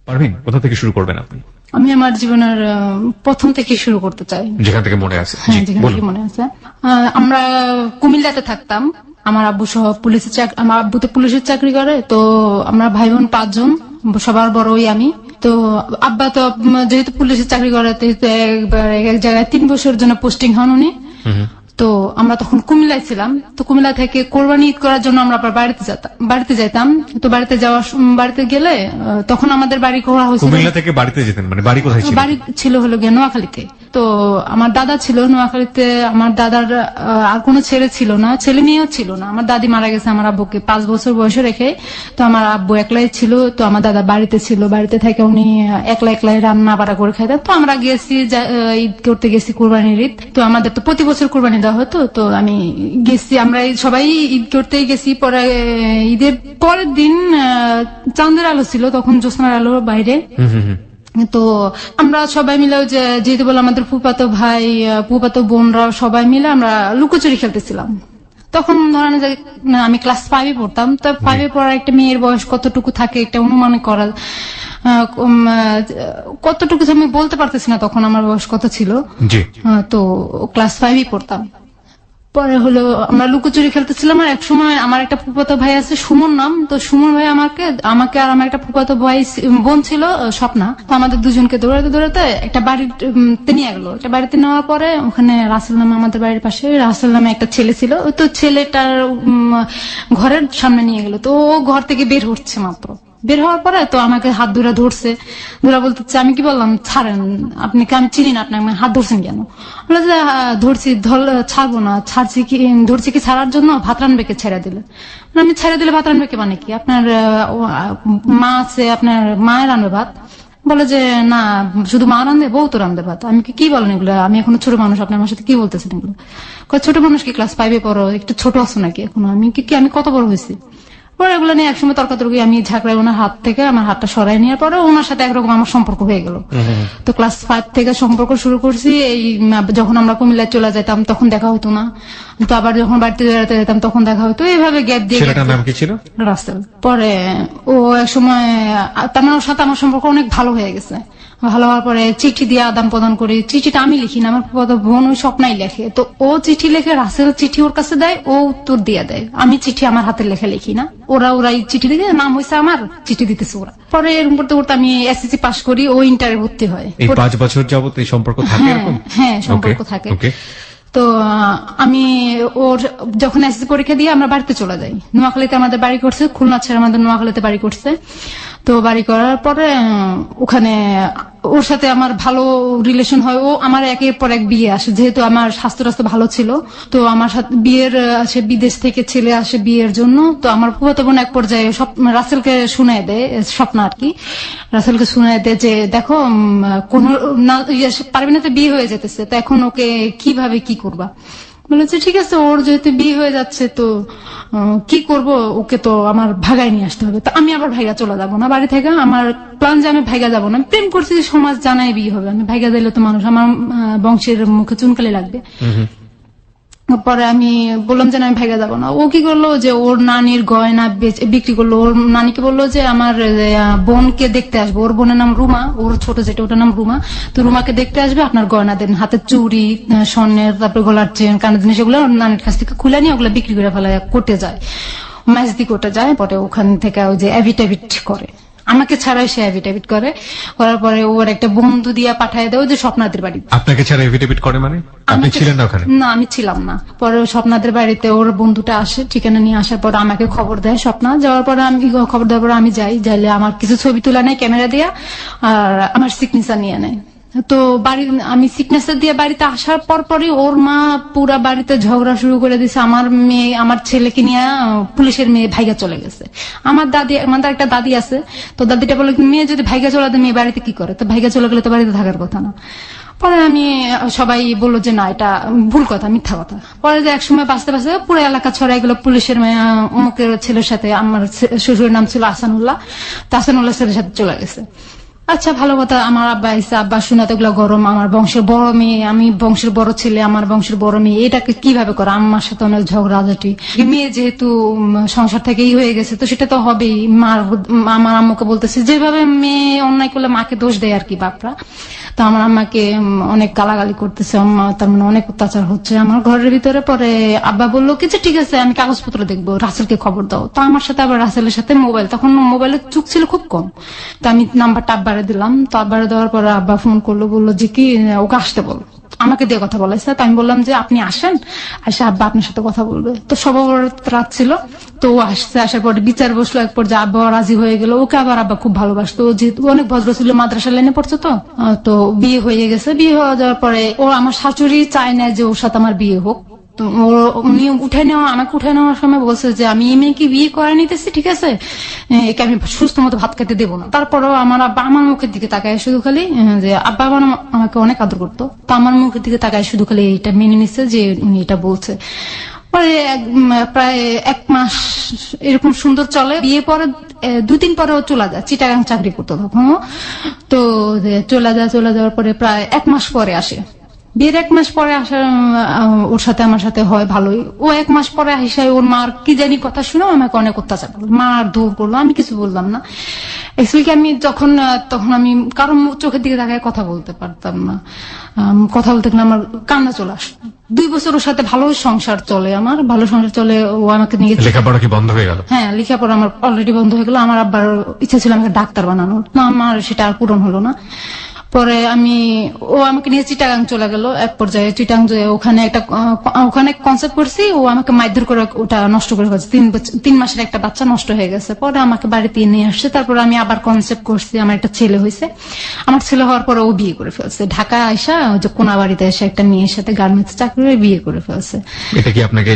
পারভিন, কোথা থেকে শুরু করবেন আপনি? আমি আমার জীবনের প্রথম থেকে শুরু করতে চাই, যেখান থেকে মনে আছে। হ্যাঁ, যেখান থেকে মনে আছে। আমরা কুমিল্লাতে থাকতাম, আমার আব্বু সহ আমার আব্বু তো পুলিশের চাকরি করে, তো আমরা ভাই বোন 5 জন, সবার বড় ওই আমি। তো আব্বা তো যেহেতু পুলিশের চাকরি করে, এক জায়গায় 3 বছরের জন্য পোস্টিং হন উনি। তো আমরা তখন কুমিল্লায় ছিলাম, তো কুমিল্লা থেকে কোরবানি ঈদ করার জন্য আমরা বাড়িতে যেতাম। তো বাড়িতে গেলে তখন আমাদের বাড়ি করা হয়েছিল। কুমিল্লা থেকে বাড়িতে যেতেন, মানে বাড়ি কোথায় ছিল? বাড়ি ছিল হলো গিয়ে নোয়াখালীতে। তো আমার দাদা ছিল নোয়াখালীতে, আমার দাদার আর কোনো ছেলে ছিল না, ছেলে মেয়েও ছিল না। আমার দাদি মারা গেছে আমার আব্বুকে 5 বছর বয়সে রেখে। তো আমার আব্বু একলাই ছিল, তো আমার দাদা বাড়িতে ছিল, বাড়িতে থেকে উনি একলাই রান্না বাড়া করে খাইতেন। তো আমরা গেছি ঈদ করতে গেছি, কোরবানির ঈদ। তো আমাদের তো প্রতি বছর কোরবানি দেওয়া হতো, তো আমি গেছি, আমরা সবাই ঈদ করতেই গেছি। পরে ঈদের পরের দিন চাঁদের আলো ছিল, তখন জ্যোৎস্নার আলো বাইরে। তো আমরা সবাই মিলে যেহেতু বলে আমাদের ফুফাতো ভাই ফুফাতো বোনরা সবাই মিলে আমরা লুকোচুরি খেলতেছিলাম। তখন ধরেন যে আমি ক্লাস 5-এ পড়তাম। তো 5-এ পড়ার একটা মেয়ের বয়স কতটুকু থাকে একটা অনুমান করা, কতটুকু আমি বলতে পারতেছি না তখন আমার বয়স কত ছিল। তো ক্লাস 5-এ পড়তাম। পরে হলো আমরা লুকোচুরি খেলতেছিলাম, আর এক সময় আমার একটা ফুফাতো ভাই আছে সুমন নাম, তো সুমন ভাই আমাকে আর আমার একটা ফুফাতো ভাই বোন ছিল স্বপ্না, তো আমাদের দুজনকে দৌড়াতে একটা বাড়িতে নিয়ে গেলো। একটা বাড়িতে নেওয়ার পরে ওখানে রাসেল নামে, আমাদের বাড়ির পাশে রাসেল নামে একটা ছেলে ছিল, তো ছেলেটার ঘরের সামনে নিয়ে গেলো। তো ও ঘর থেকে বের হচ্ছে মাত্র, বের হওয়ার পরে তো আমাকে হাত ধরছে, বলতেছে, আমি কি বললাম ছাড়েন, আপনাকে আমি চিনি না, আপনাকে হাত ধরছেন কেন? বলে যে ধরছি, ছাড়বো না, ধরছি কি ছাড়ার জন্য, ভাত রানবেকে ছেড়ে দিলে। আমি ছেড়ে দিলে ভাত রানবেকে মানে কি, আপনার মা আছে, আপনার মায়ের রানবে ভাত? বলে যে না, শুধু মা রান্ধে, বউ তো রান্ধে ভাত। আমি কি বলেন এগুলো, আমি এখন ছোট মানুষ, আপনার আমার সাথে কি বলতেছেন এগুলো? ছোট মানুষ কি ক্লাস 5-এ পড়ো, একটু ছোট আছো নাকি এখন? আমি কত বড় হয়েছি? পরে এগুলো নিয়ে একসময় তর্কাতর্কি, আমি ঝাঁকড়াই ওনার হাত থেকে আমার হাতটা সরাই নেওয়ার পরে ওনার সাথে একরকম আমার সম্পর্ক হয়ে গেল। তো ক্লাস 5 থেকে সম্পর্ক শুরু করছি। এই যখন আমরা কুমিল্লায় চলে যেতাম তখন দেখা হতো না, তো আবার যখন বাড়িতে বেড়াতে যেতাম তখন দেখা হতো, এইভাবে গ্যাপ দিয়ে। ছেলেটার নাম কি ছিল? রাসেল। পরে ও এক সময় তার মানে ওর সাথে আমার সম্পর্ক অনেক ভালো হয়ে গেছে। ভালো হওয়ার পরে চিঠি দিয়ে আদান প্রদান করি। চিঠিটা আমি লিখি না, আমার বোন ওই স্বপ্নাই লেখে। তো ও চিঠি লেখে, রাসেল চিঠি ওর কাছে দেয়, ও উত্তর দিয়ে দেয়। আমি চিঠি আমার হাতে লেখা লিখি না, ওরাই চিঠি লিখে, নাম হয়েছে আমার, চিঠি দিতেছে ওরা। পরে এরকম করতে করতে আমি এসএসসি পাস করি, ও ইন্টারে ভর্তি হয়। এই 5 বছর যাবত এই সম্পর্ক থাকে? হ্যাঁ, সম্পর্ক থাকে। তো আমি ওর যখন এসএসসি পরীক্ষা দিয়ে আমরা বাড়িতে চলে যাই, নোয়াখালীতে আমাদের বাড়ি করছে, খুলনা ছেড়ে আমাদের নোয়াখালীতে বাড়ি করছে। তো বাড়ি করার পরে ওখানে ওর সাথে আমার ভালো রিলেশন হয়। ও আমার একের পর এক বিয়ে আসে, যেহেতু আমার স্বাস্থ্য ভালো ছিল। তো আমার সাথে বিয়ের আসে, বিদেশ থেকে ছেলে আসে বিয়ের জন্য। তো আমার ফুফাতো বোন এক পর্যায়ে রাসেলকে শুনায় দেয়, স্বপ্ন আর কি, রাসেলকে শুনায় দেয় যে দেখো কোন পারবে না, তো বিয়ে হয়ে যেতেছে, তো এখন ওকে কিভাবে কি করবা? বলেছে ঠিক আছে, ওর যেহেতু বিয়ে হয়ে যাচ্ছে তো কি করব, ওকে তো আমার ভাগায় নিয়ে আসতে হবে। তো আমি আবার ভাইগা চলে যাবো না বাড়ি থেকে, আমার প্ল্যান যে আমি ভাইগা যাবো না। প্রেম করছি, সমাজ জানাই বিয়ে হবে, আমি ভাইগা দিলে তো মানুষ আমার বংশের মুখে চুনকালি লাগবে। পরে আমি বললাম যে আমি ভাইগা যাবো না। ও কি করলো যে ওর নানির গয়না বিক্রি করলো, ওর নানিকে বললো যে আমার বোনকে দেখতে আসবো, ওর বোনের নাম রুমা, ওর ছোট যেটা ওটার নাম রুমা, তো রুমাকে দেখতে আসবে, আপনার গয়না দেন, হাতের চুড়ি, স্বর্ণের, তারপরে গলার চেন, কানের জিনিস, এগুলো নানির কাছ থেকে খুলে নিয়ে ওগুলো বিক্রি করে ফেলা কোর্টে যায়, ম্যাচদি কোর্টে যায়। পরে ওখান থেকে ওই যে অ্যাভিটেভিট করে, আমাকে ছাড়াই সে অ্যাভিটেভিট করার পরে ওর একটা বন্ধু দিয়া পাঠায় দেয় যে স্বপ্নাদের বাড়ি। আপনাকে ছাড়া অ্যাভিটেভিট করে মানে? আপনি ছিলেন না ওখানে? না, আমি ছিলাম না। পরে স্বপ্নাদের বাড়িতে ওর বন্ধুটা আসে, ঠিকানা নিয়ে আসার পর আমাকে খবর দেয় স্বপ্না। যাওয়ার পরে আমি খবর দেওয়ার পর আমি যাইলে আমার কিছু ছবি তোলা নেয় ক্যামেরা দিয়া, আর আমার সিগনেচার নিয়ে নেয়। তো আমি সিগনেচার দিয়ে বাড়িতে আসার পরই ওর মা পুরা বাড়িতে ঝগড়া শুরু করে দিছে। আমার ছেলেকে নিয়ে পুলিশের মেয়ে ভাইগা চলে গেছে। আমাদের একটা দাদি আছে, তো দাদিটা বলে মেয়ে যদি ভাইগা চলে দেয় মেয়ে বাড়িতে কি করে, তো ভাইগা চলে গেলে তো বাড়িতে থাকার কথা না। পরে সবাই বললো যে না, এটা ভুল কথা, মিথ্যা কথা। পরে যে একসময় বাঁচতে পুরো এলাকা ছড়াই গেল পুলিশের মেয়ে অমুকের ছেলের সাথে, আমার শ্বশুরের নাম ছিল আসানুল্লাহ, তো আসানুল্লাহ ছেলের সাথে চলে গেছে। আচ্ছা ভালো কথা, আমার আব্বা এসে, আব্বা শোনাতে এগুলো গরম, আমার বংশের বড় মেয়ে, আমি বংশের বড় ছেলে, আমার বংশের বড় মেয়ে, এটাকে কিভাবে করে? আম্মার সাথে অনেক ঝগড়াঝাটি, মেয়ে যেহেতু সংসার থেকেই হয়ে গেছে তো সেটা তো হবেই। আমার আম্মুকে বলতেছে, যেভাবে মেয়ে অন্যায় করলে মাকে দোষ দেয় আর কি বাপরা। তো আমার আম্মাকে অনেক গালাগালি করতেছে, আম্মা তার মানে অনেক অত্যাচার হচ্ছে আমার ঘরের ভিতরে। পরে আব্বা বললো কি যে ঠিক আছে আমি কাগজপত্র দেখবো, রাসেলকে খবর দাও। তো আমার সাথে আবার রাসেলের সাথে মোবাইল, তখন মোবাইলের চুক ছিল খুব কম, তো আমি নাম্বারটা আব্বারে দিলাম। তো আব্বারে দেওয়ার পরে আব্বা ফোন করলো, বললো যে কি ওকে আসতে বল, আমাকে দিয়ে কথা বলাইছে। তো আমি বললাম যে আপনি আসেন, আসে আব্বা আপনার সাথে কথা বলবে। তো সবার রাত ছিল, তো ও আসছে, আসার পরে বিচার বসলো, এক পর্যায়ে আব্বা রাজি হয়ে গেল। ওকে আবার আব্বা খুব ভালোবাসতো, ও যেহেতু অনেক ভদ্র ছিল, মাদ্রাসা লাইনে পড়ছে, তো বিয়ে হয়ে গেছে। বিয়ে হয়ে যাওয়ার পরে ও আমার শাশুড়ি চায় না যে ওর সাথে আমার বিয়ে হোক। তো উনি আমাকে উঠে নেওয়ার সময় বলছে যে আমি এই মেয়েকে বিয়ে করে নিতেছি, ঠিক আছে, একে আমি সুস্থ মতো ভাত খেতে দেবো না। তারপরেও আমার আব্বা আমার মুখের দিকে তাকায় শুধু খালি, যে আব্বা আমাকে অনেক আদর করতো, তো আমার মুখের দিকে তাকায় শুধু খালি এটা মেনে নিচ্ছে যে উনি এটা বলছে। পরে প্রায় 1 মাস এরকম সুন্দর চলে। বিয়ে পরে 2-3 পরে ও চলে যায়, চিটাগাং চাকরি করতো তখন। তো চলে যাওয়ার পরে প্রায় 1 মাস পরে আসে। বিয়ের 1 মাস পরে আসা ওর সাথে আমার সাথে হয় ভালোই। ও 1 মাস পরে আসায় ওর মার কি জানি কথা শুনে আমাকে অনেক অত্যাচার করলো, মার দৌড় করলো, আমি কিছু বললাম না। অ্যাকচুয়ালি আমি তখন আমি কারণ চোখের দিকে তাকায় কথা বলতে পারতাম না, কথা বলতে গেলে আমার কান্না চলে আসতো। 2 বছর ওর সাথে ভালো সংসার চলে, আমার ভালো সংসার চলে। ও আমাকে নিয়ে লেখাপড়া কি বন্ধ হয়ে গেল? হ্যাঁ, লেখাপড়া আমার অলরেডি বন্ধ হয়ে গেল। আমার আব্বার ইচ্ছা ছিল আমাকে ডাক্তার বানানোর, না আমার সেটা আর পূরণ হলো না। পরে ও আমাকে নিয়ে চিটাগাং চলে গেল। এক পর্যায়ে চিটাগাং ওখানে কনসেপ্ট করছি, ও আমাকে মারধর করে ওটা নষ্ট করে ফেলছে। 3 মাসের একটা বাচ্চা নষ্ট হয়ে গেছে। পরে আমাকে বাড়িতে নিয়ে আসছে। তারপরে আমি আবার কনসেপ্ট করছি, আমার একটা ছেলে হয়েছে। আমার ছেলে হওয়ার পরে ও বিয়ে করে ফেলছে, ঢাকা আইসা যে কোনা বাড়িতে এসে একটা মেয়ের সাথে গার্মেন্টস চাকরি করে বিয়ে করে ফেলছে। এটা কি আপনাকে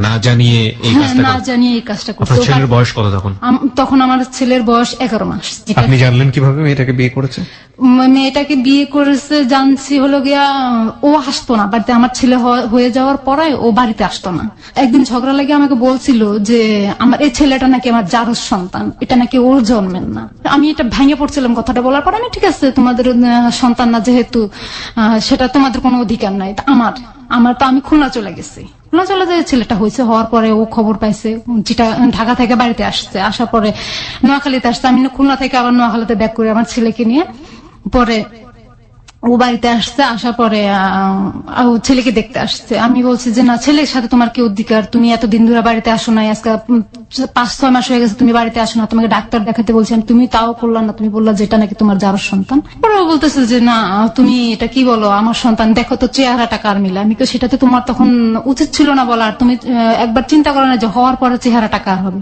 না জানিয়ে এই কাজটা? না জানিয়ে এই কাজটা করছে। আপনার ছেলের বয়স কত তখন? তখন আমার ছেলের বয়স 11 মাস। আপনি জানলেন কিভাবে মেয়েটাকে বিয়ে করেছে? মেয়েটাকে বিয়ে করেছে জানছি হলো গিয়া, ও আসতো না বাড়িতে। আমার ছেলে হয়ে যাওয়ার পরে ও বাড়িতে আসতো না। একদিন ঝগড়া লাগে আমাকে বলছিল যে আমার এই ছেলেটা নাকি আমার জারজ সন্তান, এটা নাকি ওর জন্মের না। আমি এটা ভেঙে পড়ছিলাম কথাটা বলার পর। আমি ঠিক আছে, তোমাদের সন্তান না যেহেতু, সেটা তোমাদের কোনো অধিকার নাই। আমি খুলনা চলে গেছি। খুলনা চলে যায়, ছেলেটা হয়েছে। হওয়ার পরে ও খবর পাইছে, ঢাকা থেকে বাড়িতে আসছে। আসার পরে নোয়াখালীতে আসছে। আমি খুলনা থেকে আবার নোয়াখালীতে ব্যাক করে আমার ছেলেকে নিয়ে পরে ও বাড়িতে আসছে। আসার পরে ছেলেকে দেখতে আসছে। আমি বলছি যে না, ছেলের সাথে তোমার কি অধিকার? তুমি এতদিন ধরে বাড়িতে আসো নাই, আজকে 5-6 মাস হয়ে গেছে তুমি বাড়িতে আসো না। তোমাকে ডাক্তার দেখাতে বলছি, তুমি তাও করলা না। তুমি বললা যেটা নাকি তোমার জারজ সন্তান। পরে ও বলতেছে যে না, তুমি এটা কি বলো, আমার সন্তান, দেখো তো চেহারাটা কার মিলে। আমি তো সেটা তো তোমার তখন উচিত ছিল না বলার। তুমি একবার চিন্তা করো না যে হওয়ার পরে চেহারাটা কার হবে।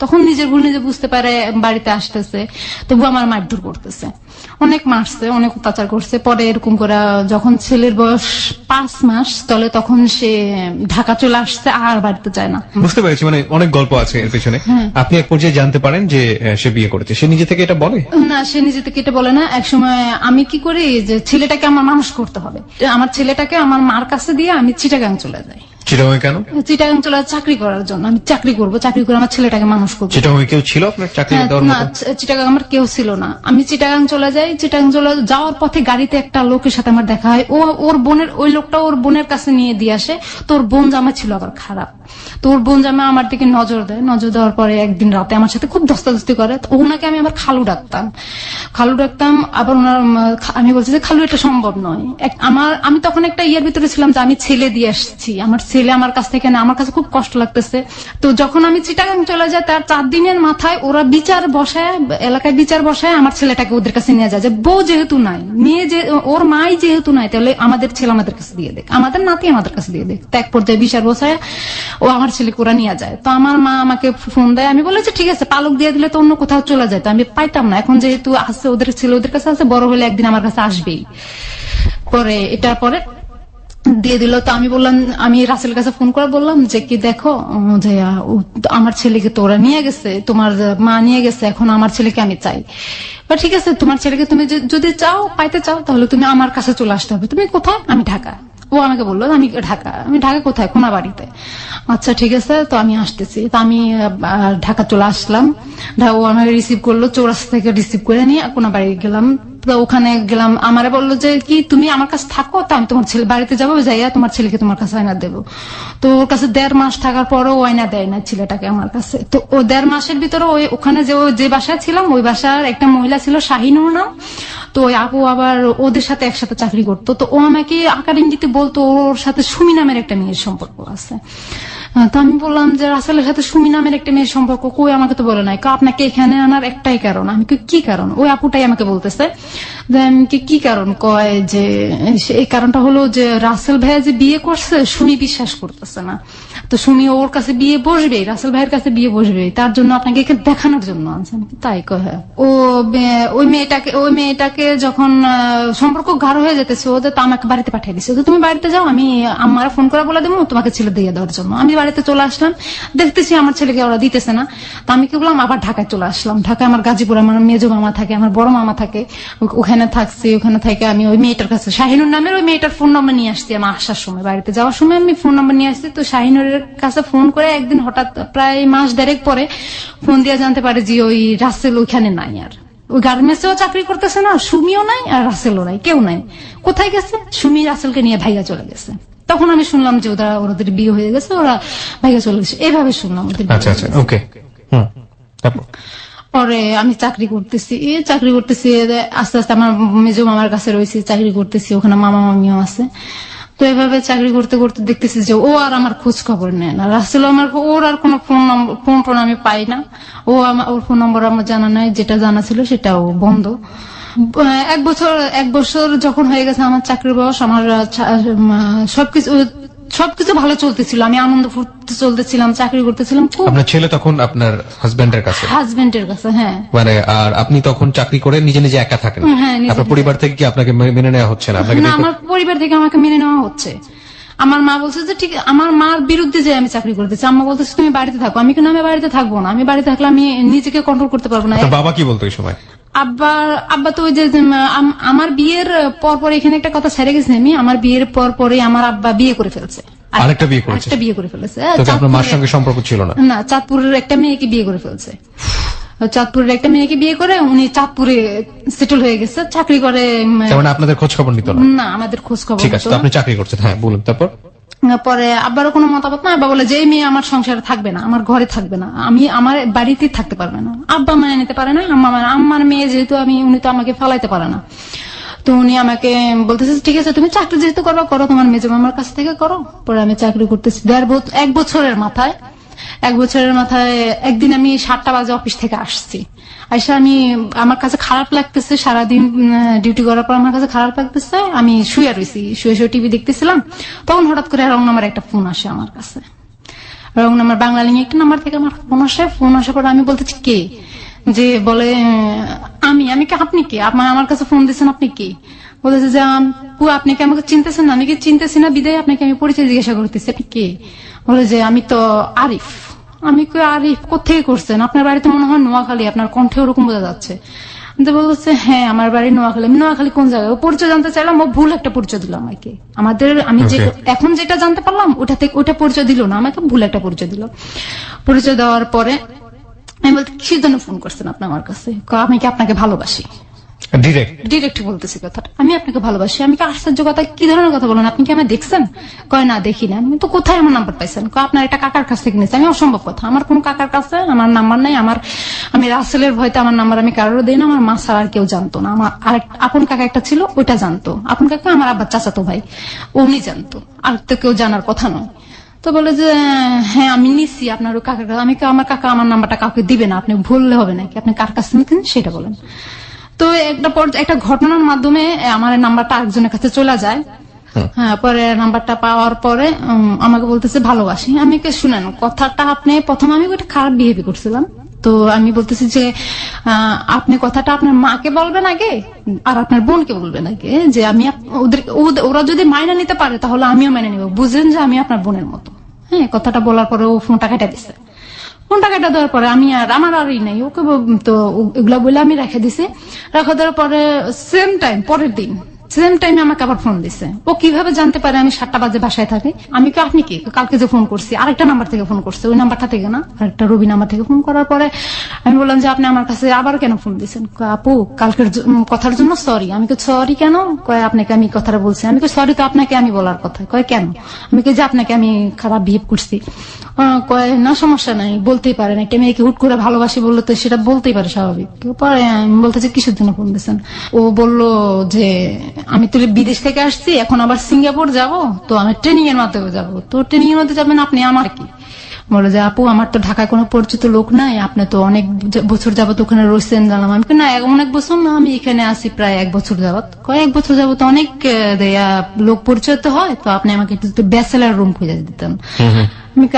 তখন নিজের ভুল নিজে বুঝতে পারে, বাড়িতে আসতেছে, তবু আমার মারধর করতেছে, অনেক মারছে, অনেক অত্যাচার করছে। পরে এরকম করে যখন ছেলের বয়স 5 মাস চলে, তখন সে ঢাকা চলে আসছে, আর বাড়িতে যায় না। বুঝতে পেরেছি, মানে অনেক গল্প আছে এর পেছনে। আপনি এক পর্যায়ে জানতে পারেন যে সে বিয়ে করেছে। সে নিজে থেকে এটা বলে না, সে নিজে থেকে এটা বলে না। একসময় আমি কি করি যে ছেলেটাকে আমার মানুষ করতে হবে, আমার ছেলেটাকে আমার মার কাছে দিয়ে আমি চিটাগাং চলে যাই। চিটাগাং কেন? চিটাগাং চলে চাকরি করার জন্য। আমি চাকরি করে আমার ছেলেটাকে মানুষ করবো। চিটাগাং কেউ ছিল আপনার চাকরি দেওয়ার না, মতো? চিটাগাং আমার কেউ ছিল না। আমি চিটাগাং চলে যাই। চিটাগাং চলে যাওয়ার পথে গাড়িতে একটা লোকের সাথে আমার দেখা হয়। ওই লোকটা ওর বোনের কাছে নিয়ে দিয়ে আসে। তোর বোন জামা ছিল আবার খারাপ। তোর বোন জামা আমার দিকে নজর দেয়। নজর দেওয়ার পরে একদিন রাতে আমার সাথে খুব ধস্তাধস্তি করে। ওনাকে আমি আবার খালু ডাকতাম। আবার আমি বলছি যে খালু, এটা সম্ভব নয়। আমি তখন একটা ইয়ের ভিতরে ছিলাম যে আমি ছেলে দিয়ে আসছি, আমার ছেলে আমার কাছ থেকে না, আমার কাছে খুব কষ্ট লাগতেছে। তো যখন আমি চিটাগাং চলে যাই, তার 4 দিনের মাথায় ওরা এলাকায় বিচার বসায় আমার ছেলেটাকে ওদের কাছে নিয়ে যায়। যে বউ যেহেতু নাই, ওর মাই যেহেতু নাই, তাহলে আমাদের ছেলে আমাদের কাছে দিয়ে দেখ, আমাদের নাতি আমাদের কাছে দিয়ে দেখ। এক পর্যায়ে বিচার বসায় ও আমার ছেলেকে ওরা নিয়ে যায়। তো আমার মা আমাকে ফোন দেয়। আমি বলেছি ঠিক আছে, পালক দিয়ে দিলে তো অন্য কোথাও চলে যায়, তো আমি পাইতাম না। এখন যেহেতু আছে, ওদের ছেলে ওদের কাছে আছে, বড় হলে একদিন আমার কাছে আসবেই। পরে এটার পরে দিয়ে দিল। তো আমি রাসেলের কাছে ফোন করে বললাম যে কি দেখো, যে আমার ছেলেকে তো ওরা নিয়ে গেছে, তোমার মা নিয়ে গেছে, এখন আমার ছেলেকে আমি চাই। বা ঠিক আছে, তোমার ছেলেকে তুমি যদি পাইতে চাও, তাহলে তুমি আমার কাছে চলে আসতে হবে। তুমি কোথায়? আমি ঢাকা। ও আমাকে বললো আমি ঢাকা কোথায়, কোনাবাড়িতে। আচ্ছা ঠিক আছে, তো আমি আসতেছি। তো আমি ঢাকা চলে আসলাম। ও আমাকে রিসিভ করলো, চৌরাস্তা থেকে রিসিভ করে নিয়ে কোনাবাড়ি গেলাম। তো ওখানে গেলাম, আমারে বললো যে কি তুমি আমার কাছে থাকো, তো আমি তোমার ছেলে বাড়িতে যাবো, যাইয়া তোমার ছেলেকে তোমার কাছে আয়না দেবো। তো ওর কাছে 1.5 মাস থাকার পরও আয়না দেয় না ছেলেটাকে আমার কাছে। তো ও 1.5 মাসের ভিতরে ওখানে যে বাসায় ছিলাম, ওই বাসার একটা মহিলা ছিল শাহিনুর নাম। তো ওই আপু আবার ওদের সাথে একসাথে চাকরি করতো। তো ও আমাকে আকার ইঙ্গিতে বলতো ওর সাথে সুমি নামের একটা মেয়ের সম্পর্ক আছে। তো আমি বললাম যে রাসেলের সাথে সুমি নামের একটা মেয়ের সম্পর্ক কই, আমাকে তো বলে নাই। আপনাকে এখানে আনার একটাই কারণ। আমি কি কারণ? ওই আপুটাই আমাকে বলতেছে যে আমি কি কারণ, কয় যে এই কারণটা হলো যে রাসেল ভাইয়া যে বিয়ে করছে সুমি বিশ্বাস করতেছে না, তো সুমি ওর কাছে বিয়ে বসবে, রাসেল ভাইয়ের কাছে বিয়ে বসবে, তার জন্য আপনাকে এখানে দেখানোর জন্য আনছে। তাই কয় ও ওই মেয়েটাকে যখন সম্পর্ক গাঢ় হয়ে যেতেছে ওদের, তো আমাকে বাড়িতে পাঠিয়ে দিচ্ছে, তো তুমি বাড়িতে যাও, আমি আমার ফোন করে বলে দেবো তোমাকে ছেলে দিয়ে দেওয়ার জন্য। আমি বাড়িতে চলে আসলাম, দেখতেছি আমার ছেলেকে ওরা দিতেছে না। তো আমি কি বললাম, আবার ঢাকায় চলে আসলাম। ঢাকায় আমার গাজীপুরে আমার মেজো মামা থাকে, আমার বড় মামা থাকে, ওখানে থাকছি। ওখানে থেকে আমি ওই মেয়েটার কাছে, শাহিনুর নামের ওই মেয়েটার ফোন নম্বর নিয়ে আসছি। আমার আসার সময়, বাড়িতে যাওয়ার সময় আমি ফোন নম্বর নিয়ে আসছি। তো শাহিনুরের কাছে ফোন করে একদিন হঠাৎ প্রায় মাস 1.5 পরে ফোন দিয়ে জানতে পারে যে ওই রাসেল ওইখানে নাই। আর ওই গার্মেন্টসেও চাকরি করতেছে না, সুমিও নাই আর রাসেলও নাই, কেউ নাই। কোথায় গেছে? সুমি রাসেলকে নিয়ে ভাইগা চলে গেছে। তখন আমি শুনলাম যে ওদের বিয়ে হয়ে গেছে, ওরা ভাইগা চলে গেছে, এভাবে শুনলাম ওদের বিয়ে আচ্ছা হয়ে আচ্ছা, গেছে। ওকে। পরে আমি চাকরি করতেছি আস্তে আস্তে আমার মেজো মামার কাছে রয়েছি, চাকরি করতেছি, ওখানে মামা মামিও আছে। তো এভাবে চাকরি করতে করতে দেখতেছি যে ও আর আমার খোঁজ খবর নেয় না। রাসেল আমার, ওর আর কোনো ফোন আমি পাই না। ওর ফোন নম্বর আমার জানা নাই, যেটা জানা ছিল সেটাও বন্ধ। 1 বছর যখন হয়ে গেছে আমার চাকরির বয়স, আমার সবকিছু ভালো চলতেছিল, আমি আনন্দ ফুর্তি চলতেছিলাম, চাকরি করতেছিলাম। আপনার ছেলে তখন আপনার হাজবেন্ডের কাছে? হাজবেন্ডের কাছে, হ্যাঁ। মানে আর আপনি তখন চাকরি করে নিজে নিজে একা থাকেন? হ্যাঁ, নিজে আপনার পরিবার থেকে কি আপনাকে মেনে নেওয়া হচ্ছে না? না, আমার পরিবার থেকে আমাকে মেনে নেওয়া হচ্ছে। আমার মা বলছে যে ঠিক, আমার মার বিরুদ্ধে যে আমি চাকরি করতেছি, আম্মা বলতেছে তুমি বাড়িতে থাকো। আমি কিন্তু আমি বাড়িতে থাকবো না, আমি বাড়িতে থাকলে আমি নিজেকে কন্ট্রোল করতে পারবো না। বাবা কি বলতো এই সময়? আব্বা তো ওই যে আমার বিয়ের পর এখানে একটা কথা ছেড়ে গেছি আমি, আমার বিয়ের পরে আমার আব্বা বিয়ে করে ফেলছে, আরেকটা বিয়ে করেছে। একটা বিয়ে করে ফেলেছে। আপনার মার সঙ্গে সম্পর্ক ছিল না? না, চাঁদপুরের একটা মেয়েকে বিয়ে করে ফেলছে। চাঁদপুরের একটা মেয়েকে বিয়ে করে উনি চাঁদপুরে সেটেল হয়ে গেছে, চাকরি করে। মানে আপনাদের খোঁজ খবর নিত না? না, আমাদের খোঁজ খবর। ঠিক আছে, তো আপনি চাকরি করছেন, হ্যাঁ বলুন। তারপর পরে আব্বারও কোনো মতামত না। আব্বা বলে যে এই মেয়ে আমার সংসারে থাকবে না, আমার ঘরে থাকবে না, আমি আমার বাড়িতে থাকতে পারবে না। আব্বা মানে নিতে পারে না, আম্মার মেয়ে যেহেতু উনি তো আমাকে ফালাইতে পারে না। তো উনি আমাকে বলতেছে ঠিক আছে তুমি চাকরি যেহেতু করো, তোমার মেজো মামার কাছ থেকে করো। পরে আমি চাকরি করতেছি 1 বছরের মাথায়। 1 বছরের মাথায় একদিন আমি 7টা বাজে অফিস থেকে আসছি। আইসা আমার কাছে খারাপ লাগতেছে, সারাদিন ডিউটি করার পর আমার কাছে খারাপ লাগতেছে। আমি শুয়ে রয়েছি, শুয়ে টিভি দেখতেছিলাম। তখন হঠাৎ করে রং নাম্বার একটা ফোন আসে আমার কাছে, রং নাম্বার, বাংলা লিঙ্ক একটা নাম্বার থেকে আমার ফোন আসে। ফোন আসার পর আমি বলতেছি কে, যে বলে আমি কি, আপনি কে, আমার কাছে ফোন দিচ্ছেন, আপনি কে? বলেছে যে আপনি কি আমাকে চিনতেছেন না? আমি কি চিনতেছি না, বিদায় আপনাকে আমি পরিচয় জিজ্ঞাসা করতেছি, আপনি কে? বলে যে আমি তো আরিফ। আমি কি আরিফ, কোথেকে করছেন? আপনার বাড়িতে মনে হয় নোয়াখালী, আপনার কণ্ঠে ওরকম বোঝা যাচ্ছে। বলছে হ্যাঁ আমার বাড়ি নোয়াখালী। আমি নোয়াখালী কোন জায়গায়? ও পরিচয় জানতে চাইলাম, ও ভুল একটা পরিচয় দিল আমাকে। আমি এখন যেটা জানতে পারলাম ওটা পরিচয় দিল না আমাকে, ভুল একটা পরিচয় দিল। পরিচয় দেওয়ার পরে আমি বলতে কিসের জন্য ফোন করছেন আপনি আমার কাছে? আমি কি আপনাকে ভালোবাসি? ডিরেক্ট বলতেছি কথাটা, আমি আপনাকে ভালোবাসি। আমি কি আশ্চর্য কথা, কি ধরনের কথা বলেন? আপনি কি আমায় দেখছেন? কয় না দেখি না। আমি তো কোথায় আমার নাম্বার পাইছেন? আপনার একটা কাকার কাছ থেকে নিয়েছি। আমি অসম্ভব কথা, আমার কোন কাকার কাছে আমার নাম্বার নাই। আমি রাসেলের ভয়তে আমার নাম্বার আমি কারোর দিই না, আমার মা ছাড়া আর কেউ জানতো না। আমার আর আপন কাকা একটা ছিল, ওইটা জানতো। আপন কাকা আমার আব্বার চাচাতো ভাই, উনি জানতো, আর তো কেউ জানার কথা নয়। তো বলে যে হ্যাঁ আমি নিচ্ছি আপনার কাকার কাছে। আমি আমার কাকা আমার নাম্বারটা কাউকে দিবে না, আপনি ভুললে হবে নাকি, আপনি কার কাছে নিতেন সেটা বলেন। তো একটা ঘটনার মাধ্যমে আমার নাম্বারটা আরেকজনের কাছে চলে যায়। হ্যাঁ, পরে নাম্বারটা পাওয়ার পরে আমাকে বলতেছে ভালোবাসি। আমি শুনেন কথাটা, আপনি প্রথমে আমি একটা খারাপ বিহেভ করছিলাম, তো আমি বলতেছি যে আপনি কথাটা আপনার মাকে বলবেন আগে, আর আপনার বোনকে বলবেন আগে, যে আমি ওরা যদি মাইনা নিতে পারে তাহলে আমিও মেনে নিব, বুঝলেন যে আমি আপনার বোনের মতো। হ্যাঁ, কথাটা বলার পরে ও ফোনটা কেটে দিছে। ফোনটা কেটে দেওয়ার পরে আমার আরই নাই, ওকে তো এগুলা বলে আমি রেখে দিছি। রেখে দেওয়ার পরে সেম টাইম পরের দিন সেম টাইমে আমাকে আবার ফোন দিছে। ও কিভাবে জানতে পারে আমি 7টা বাজে বাসায় থাকি? আমি কি আপনি কি কালকে যে ফোন করছি আরেকটা নাম্বার থেকে ফোন করছে, ওই নাম্বারটা থেকে না, আরেকটা রবি নাম্বার থেকে ফোন করার পরে আমি বললাম যে আপনি আমার কাছে আবার কেন ফোন দিচ্ছেন? আপু কালকের কথার জন্য সরি। আমি সরি কেন? কয় আপনাকে আমি কথাটা বলছি। আমি সরি তো আপনাকে আমি বলার কথা। কয় কেন? আমি যে আপনাকে আমি খারাপ বিহেভ করছি। কয় না সমস্যা নাই, বলতেই পারেন, একটা মেয়েকে হুট করে ভালোবাসি বললে তো সেটা বলতেই পারে, স্বাভাবিক। পরে আমি বলতেছি কিসের জন্য ফোন দিয়েছেন? ও বললো যে আমি তো বিদেশ থেকে আসছি, এখন আবার সিঙ্গাপুর যাব, তো আমি ট্রেনিং এর মাধ্যমে যাব। তো ট্রেনিং এর মধ্যে যাবেন আপনি, আমার কি? বলে যে আপু আমার তো ঢাকায় কোনো পরিচিত লোক নাই, আপনি তো অনেক বছর যাবত ওখানে রয়েছেন জানলাম। আমি না অনেক বছর না, আমি এখানে আসি প্রায় 1 বছর যাবত। কয়েক বছর যাবত অনেক লোক পরিচয় তো হয়, তো আপনি আমাকে একটু ব্যাচেলার রুম খুঁজে দিতেন।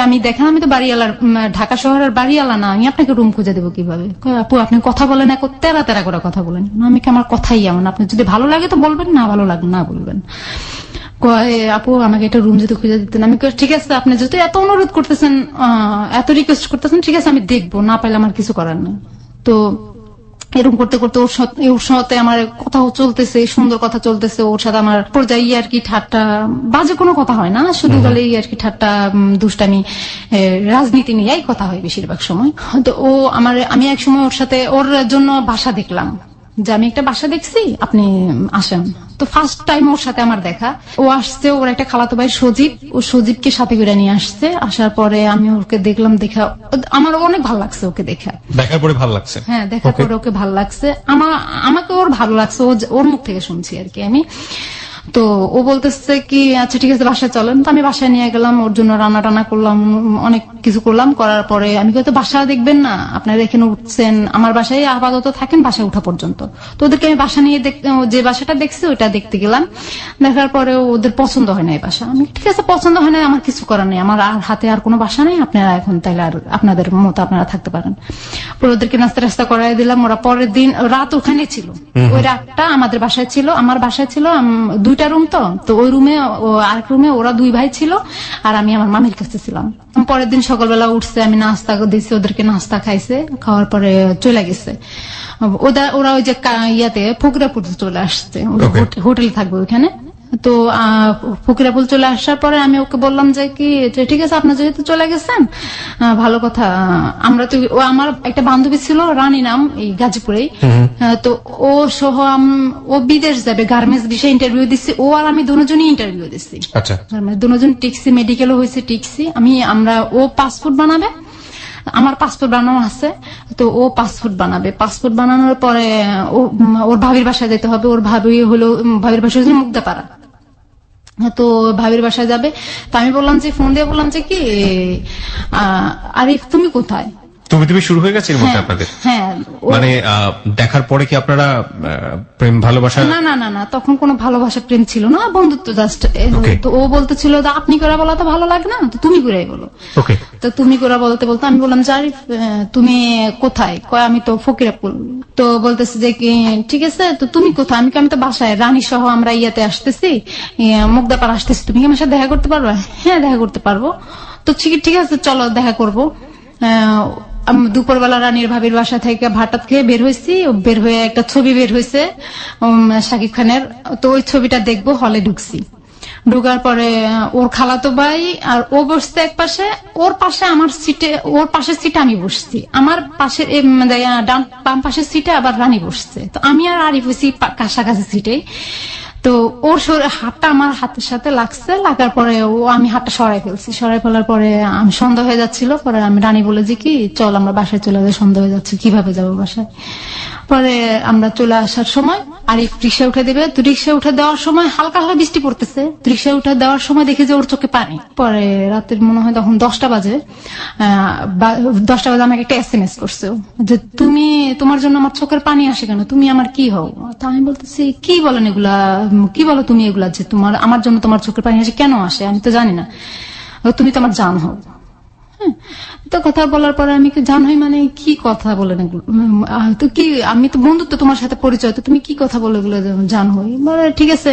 আমি দেখেন আমি তো বাড়িওয়ালার, ঢাকা শহরের বাড়িওয়ালা না, আমি আপনাকে রুম খুঁজে দেবো কিভাবে? আপু আপনি কথা বলেন, এক তেরা তেরা করে কথা বলেন। আমি কি আমার কথাই এমন, আপনি যদি ভালো লাগে তো বলবেন, না ভালো লাগে না বলবেন। আপু আমাকে একটা রুম যদি খুঁজে দিতেন। আমি ঠিক আছে, আপনি যেহেতু এত অনুরোধ করতেছেন, এত রিকোয়েস্ট করতেছেন, ঠিক আছে আমি দেখবো, না পাইলে আমার কিছু করার নেই। তো এরকম করতে করতে ওর সাথে আমার কথা চলতেছে, সুন্দর কথা চলতেছে ওর সাথে আমার পর্যায়ে আর কি ঠাট্টা, বাজে কোনো কথা হয় না, শুধু বলে আর কি ঠাট্টা দুষ্টামি, রাজনীতি নিয়েই কথা হয় বেশিরভাগ সময়। তো আমি এক সময় ওর সাথে ওর জন্য বাসা দেখলাম, যে আমি একটা বাসা দেখছি আপনি আসেন। তো ফার্স্ট টাইম ওর সাথে আমার দেখা, ও আসছে, ওর একটা খালাতো ভাই সজীব, ও সজীবকে সাথে করে নিয়ে আসছে। আসার পরে আমি ওকে দেখলাম, দেখা আমার অনেক ভালো লাগছে ওকে দেখা। দেখার পরে ভালো লাগছে? হ্যাঁ, দেখার পরে ওকে ভালো লাগছে, আমাকে ওর ভালো লাগছে, ওর মুখ থেকে শুনছি আর কি আমি। তো ও বলতেছে কি আচ্ছা ঠিক আছে বাসায় চলেন। তো আমি বাসায় নিয়ে গেলাম, ওর জন্য রান্না টান্না করলাম, অনেক কিছু করলাম। করার পরে আমি হয়তো বাসা দেখবেন না, আপনারা এখানে উঠছেন, আমার বাসায় আপাতত থাকেন বাসায় উঠা পর্যন্ত। তো ওদেরকে আমি বাসা নিয়ে যে বাসাটা দেখছি ওইটা দেখতে গেলাম। দেখার পরে ওদের পছন্দ হয় না এই বাসা। আমি ঠিক আছে পছন্দ হয় না, আমার কিছু করার নেই, আমার আর হাতে আর কোনো বাসা নেই, আপনারা এখন তাইলে আর আপনাদের মতো আপনারা থাকতে পারেন। পরে ওদেরকে নাস্তা টাস্তা করাই দিলাম। ওরা পরের দিন রাত ওখানে ছিল, ওই রাতটা আমাদের বাসায় ছিল, আমার বাসায় ছিল 2টা রুম। তো ওই রুমে আরেক রুমে ওরা 2 ভাই ছিল, আর আমি আমার মামির কাছে ছিলাম। পরের দিন সকালবেলা উঠছে, আমি নাস্তা দিয়েছি, ওদেরকে নাস্তা খাইছে, খাওয়ার পরে চলে গেছে। ওরা ওই যে ইয়াতে ফকিরাপুর চলে আসছে, হোটেল থাকবে ওইখানে। তো ফকিরাপুর চলে আসার পরে আমি ওকে বললাম যে কি ঠিক আছে আপনার যেহেতু চলে গেছেন ভালো কথা, আমরা তো আমার একটা বান্ধবী ছিল রানী নাম, এই গাজীপুরেই। তো ও সহ ও বিদেশ যাবে, গার্মেন্টস বিষয়ে ইন্টারভিউ দিচ্ছি, ও আর আমি দুজনই ইন্টারভিউ দিচ্ছি। আচ্ছা, দুজন টিকছি, মেডিকেলও হয়েছে টিকছি। ও পাসপোর্ট বানাবে, আমার পাসপোর্ট বানানো আছে। তো ও পাসপোর্ট বানাবে, পাসপোর্ট বানানোর পরে ওর ভাবির বাসায় যেতে হবে। ওর ভাবির বাসা হচ্ছে মুগদাপাড়া। তো ভাবির বাসায় যাবে। তো আমি বললাম যে ফোন দিয়ে বললাম যে কি আরিফ তুমি কোথায়? তুমি শুরু হয়ে গেছে এর মধ্যে আপনাদের? হ্যাঁ, মানে দেখার পরে কি আপনারা প্রেম ভালোবাসা? না না না না, তখন কোনো ভালোবাসা প্রেম ছিল না, বন্ধুত্ব জাস্ট। তো ও বলতেছিল আপনি করে বলা তো ভালো লাগে না, তো তুমি করে বলো। তো তুমি করে বলতে বলতে আমি বললাম যে আরিফ তুমি কোথায়? কয় আমি তো ফকিরাপুর। তো বলতেছে যে কি ঠিক আছে, তো তুমি কোথায়? আমি তো বাসায়, রানী সহ আমরা ইয়াতে আসতেছি, মুগদাপাড়া আসতেছি, তুমি কি আমার সাথে দেখা করতে পারবে? হ্যাঁ দেখা করতে পারবো। তো ঠিক আছে চলো দেখা করবো। দুপুরবেলা রানীর ভাবির বাসা থেকে ভাত খেয়ে বের হয়েছি, বের হয়ে একটা ছবি বের হয়েছে শাকিব খানের, তো ওই ছবিটা দেখবো হলে ঢুকছি। ঢুকার পরে ওর খালাতো ভাই আর ও বসছে এক পাশে, ওর পাশে আমার সিটে, ওর পাশের সিটে আমি বসছি, আমার পাশে বাম পাশের সিটে আবার রানী বসছে। তো আমি আর আরিফ হয়েছি কাছাকাছি সিটে। তো ওর হাতটা আমার হাতের সাথে লাগছে, লাগার পরে আমি হাতটা সরাই ফেলছি, সরাই ফেলার পরে আমি সন্দেহ হয়ে যাচ্ছিল। পরে আমি রানী বলে যে কি চল আমরা বাসায় চলে যাই, সন্দেহ হয়ে যাচ্ছে কিভাবে যাবো বাসায়। পরে আমরা চলে আসার সময় আরিফ রিক্সা উঠে দেবে, তো রিক্সা উঠে দেওয়ার সময় হালকা হালকা বৃষ্টি পড়তেছে, রিক্সা উঠে দেওয়ার সময় দেখি যে ওর চোখে পানি। পরে রাতের মনে হয় তখন 10টা বাজে, 10টা বাজে আমাকে একটা SMS করছে যে তোমার জন্য আমার চোখের পানি আসে কেন, তুমি আমার কি হও? তা আমি বলতেছি কি বলেন এগুলা, কি বলো তুমি এগুলা, যে আমার জন্য তোমার চোখের পানি আসে কেন আসে, আমি তো জানি না, তুমি তো আমার জান হও। তো কথা বলার পরে আমি জান হই মানে কি কথা বলেন এগুলো, তো কি আমি তো বন্ধুত্ব তোমার সাথে পরিচয়, তো তুমি কি কথা বলে এগুলো জান হই? বলে ঠিক আছে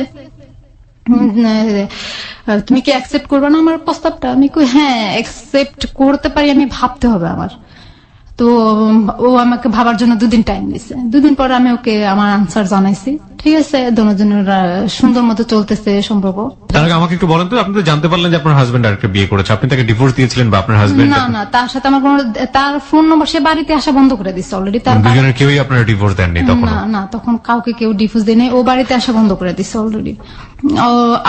তুমি কি অ্যাকসেপ্ট করবে না আমার প্রস্তাবটা? আমি কই হ্যাঁ অ্যাকসেপ্ট করতে পারি, আমি ভাবতে হবে আমার। তো ও আমাকে ভাবার জন্য 2 দিন টাইম দিছে। 2 দিন পরে আমি ওকে আমার আনসার জানাইছি, ঠিক ঠিক আছে, দুজনের সুন্দর মতো চলতেছে সম্পর্ক। তার আগে আমাকে একটু বলেন তো, আপনি তো জানতে পারলেন যে আপনার হাজবেন্ড আরেকটা বিয়ে করেছে, আপনি তাকে ডিভোর্স দিয়েছিলেন বা আপনার হাজবেন্ড? না না, তার সাথে আমার কোনো, তার ফোন নম্বর, সে বাড়িতে আসা বন্ধ করে দিচ্ছে অলরেডি। তার দুজনের কেউই আপনার ডিভোর্স দেননি তখন? না না, তখন কাউকে কেউ ডিভোর্স দেয় নাই, ও বাড়িতে আসা বন্ধ করে দিচ্ছে অলরেডি।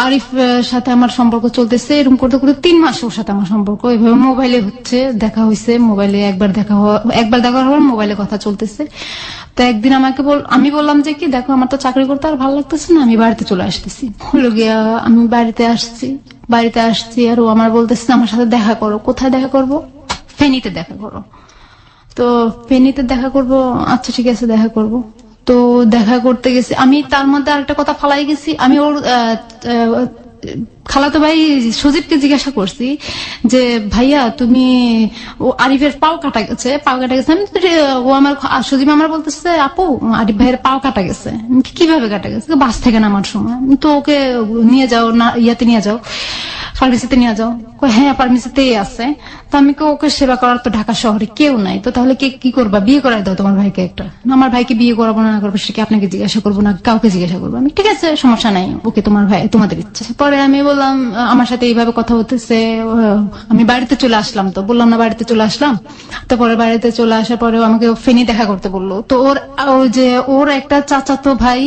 আরিফ সাথে আমার সম্পর্ক চলতেছে, এরকম করতে করতে 3 মাস ওর সাথে আমার সম্পর্ক এভাবে মোবাইলে হচ্ছে, দেখা হয়েছে মোবাইলে, একবার দেখা হওয়ার মোবাইলে কথা চলতেছে। তো একদিন আমি বললাম যে কি দেখো, আমার তো চাকরি করতে আর ভালো লাগতেছে না, আমি বাড়িতে চলে আসতেছি। হলো গিয়া আমি বাড়িতে আসছি আর ও আমার বলতেছে আমার সাথে দেখা করো। কোথায় দেখা করব? ফেনীতে দেখা করো। তো ফেনীতে দেখা করব, আচ্ছা ঠিক আছে দেখা করব। তো দেখা করতে গেছি আমি, তার মধ্যে আরেকটা কথা ফালাই গেছি, আমি ওর খালাতো ভাই সজীবকে জিজ্ঞাসা করছি যে ভাইয়া তুমি, ও আরিফের পাও কাটা গেছে আমি ও আমার, সজীব আমার বলতেছে আপু আরিফ ভাইয়ের পাও কাটা গেছে। আমি কি, কিভাবে কাটা গেছে? বাস থেকে নামার সময়। তো ওকে নিয়ে যাও না, ইয়াতে নিয়ে যাও, ফার্মেসিতে নিয়ে যাও। হ্যাঁ ফার্মেসিতেই আছে। তো আমি ওকে সেবা করার তো ঢাকা শহরে কেউ নাই, তো তাহলে কি করবা? বিয়ে করাই দাও তোমার ভাইকে একটা। আমার ভাইকে বিয়ে করাবো না করবো সেটা আপনাকে জিজ্ঞাসা করবো না, কাউকে জিজ্ঞাসা করবো? আমি ঠিক আছে সমস্যা নাই, ওকে তোমার ভাই তোমাদের ইচ্ছা। পরে আমি বললাম আমার সাথে এইভাবে কথা হতেছে, আমি বাড়িতে চলে আসলাম। তো বললাম না বাড়িতে চলে আসলাম। তারপরে বাড়িতে চলে আসার পরে আমাকে ফেনী দেখা করতে বললো। তো ওর একটা চাচাতো ভাই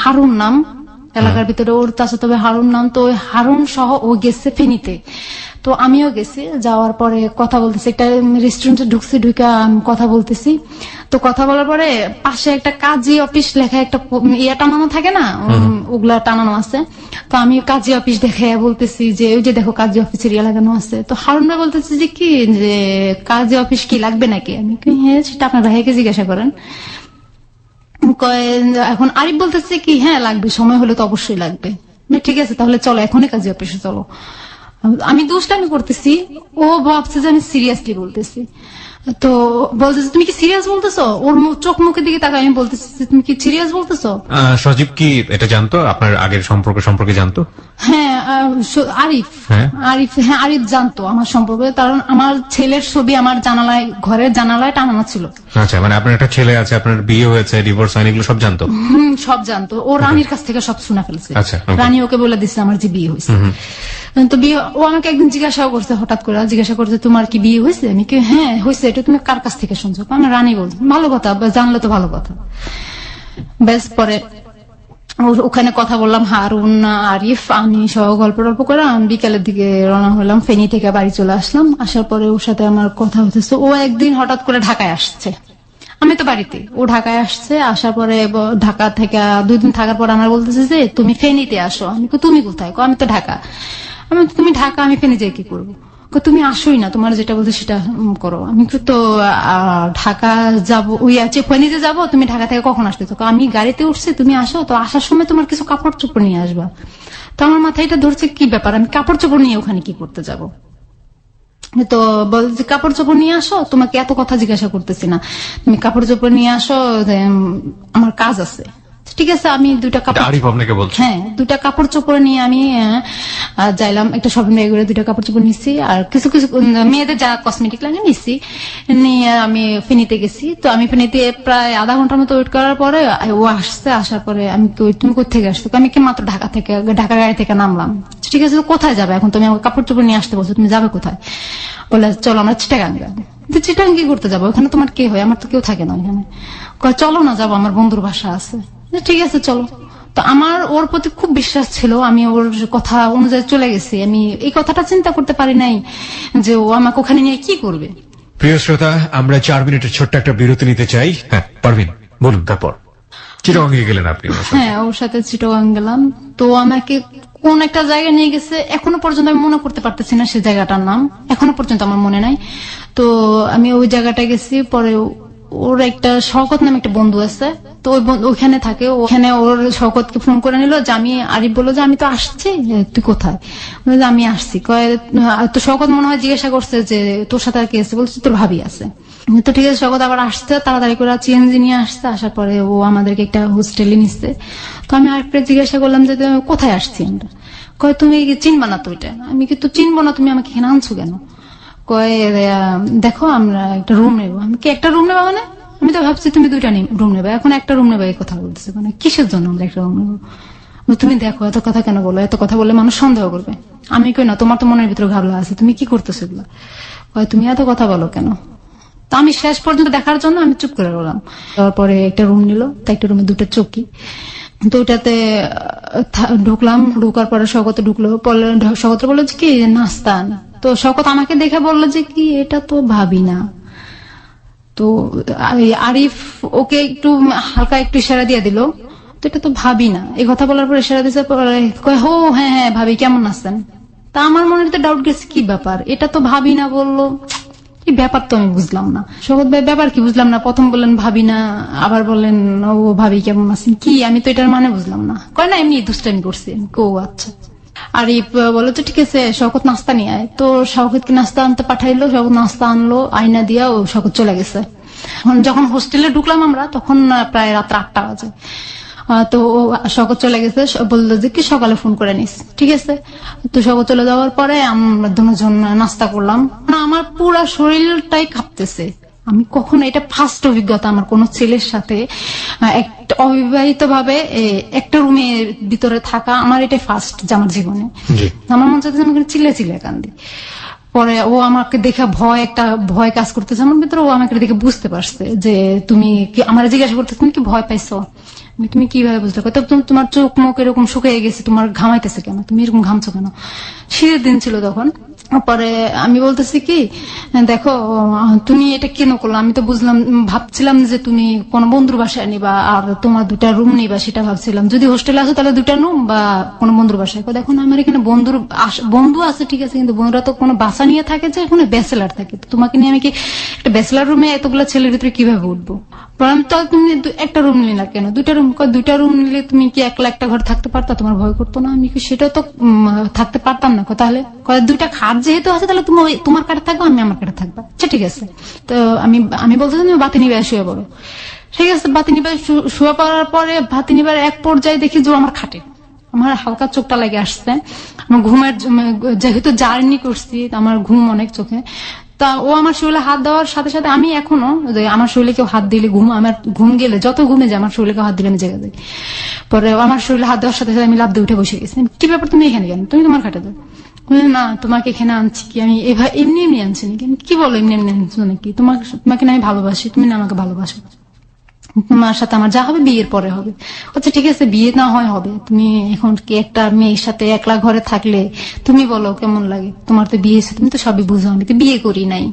হারুন নাম, এলাকার ভিতরে ওর চাচাতো ভাই হারুন নাম, তো ওই হারুন সহ ও গেছে ফেনীতে। তো আমিও গেছি, যাওয়ার পরে কথা বলতেছি, একটা রেস্টুরেন্টে ঢুকে কথা বলতেছি। তো কথা বলার পরে পাশে একটা কাজী অফিস লেখা একটা ইয়া টানানো থাকে না, ওগুলা টানানো আছে। তো আমি কাজী অফিস দেখে বলতেছি যে ওই যে দেখো কাজী অফিসের ইয়া লাগানো আছে। তো হারুন ভাই বলতেছে যে কি, যে কাজী অফিস কি লাগবে নাকি? আমি হ্যাঁ সেটা আপনার ভাইকে জিজ্ঞাসা করেন। এখন আরিফ বলতেছে কি হ্যাঁ লাগবে, সময় হলে তো অবশ্যই লাগবে। ঠিক আছে তাহলে চলো এখনই কাজী অফিসে চলো। আমি দুষ্টামি করতেছি, ও ভাবছে যে আমি সিরিয়াসলি বলতেছি। তো বলতেছে তুমি কি সিরিয়াস বলতেছো? ওর চোখ মুখের দিকে তাকাই, আমি বলতেছি তুমি কি সিরিয়াস বলতেছো? সজীব কি এটা জানতো, আপনার আগের সম্পর্কে জানতো? হ্যাঁ আরিফ জানতো আমার সম্পর্কে, কারণ আমার ছেলের ছবি আমার ঘরের জানালায় টানানো ছিল। আচ্ছা, মানে আপনার একটা ছেলে আছে, আপনার বিয়ে হয়েছে, ডিভোর্স হয়নি, এগুলো সব জানতো? সব জানতো। ও রানীর কাছ থেকে সব শুনে ফেলছে। আচ্ছা, রানী ওকে বলে দিচ্ছে আমার যে বিয়ে হয়েছে। তো ও আমাকে একদিন জিজ্ঞাসাও করছে, হঠাৎ করে জিজ্ঞাসা করছে তোমার কি বিয়ে হয়েছে? আমি কি হ্যাঁ হয়েছে। এটা তুমি কার কাছ থেকে শুনছো? আমি রানী বলছি। ভালো কথা, জানলে তো ভালো কথা। বেশ পরে ওখানে কথা বললাম, হারুন আরিফ আমি সহ গল্প করে আমি বিকালের দিকে রওনা হলাম, ফেনী থেকে বাড়ি চলে আসলাম। আসার পরে ওর সাথে আমার কথা হতেছে। ও একদিন হঠাৎ করে ঢাকায় আসছে, আমি তো বাড়িতে, ও ঢাকায় আসছে। আসার পরে ঢাকা থেকে 2 দিন থাকার পর আমার বলতেছে যে তুমি ফেনীতে আসো। আমি তুমি কোথায়? আমি তো ঢাকা। তুমি ঢাকা, আমি ফেনী যাই কি করবো? তুমি আসোই না, তোমার যেটা বলছো সেটা করো। আমি তো ঢাকা যাবো, ফেনীতে যাবো, তুমি ঢাকা থেকে কখন আসতেছো? আমি গাড়িতে উঠছি, তুমি আসো। তো আসার সময় তোমার কিছু কাপড় চোপড় নিয়ে আসবা। তো আমার মাথায় এটা ধরছে কি ব্যাপার, আমি কাপড় চোপড় নিয়ে ওখানে কি করতে যাবো? তো বলছে কাপড় চোপড় নিয়ে আসো, তোমাকে এত কথা জিজ্ঞাসা করতেছি না, তুমি কাপড় চোপড় নিয়ে আসো, আমার কাজ আছে। ঠিক আছে আমি 2টা কাপড়, হ্যাঁ 2টা কাপড় চোপড় নিয়ে আমি যাইলাম একটা শপিং ব্যাগ করে 2টা কাপড় চোপড় নিচ্ছি, আর কিছু মেয়েদের যা কসমেটিক লাগে নিচ্ছি, নিয়ে আমি ফেনীতে গেছি। তো আমি ফেনীতে প্রায় আধা ঘন্টার মতো ওয়েট করার পরে ও আসছে। আসার পরে আমি তুমি কোথেকে আসছো? আমি কি মাত্র ঢাকা গাড়ি থেকে নামলাম। ঠিক আছে কোথায় যাবে এখন? তুমি আমার কাপড় চোপড় নিয়ে আসতে বলছো, তুমি যাবে কোথায়? বলে চলো আমরা চিটাগাং যাবো। চিটাগাং কি করতে যাবো? ওখানে তোমার কে হয়? আমার তো কেউ থাকে না ওখানে। চলো না যাবো, আমার বন্ধুর বাসা আছে। ঠিক আছে চলো। তো আমার ওর প্রতি খুব বিশ্বাস ছিল, আমি ওর কথা অনুযায়ী চলে গেছি। আমি এই কথাটা চিন্তা করতে পারি নাই যে ও আমাকে ওখানে নিয়ে কি করবে। প্রিয় শ্রোতা, আমরা 4 মিনিটের ছোট্ট একটা বিরতি নিতে চাই। হ্যাঁ পারভিন বলুন, তারপর চিটাগাং গেলেন আপনি? হ্যাঁ ওর সাথে চিটাগাং গেলাম। তো আমাকে কোন একটা জায়গায় নিয়ে গেছে, এখনো পর্যন্ত আমি মনে করতে পারতেছি না সে জায়গাটার নাম, এখনো পর্যন্ত আমার মনে নাই। তো আমি ওই জায়গাটা গেছি। পরে ওর একটা শওকত নামে একটা বন্ধু আছে, তো ওইখানে থাকে। ওখানে ওর শওকতকে ফোন করে নিল যে আমি, আরিফ বললো যে আমি তো আসছি, তুই কোথায়? আমি আসছি। তো শওকত মনে হয় জিজ্ঞাসা করছে যে তোর সাথে আর কি আছে? বলছে তোর ভাবি আছে। তো ঠিক আছে শওকত আবার আসছে, তাড়াতাড়ি করে সিএনজি নিয়ে আসছে। আসার পরে ও আমাদেরকে একটা হোস্টেলে নিচ্ছে। তো আমি আরেকটা জিজ্ঞাসা করলাম যে কোথায় আসছি আমরা? তুমি চিনবা না তো এটা? আমি কিন্তু চিনবো না, তুমি আমাকে এখানে আনছো কেন? দেখো আমরা একটা রুম নেবো। আমি কি একটা রুম নেবো? মানে আমি তো ভাবছি তুমি 2টা রুম নেবে, এখন একটা রুম নেবে এই কথা বলতেছে, মানে কিসের জন্য আমরা একটা রুম নেবো? তুমি দেখো এত কথা কেন বলো, এত কথা বললে মানুষ সন্দেহ করবে। আমি কই না, তোমার তো মনের ভিতরে ঘাবলা আছে, তুমি কি করতেছো এগুলা? তুমি এত কথা বলো কেন? তা আমি শেষ পর্যন্ত দেখার জন্য আমি চুপ করে রইলাম। তারপরে একটা রুম নিল, তা একটা রুমে 2টা চৌকি, তো ওইটাতে ঢুকলাম। ঢুকার পরে শওকত ঢুকলো, শওকত বললো যে কি নাস্তা আন। তো শওকত আমাকে দেখে বললো যে কি এটা তো ভাবি না। তো আরিফ ওকে একটু হালকা একটু ইশারা দিয়ে দিল, তো এটা তো ভাবি না। এই কথা বলার পর ইশারা দিয়েছে, কয় হো হ্যাঁ হ্যাঁ ভাবি কেমন আছেন। তা আমার মনে হতে ডাউট গেছে, কি ব্যাপার, এটা তো ভাবি না বললো, কি ব্যাপার তো আমি বুঝলাম না। শওকত ভাই ব্যাপার কি বুঝলাম না, প্রথম বললেন ভাবি না, আবার বললেন ও ভাবি কেমন আছেন, কি আমি তো এটার মানে বুঝলাম না। কয় না এমনি দুষ্টামি করছি। ও আচ্ছা। আরিফ বলো তো ঠিক আছে শওকত নাস্তা নিয়ে আয়। তো শওকতকে নাস্তা আনতে পাঠাইলো, শওকত নাস্তা আনলো, আয়না দিয়া ও শওকত চলে গেছে। যখন হোস্টেলে ঢুকলাম আমরা তখন প্রায় রাত 8টা বাজে। তো শওকত চলে গেছে, বললো যে কি সকালে ফোন করে নিস, ঠিক আছে। তো শওকত চলে যাওয়ার পরে আমরা দুজন নাস্তা করলাম। আমার পুরা শরীরটাই কাঁপতেছে। আমি কখনো, এটা ফার্স্ট অভিজ্ঞতা আমার কোন ছেলের সাথে একটা অবিবাহিত ভাবে একটা রুমের ভিতরে থাকা, আমার এটা ফার্স্ট আমার জীবনে। আমার মনে চাচ্ছে আমি চিল্লে চিল্লে কান্দি। পরে ও আমাকে দেখে ভয় কাজ করতেছে আমার ভিতরে। ও আমাকে দেখে বুঝতে পারছে যে তুমি কি, আমার জিজ্ঞাসা করতেছে তুমি কি ভয় পাইছো, তুমি কিভাবে বুঝলে? তোমার চোখ মুখ এরকম শুকিয়ে গেছে, তোমার ঘামাইতেছে কেন, তুমি এরকম ঘামছো কেন? শীতের দিন ছিল তখন। পরে আমি বলতেছি কি দেখো তুমি এটা কেন করলো, আমি তো বুঝলাম, ভাবছিলাম যে তুমি কোন বন্ধুর বাসায় নিবা আর তোমার 2টা রুম নিবা, সেটা ভাবছিলাম। যদি হোস্টেলে আসো তাহলে 2টা রুম বা কোনো বন্ধুর বাসায়। দেখো না আমার এখানে বন্ধু আছে ঠিক আছে, কিন্তু বন্ধুরা তো কোনো বাসা নিয়ে থাকে, যে এখানে ব্যাচেলার থাকে। তো তোমাকে নিয়ে আমি কি একটা ব্যাচেলার রুমে এতগুলো ছেলের ভিতরে কিভাবে উঠবো? তো তুমি একটা রুম নিলে কেন? 2টা রুম। 2টা রুম নিলে তুমি কি একলা একটা ঘর থাকতে পারতা? তোমার ভয় করতো না? আমি কি সেটা তো থাকতে পারতাম না। তাহলে 2টা খাট যেহেতু আছে তাহলে তুমি তোমার কাটে থাকবো, আমি আমার কাটে থাকবো। আচ্ছা ঠিক আছে। তো আমি বলতেছি তুমি বাতি নিবে শুয়ে পড়ো। ঠিক আছে, বাতি নিবে শুয়ে পড়ার পরে বাতি নিবার এক পর্যায়ে দেখি যে আমার খাটে, আমার হালকা চোখটা লেগে আসছে। আমার ঘুমের, যেহেতু জার্নি করছি আমার ঘুম অনেক চোখে। তা ও আমার শরীরে হাত দেওয়ার সাথে সাথে আমি এখনো আমার শরীরে কেউ হাত দিলে আমার ঘুম গেলে যত ঘুমে যায় আমার শরীরে কেউ হাত দিলে আমি জেগে যাই। পরে আমার শরীরে হাত দেওয়ার সাথে সাথে আমি লাফ দিয়ে উঠে বসে গেছি। কি ব্যাপার তুমি এখানে কেন? তুমি তোমার খাটে দাও। না তোমাকে এখানে আনছি কি আমি এমনি এমনি আনছি নাকি? কি বলো এমনি এমনি আনছো নাকি? তোমাকে না আমি ভালোবাসি, তুমি না আমাকে ভালোবাসো। তোমার সাথে আমার যা হবে বিয়ের পরে হবে। আচ্ছা ঠিক আছে, বিয়ে না হয় হবে। তুমি এখন কি একটা মেয়ের সাথে একলা ঘরে থাকলে তুমি বলো কেমন লাগে? তোমার তো বিয়ে, তুমি তো সবই বুঝো, আমি তো বিয়ে করি নাই,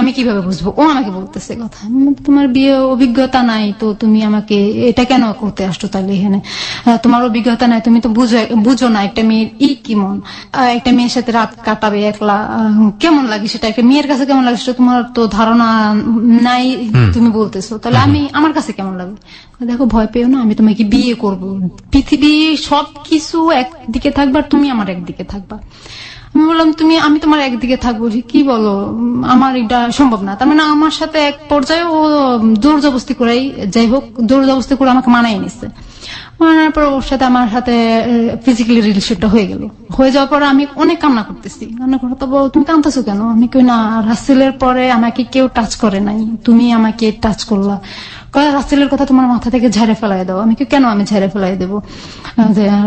আমি কিভাবে বুঝবো? ও আমাকে বলতেছে কথা, তোমার বিয়ে অভিজ্ঞতা নাই তো তুমি আমাকে এটা কেন করতে আসছো তাহলে এখানে? তোমার অভিজ্ঞতা নাই, তুমি তো বুঝো না একটা মেয়ের কেমন, একটা মেয়ের সাথে রাত কাটাবে একলা কেমন লাগে, সেটা একটা মেয়ের কাছে কেমন লাগে সেটা তোমার তো ধারণা নাই, তুমি বলতেছো। তাহলে আমার কাছে কেমন লাগে? দেখো ভয় পেও না, আমি তোমাকে বিয়ে করব, পৃথিবী সবকিছু একদিকে থাকবা, তুমি আমার একদিকে থাকবা। আমি বললাম আমি তোমার একদিকে থাকবো, কি বলো, আমার এটা সম্ভব না। তার মানে আমার সাথে এক পর্যায়ে ও জোর জবরদস্তি করেই, যাই হোক জোর জবরদস্তি করে আমাকে মানাই নিচ্ছে। মানার পর ওর সাথে আমার সাথে ফিজিক্যালি রিলেশনটা হয়ে গেল। হয়ে যাওয়ার পরে আমি অনেক কান্না করতেছি, কান্না করতে বল তুমি কাঁদতেছো কেন? আমি কই না, রাসেলের পরে আমাকে কেউ টাচ করে নাই, তুমি আমাকে টাচ করলা। রাসেলের কথা তোমার মাথা থেকে ঝেড়ে ফেলাই দাও। আমি কেন আমি ঝেড়ে ফেলাই দেবো?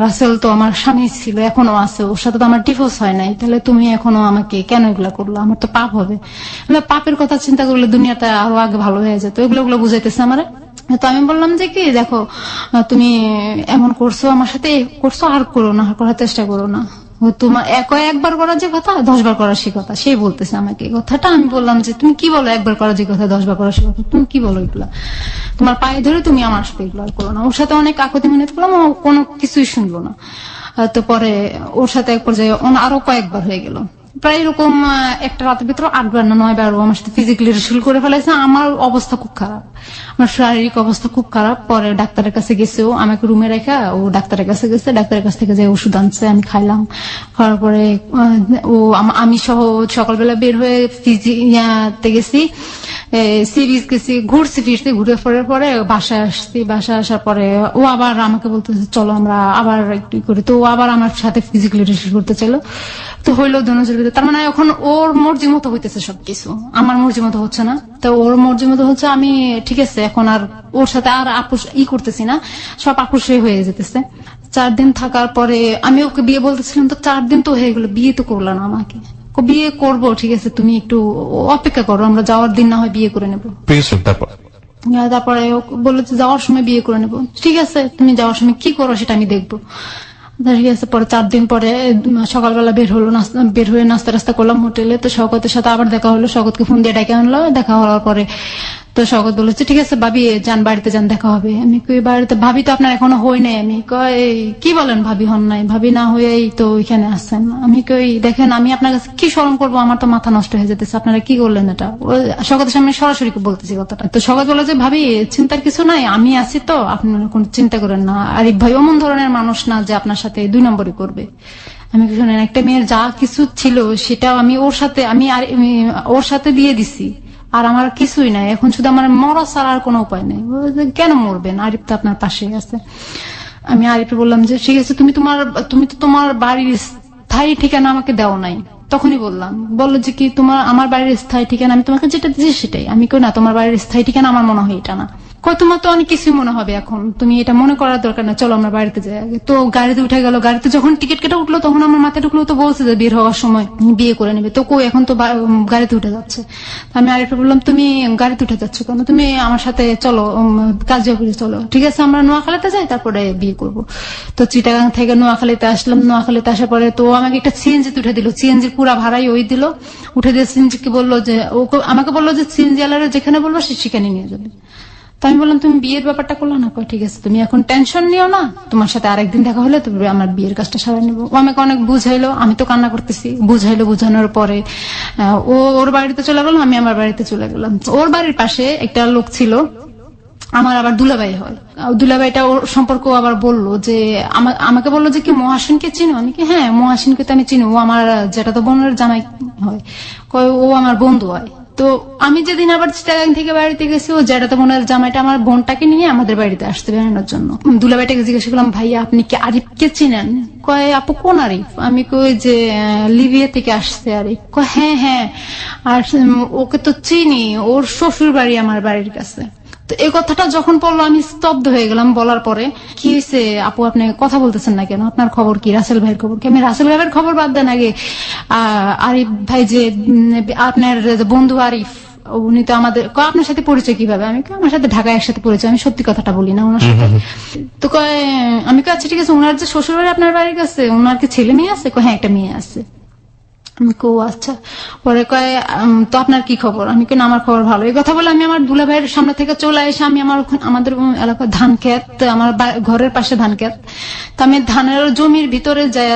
রাসেল তো আমার স্বামী ছিল, এখনো আছে, ওর সাথে তো আমার ডিভোর্স হয় নাই, তাহলে তুমি এখনো আমাকে কেন এগুলা করলো? আমার তো পাপ হবে। পাপের কথা চিন্তা করলে দুনিয়াটা আরো আগে ভালো হয়ে যেত। এগুলো বুঝাইতেছে আমার। তো আমি বললাম যে কি দেখো তুমি এমন করছো আমার সাথে, করছো আর করো না, করার চেষ্টা করো না। তোমার একবার করার যে কথা 10 বার করার সে কথা, সে বলতেছে আমাকে কথাটা। আমি বললাম যে তুমি কি বলো, একবার করার যে কথা 10 বার করার সে কথা, তুমি কি বলো এগুলা? তোমার পায়ে ধরে তুমি আমার সাথে এগুলো আর করো না। ওর সাথে অনেক কাকুতি মিনতি করলাম, ও কোনো কিছুই শুনলো না। তো পরে ওর সাথে এক পর্যায়ে আরো কয়েকবার হয়ে গেল, প্রায় এরকম একটা রাতের ভিতরে 8 বার না 9 বার ও আমার সাথে ফিজিক্যালি রিলেশন করে ফেলেছে। আমার অবস্থা খুব খারাপ, আমার শারীরিক অবস্থা খুব খারাপ। পরে ডাক্তারের কাছে গেছে, ও আমাকে রুমে রেখা ও ডাক্তারের কাছে গেছে, ডাক্তারের কাছ থেকে যে ওষুধ আনছে আমি খাইলাম। খাওয়ার পরে আমি সহ সকালবেলা বের হয়ে ফিজিতে গেছি, সিরিজ গেছি, ঘুরছি ফিরছি, ঘুরে ফেরার পরে বাসায় আসছি। বাসায় আসার পরে ও আবার আমাকে বলতেছে চলো আমরা আবার একটু করি। তো ও আবার আমার সাথে ফিজিক্যালি রিলেশন করতে চাইলো। তো হইলো দুজনের দিতে। তার মানে এখন ওর মর্জি মতো হইতেছে সবকিছু, আমার মর্জি মতো হচ্ছে না। তো ওর মর্জি মতো হচ্ছে, আমি ঠিক আছে এখন আর ওর সাথে আর আপুস করতেছি না, সব আপুসই হয়ে যেতেছে। 4 দিন থাকার পরে আমি ওকে বিয়ে বলতেছিলাম, তো 4 দিন তো হয়ে গেলো, বিয়ে তো করলো না আমাকে। বিয়ে করবো ঠিক আছে, তুমি একটু অপেক্ষা করো, আমরা যাওয়ার দিন না হয় বিয়ে করে নেবো। তারপরে ও বললো যে যাওয়ার সময় বিয়ে করে নেবো। ঠিক আছে, তুমি যাওয়ার সময় কি করো সেটা আমি দেখবো। ঠিক আছে, পরে 4 দিন পরে সকালবেলা বের হয়ে নাস্তা টাস্তা করলাম হোটেলে। তো শওকতের সাথে আবার দেখা হলো, শওকতকে ফোন দিয়ে ডেকে আনলো। দেখা হওয়ার পরে তো শওকত বলেছে ঠিক আছে ভাবি যান, বাড়িতে যান, দেখা হবে। আমি কই বাড়িতে? ভাবি তো আপনার এখনো হই নাই। আমি কই কি বলেন ভাবি হন নাই? ভাবি না হয়েই তো ওইখানে আসছেন। আমি কই দেখেন আমি আপনার কাছে কি স্মরণ করবো, আমার তো মাথা নষ্ট হয়ে যেতেছে, আপনারা কি করলেন এটা? শওকতের সামনে সরাসরি বলতেছি কথাটা। তো শওকত বলে যে ভাবি চিন্তার কিছু নাই, আমি আছি তো, আপনারা কোনো চিন্তা করেন না। আরিফ ভাই অমন ধরনের মানুষ না যে আপনার সাথে 2 নম্বরই করবে। আমি শুনেন, একটা মেয়ের যা কিছু ছিল সেটাও আমি ওর সাথে দিয়ে দিছি, আর আমার কিছুই নাই এখন, শুধু আমার মরা ছাড়া আর কোনো উপায় নেই। কেন মরবেন, আরিফ তো আপনার পাশেই আছে। আমি আরিফে বললাম যে ঠিক আছে, তুমি তো তোমার বাড়ির স্থায়ী ঠিকানা আমাকে দাও নাই। তখনই বললো যে কি আমার বাড়ির স্থায়ী ঠিকানা আমি তোমাকে যেটা দিচ্ছি সেটাই। আমি কই না, তোমার বাড়ির স্থায়ী ঠিকানা আমার মনে হয় এটা না। কয় তোমার তো অনেক কিছুই মনে হবে এখন, তুমি এটা মনে করার দরকার না, চলো আমরা বাড়িতে যাই আগে। তো গাড়িতে উঠে গেল। গাড়িতে যখন টিকিট কেটে উঠলো তখন আমার মাথায় ঢুকলো, তো বলছে যে বের হওয়ার সময় বিয়ে করে নেবে। তো কই, এখন তো গাড়িতে উঠে যাচ্ছে। আমি আরিফে বললাম তুমি গাড়িতে উঠে যাচ্ছ কেন, তুমি আমার সাথে চলো, কাজিয়াপুরে চলো। ঠিক আছে, আমরা নোয়াখালীতে যাই, তারপরে বিয়ে করবো। তো চিটাগাং থেকে নোয়াখালীতে আসলাম। নোয়াখালীতে আসার পরে তো আমাকে একটা সিএনজিতে উঠে দিল, সিএনজির পুরা ভাড়াই ওই দিল। উঠে দিয়ে সিএনজি কে বললো যে আমাকে বললো যে সিএনজি আলারে যেখানে বলবো সেখানে নিয়ে যাবে। তো আমি বললাম তুমি বিয়ের ব্যাপারটা করলো না? ঠিক আছে, তুমি এখন টেনশন নিও না, তোমার সাথে আরেকদিন দেখা হলে তুমি আমার বিয়ের কাজটা সারা নেবো। ও আমাকে অনেক বুঝাইলো, আমি তো কান্না করতেছি। বুঝানোর পরে ওর বাড়িতে চলে গেলাম, আমি আমার বাড়িতে চলে গেলাম। ওর বাড়ির পাশে একটা লোক ছিল, আমার আবার দুলাভাই হয়। দুলাভাইটা ওর সম্পর্ক আবার বললো যে আমাকে বললো যে কি মহাসিনকে চিনো? আমি কি হ্যাঁ মহাসিনকে তো আমি চিনি, ও আমার যেটা তো বোনের জামাই হয়। ও আমার বন্ধু হয়। তো আমি যেদিন আবার চিটাগাং থেকে বাড়িতে গেছি, ও যেটা তো বোনের জামাইটা আমার বোনটাকে নিয়ে আমাদের বাড়িতে আসতে বেরোনোর জন্য। দুলাভাইটাকে জিজ্ঞাসা করলাম ভাইয়া আপনি কি আরিফকে চিনেন? কয় আপু কোন আরিফ? আমি কই যে লিবিয়া থেকে আসছে আরিফ। কয় হ্যাঁ, আর ওকে তো চিনি, ওর শ্বশুর বাড়ি আমার বাড়ির কাছে। তো এই কথাটা যখন বললো আমি স্তব্ধ হয়ে গেলাম। বলার পরে কি হয়েছে আপু, আপনি কথা বলতেছেন না কেন? আপনার খবর কি? রাসেল ভাইয়ের খবর কি? আমি রাসেল ভাইয়ের খবর বাদ দেন, আগে আরিফ ভাই যে আপনার বন্ধু আরিফ, উনি তো আমাদের আপনার সাথে পরিচয় কিভাবে? আমি আমার সাথে ঢাকায় একসাথে পরিচয়, আমি সত্যি কথাটা বলি না ওনার সাথে। তো আমি আচ্ছা ঠিক আছে, ওনার যে শ্বশুর বাড়ি আপনার বাড়ির কাছে, ওনার কি ছেলে মেয়ে আছে? হ্যাঁ একটা মেয়ে আছে। আমি আচ্ছা। পরে কয় তো আপনার কি খবর? আমি কেন আমার খবর ভালো। এই কথা বলে আমি আমার দুলা ভাইয়ের সামনে থেকে চলে এসে আমি আমাদের এলাকায় ধান ক্ষেত, আমার ঘরের পাশে ধান ক্ষেত, তো আমি ধানের জমির ভিতরে যাই,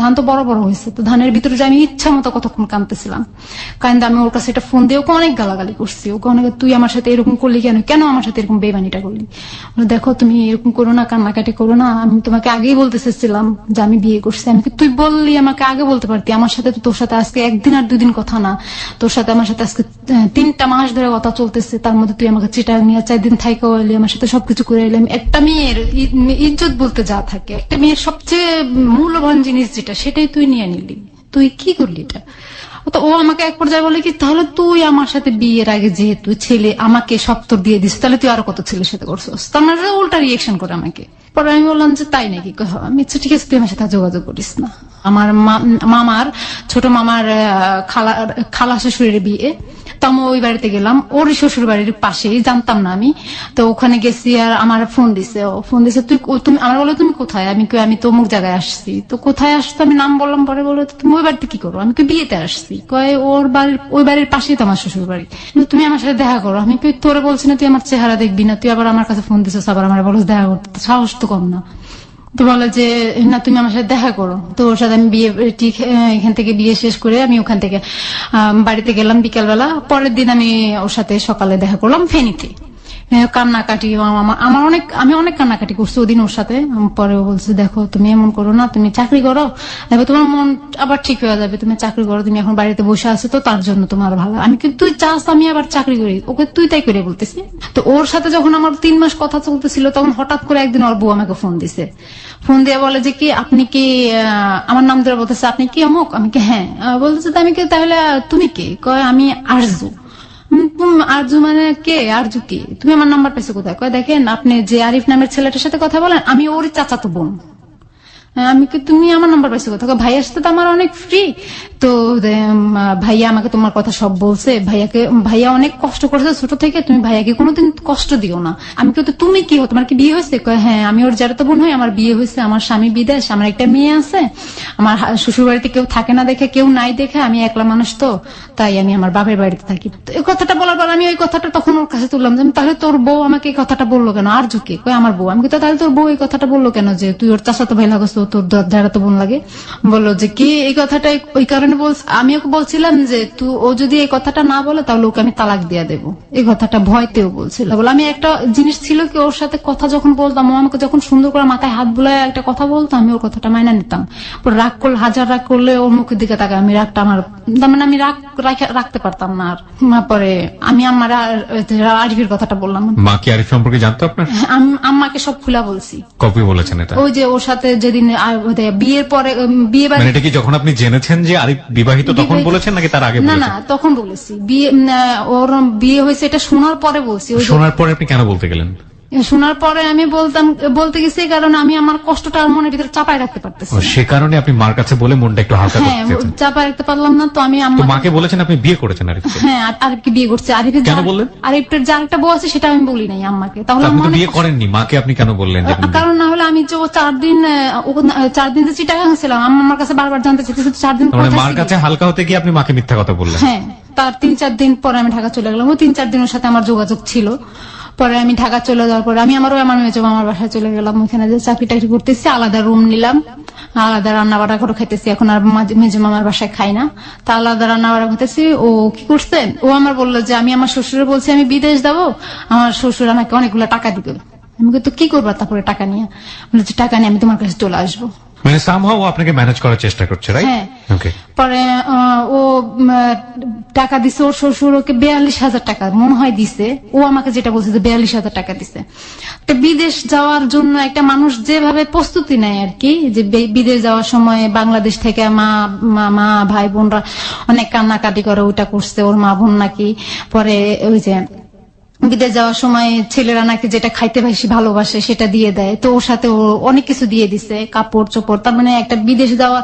ধান তো বড় বড় হয়েছে, তো ধানের ভিতরে যাই আমি ইচ্ছা মতো কতক্ষণ কাঁদতেছিলাম। কারণ আমি ওর কাছে একটা ফোন দিয়ে ওকে অনেক গালাগালি করছি। ওকে অনেক তুই আমার সাথে এরকম করলি কেন আমার সাথে এরকম বেমানিটা করলি? দেখো তুমি এরকম করো না, কান্নাকাটি করো না, আমি তোমাকে আগেই বলতে চেয়েছিলাম যে আমি বিয়ে করছি। আমি তুই বললি আমাকে আগে বলতে পারতি, আমার সাথে তো তোর সাথে আজকে 1 দিন আর 2 দিন কথা না, তোর সাথে আমার সাথে আজকে 3টা মাস ধরে কথা চলতেছে। তার মধ্যে তুই আমাকে চিটাগাং নিয়ে 4 দিন থাইকা এলি, আমার সাথে সবকিছু করে এলাম। একটা মেয়ের ইজ্জত বলতে যা থাকে, একটা মেয়ের সবচেয়ে মূল্যবান জিনিস যেটা, সেটাই তুই নিয়ে নিলি। তুই কি করলি এটা? তো ও আমাকে এক পর্যায়ে বলে কি তাহলে তুই আমার সাথে বিয়ের আগে যেহেতু ছেলে আমাকে সত্তর দিয়ে দিস, তাহলে তুই আরো কত ছেলের সাথে করছিস? তার মানে উল্টা রিয়েকশন করে আমাকে। পরে আমি বললাম যে তাই নাকি? আমি ঠিক আছে তুই আমার সাথে যোগাযোগ করিস না। আমার মামার ছোট মামার খালা শ্বশুরের বিয়ে, তো আমি ওই বাড়িতে গেলাম, ওর শ্বশুর বাড়ির পাশেই, জানতাম না আমি। তো ওখানে গেছি, আর আমার ফোন দিছে তুমি আমার বলো তুমি কোথায়? আমি তো অমুক জায়গায় আসছি। তো কোথায় আসতো আমি নাম বললাম। পরে বলো তুমি ওই বাড়িতে কি করো? আমি বিয়েতে আসছি। কয় ওই বাড়ির পাশেই তো আমার শ্বশুর বাড়ি, তুমি আমার সাথে দেখা করো। আমি তোরে বলছি না তুই আমার চেহারা দেখবি না, তুই আবার আমার কাছে ফোন দিছিস, আবার আমার বলো দেখা করতে, সাহস তো কম না। তো বলে যে না তুমি আমার সাথে দেখা করো। তো ওর সাথে আমি এখান থেকে বিয়ে শেষ করে আমি ওখান থেকে বাড়িতে গেলাম বিকেলবেলা। পরের দিন আমি ওর সাথে সকালে দেখা করলাম ফেনীতে। কান্নাকাটি আমি অনেক কান্নাকাটি করছি ওদিন ওর সাথে। পরে ও বলছে দেখো তুমি এমন করো না, তুমি চাকরি করো, দেখো তোমার মন আবার ঠিক হয়ে যাবে, তুমি চাকরি করো, তুমি এখন বাড়িতে বসে আছো তো তার জন্য তোমার ভালো। আমি কিন্তু তুই চাস আমি আবার চাকরি করি, ওকে তুই তাই করে বলতেছি। তো ওর সাথে যখন আমার 3 মাস কথা চলতেছিল তখন হঠাৎ করে একদিন ওর বউ আমাকে ফোন দিছে। ফোন দিয়ে বলে যে কি আপনি কি আমার নাম ধরে বলতেছে আপনি কি অমুক, আমি কি হ্যাঁ, বলতেছে আমি কি তাহলে তুমি কি, কয় আমি আরজু। আরজু মানে কে, আরজু কি, তুমি আমার নাম্বার পেয়েছো কোথায়, কয় দেখেন আপনি যে আরিফ নামের ছেলেটার সাথে কথা বলেন আমি ওরই চাচাতো বোন। আমি কি তুমি আমার নাম্বার পাইছো কোথাও, ভাইয়ার সাথে তো আমার অনেক ফ্রি, তো ভাইয়া আমাকে তোমার কথা সব বলছে, ভাইয়া অনেক কষ্ট করেছে ছোট থেকে, তুমি ভাইয়াকে কোনোদিন কষ্ট দিও না। আমি কি তুমি কি হো, তোমার কি বিয়ে হয়েছে, কয় হ্যাঁ আমি ওর যারা তো বোন হয়, আমার বিয়ে হয়েছে, আমার স্বামী বিদেশ, আমার একটা মেয়ে আছে, আমার শ্বশুর বাড়িতে কেউ থাকে না দেখে, কেউ নাই দেখে, আমি একলা মানুষ তো তাই আমি আমার বাপের বাড়িতে থাকি। তো এই কথাটা বলার পর আমি ওই কথাটা তখন ওর কাছে তুললাম যে তাহলে তোর বউ আমাকে এই কথাটা বললো কেন, আর ঝুঁকে, কয় আমার বউ। আমি তাহলে তোর বউ এই কথাটা বললো কেন যে তুই ওর চাচাতো ভাই লাগছ, তোর যারা তো বোন লাগে, বললো যে কি এই কথাটা ওই কারণে বলছে। আমি ওকে বলছিলাম যে তুই ও যদি এই কথাটা না বলে তাহলে ওকে আমি তালাক দিয়ে দেবো, এই কথাটা ভয়তেও বলছিল। বলে আমি একটা জিনিস ছিল কি ওর সাথে কথা যখন বলতাম, ও আমাকে যখন সুন্দর করে মাথায় হাত বুলায় একটা কথা বলতো আমি ওর কথাটা মাইনা নিতাম। রাগ করলে হাজার রাগ করলে ওর মুখের দিকে তাকায়, আমি রাগটা আমার মানে আমি রাখতে পারতাম না। আর পরে আমি আমার আরিফের কথাটা বললাম। মা কি আরিফ সম্পর্কে জানতো আপনার? আম্মাকে সব খুলা বলছি। কবে বলেছেন এটা? ওই যে ওর সাথে যেদিন বিয়ের পরে বিয়ে মানে এটা কি যখন আপনি জেনেছেন যে আরিফ বিবাহিত তখন বলেছেন নাকি তার আগে না বলেছেন? না তখন বলেছি, বিয়ে ওর বিয়ে হয়েছে এটা শোনার পরে বলছি। শোনার পরে আপনি কেন বলতে গেলেন? শোনার পরে আমি বলতে গেছি কারণ আমি আমার কষ্টটা আর মনের ভিতরে চাপায় রাখতে পারতেছি ও, সে কারণে আপনি মার কাছে বলে মনটা একটু হালকা হ্যাঁ করতে চেয়েছেন। চাপায় রাখতে পারলাম না, তো আমি তো মাকে বলেছেন আপনি বিয়ে করেছেন আরিফকে? হ্যাঁ আরিফকে বিয়ে করছে। কেন বললেন? আরিফের যে আরেকটা বউ আছে সেটা আমি বলি নাই আম্মাকে। তাহলে আপনি তো আমার বিয়ে করেননি, মাকে আপনি কেন বললেন যে আপনি কারণ না হলে আমি যে 4 দিন যে চিটাগাং ছিলাম, আম্মা আমার কাছে বারবার জানতে চাইছে 4 দিন মানে মার কাছে হালকা হতে গিয়ে আপনি মাকে মিথ্যা কথা বললেন? হ্যাঁ, তার 3-4 দিন পরে আমি ঢাকা চলে গেলাম। ওই 3-4 দিনের সাথে আমার যোগাযোগ ছিল। পরে আমি ঢাকা চলে যাওয়ার পরে আমি আমার মেজো মামার বাসায় চলে গেলাম। ওখানে যে চাকরি টাকরি করতেছি, আলাদা রুম নিলাম, আলাদা রান্না বাড়া করে খাইতেছি। এখন আর মেজো মামার বাসায় খাই না, তা আলাদা রান্না বাড়া খাইতেছি। ও কি করছে, ও আমার বললো যে আমি আমার শ্বশুরে বলছি আমি বিদেশ যাবো, আমার শ্বশুর আমাকে অনেকগুলো টাকা দিবে। আমি তো কি করবো তারপরে টাকা নিয়ে, বলেছি টাকা নিয়ে আমি তোমার কাছে চলে আসবো। মানে সামহাও আপনাকে ম্যানেজ করার চেষ্টা করছে, রাইট? হ্যাঁ। ওকে। পরে ও টাকা দিছে, ওর শ্বশুর ওকে 42,000 টাকা মনে হয় দিছে। ও আমাকে যেটা বলছে যে 42,000 টাকা দিছে। তো বিদেশ যাওয়ার জন্য একটা মানুষ যেভাবে প্রস্তুতি নেয় আর কি, যে বিদেশ যাওয়ার সময় বাংলাদেশ থেকে মা ভাই বোনরা অনেক কান্নাকাটি করে, ওটা করছে ওর মা বোন নাকি। পরে ওই যে বিদেশ যাওয়ার সময় ছেলেরা নাকি যেটা খাইতে বেশি ভালোবাসে সেটা দিয়ে দেয়, তো ওর সাথে ও অনেক কিছু দিয়ে দিছে, কাপড় চোপড়। তার মানে একটা বিদেশ যাওয়া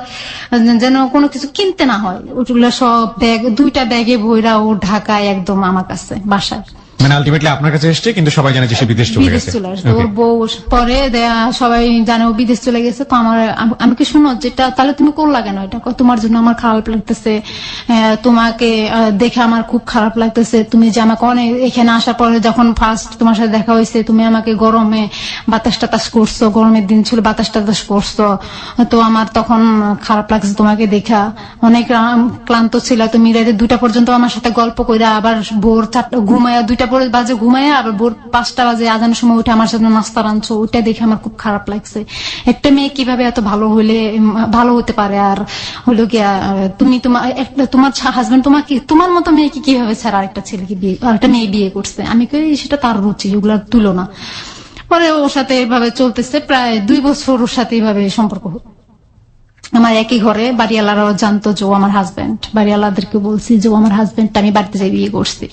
যেন কোনো কিছু কিনতে না হয়, ওগুলো সব ব্যাগ 2টা ব্যাগে ভইরা ও ঢাকায় একদম আমার কাছে বাসায়। মানে আলটিমেটলি আপনার কাছে এসেছে, কিন্তু সবাই জানে যে সে বিদেশ চলে গেছে। ওর বউ পরে সবাই জানে ও বিদেশ চলে গেছে। তো আমি কি শুনো যেটা তাহলে তুমি করলা কেন এটা, তোমার জন্য আমার খারাপ লাগতেছে, তোমাকে দেখে আমার খুব খারাপ লাগতেছে। তুমি যে আমাকে অনেক এখানে আসার পরে যখন ফার্স্ট তোমার সাথে দেখা হয়েছে, তুমি আমাকে গরমে বাতাস টাতাস করছো, গরমের দিন ছিল বাতাস টাতাস করছো, তো আমার তখন খারাপ লাগছে তোমাকে দেখা, অনেক ক্লান্ত ছিল। তুমি রাতে 2টা পর্যন্ত আমার সাথে গল্প করে, আবার ভোর 4টা ঘুমায়া 2টা বাজে ঘুমাইয়া আবার ভোর 5টা বাজে আজানের সময় উঠে আমার সাথে নাস্তা রাঁধছো, ওইটা দেখে আমার খুব খারাপ লাগছে। একটা মেয়ে কিভাবে এত ভালো হতে পারে, আর হলো গিয়া তুমি তোমার হাজবেন্ড তোমাকে তোমার মতো মেয়েকে কিভাবে ছাড়া আরেকটা ছেলেকে আরেকটা মেয়ে বিয়ে করছে। আমি কই সেটা তার রুচি, ওগুলার তুলনা। পরে ওর সাথে এভাবে চলতেছে প্রায় 2 বছর, ওর সাথে এইভাবে সম্পর্ক। আমার একই ঘরে বাড়িওয়ালারাও জানতো যে ও আমার হাজবেন্ড, বাড়িওয়ালাদেরকে বলছি যে ও আমার হাজবেন্ড, আমি বাড়িতে যাই বিয়ে করছি।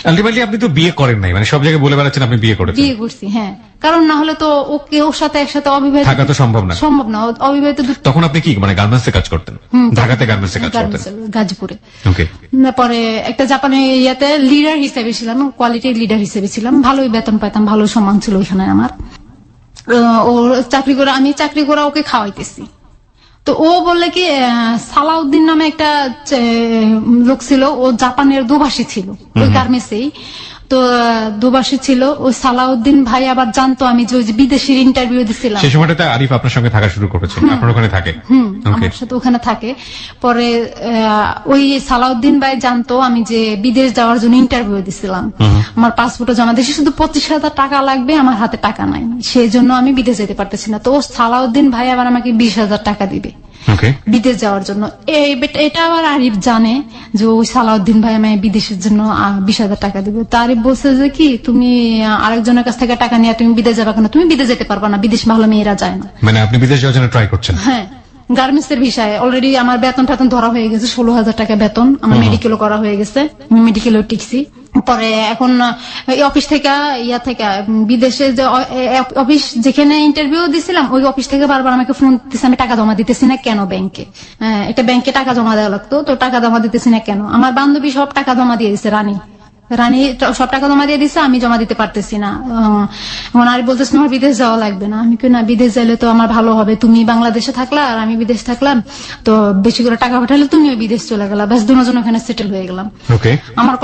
আলটিমেটলি আপনি তো বিয়ে করেন নাই, মানে সব জায়গায় বলে বেড়াচ্ছেন আপনি বিয়ে করেছেন। বিয়ে করছি, হ্যাঁ, কারণ না হলে তো ওকে ওর সাথে একসাথে অবিবাহিত থাকা তো সম্ভব না। অবিবাহিত। তখন আপনি কি মানে গার্মেন্টসে কাজ করতেন? ঢাকাতে গার্মেন্টসে কাজ করতেন? গাজীপুরে। ওকে। পরে একটা জাপানি ইয়াতে লিডার হিসেবে ছিলাম, কোয়ালিটি লিডার হিসেবে ছিলাম, ভালোই বেতন পাইতাম, ভালো সম্মান ছিল ওইখানে আমার। ও চাকরি করে ওকে খাওয়াইতেছি। তো ও বললে কি সালাউদ্দিন নামে একটা লোক ছিল, ও জাপানের দোভাষী ছিল ওই গার্মেন্টসেই। তো দুবাসী ছিল। ওই সালাউদ্দিন ভাই আবার জানতো আমি যে ওই যে বিদেশির ইন্টারভিউ দিছিলাম, সেই সময়টাতে আরিফ আপনার সঙ্গে থাকা শুরু করেছে, আপনার ওখানে থাকে। ওকে, আমার সাথে ওখানে থাকে। পরে ওই সালাউদ্দিন ভাই জানতো আমি যে বিদেশ যাওয়ার জন্য ইন্টারভিউ দিছিলাম, আমার পাসপোর্টও জমা দিয়েছি, শুধু 25,000 টাকা লাগবে, আমার হাতে টাকা নাই, সেই জন্য আমি বিদেশ যেতে পারতেছি না। তো ও সালাউদ্দিন ভাই আবার আমাকে 20,000 টাকা দিবে ওকে, বিদেশ যাওয়ার জন্য। এটা আবার আরিফ জানে যে ওই সালাউদ্দিন ভাই আমায় বিদেশের জন্য 20,000 টাকা দিবে। তো আরিফ বলছে যে কি, তুমি আরেকজনের কাছ থেকে টাকা নিয়ে তুমি বিদেশ যাবে কেন, তুমি বিদেশ যেতে পারবা না, বিদেশ ভালো মেয়েরা যায় না। মানে আপনি বিদেশ যাওয়ার জন্য ট্রাই করছেন? হ্যাঁ, গার্মেন্টস এর বিষয়ে অলরেডি আমার বেতন টেতন ধরা হয়ে গেছে, 16,000 টাকা বেতন, আমার মেডিকেলও করা হয়ে গেছে, মেডিকেলও টিকছি। পরে এখন এই অফিস থেকে বিদেশে যে অফিস যেখানে ইন্টারভিউ দিছিলাম ওই অফিস থেকে বারবার আমাকে ফোন দিতেছে, আমি টাকা জমা দিতেছি না কেন ব্যাংকে। এটা ব্যাংকে টাকা জমা দেওয়া লাগতো, তো টাকা জমা দিতেছি না কেন। আমার বান্ধবী সব টাকা জমা দিয়ে দিচ্ছে, রানী সব টাকা জমা দিয়ে দিচ্ছে, আমি জমা দিতে পারতেছি না। এখন আর বলতেছে আমার বিদেশ যাওয়া লাগবে না। আমি না, বিদেশ যাইলে তো আমার ভালো হবে, তুমি বাংলাদেশে থাকলা আর আমি বিদেশ থাকলাম, তো বেশি করে টাকা পাঠালে তুমিও বিদেশ চলে গেলা, ব্যাস দুজন ওখানে সেটেল হয়ে গেলাম। ওকে, আমার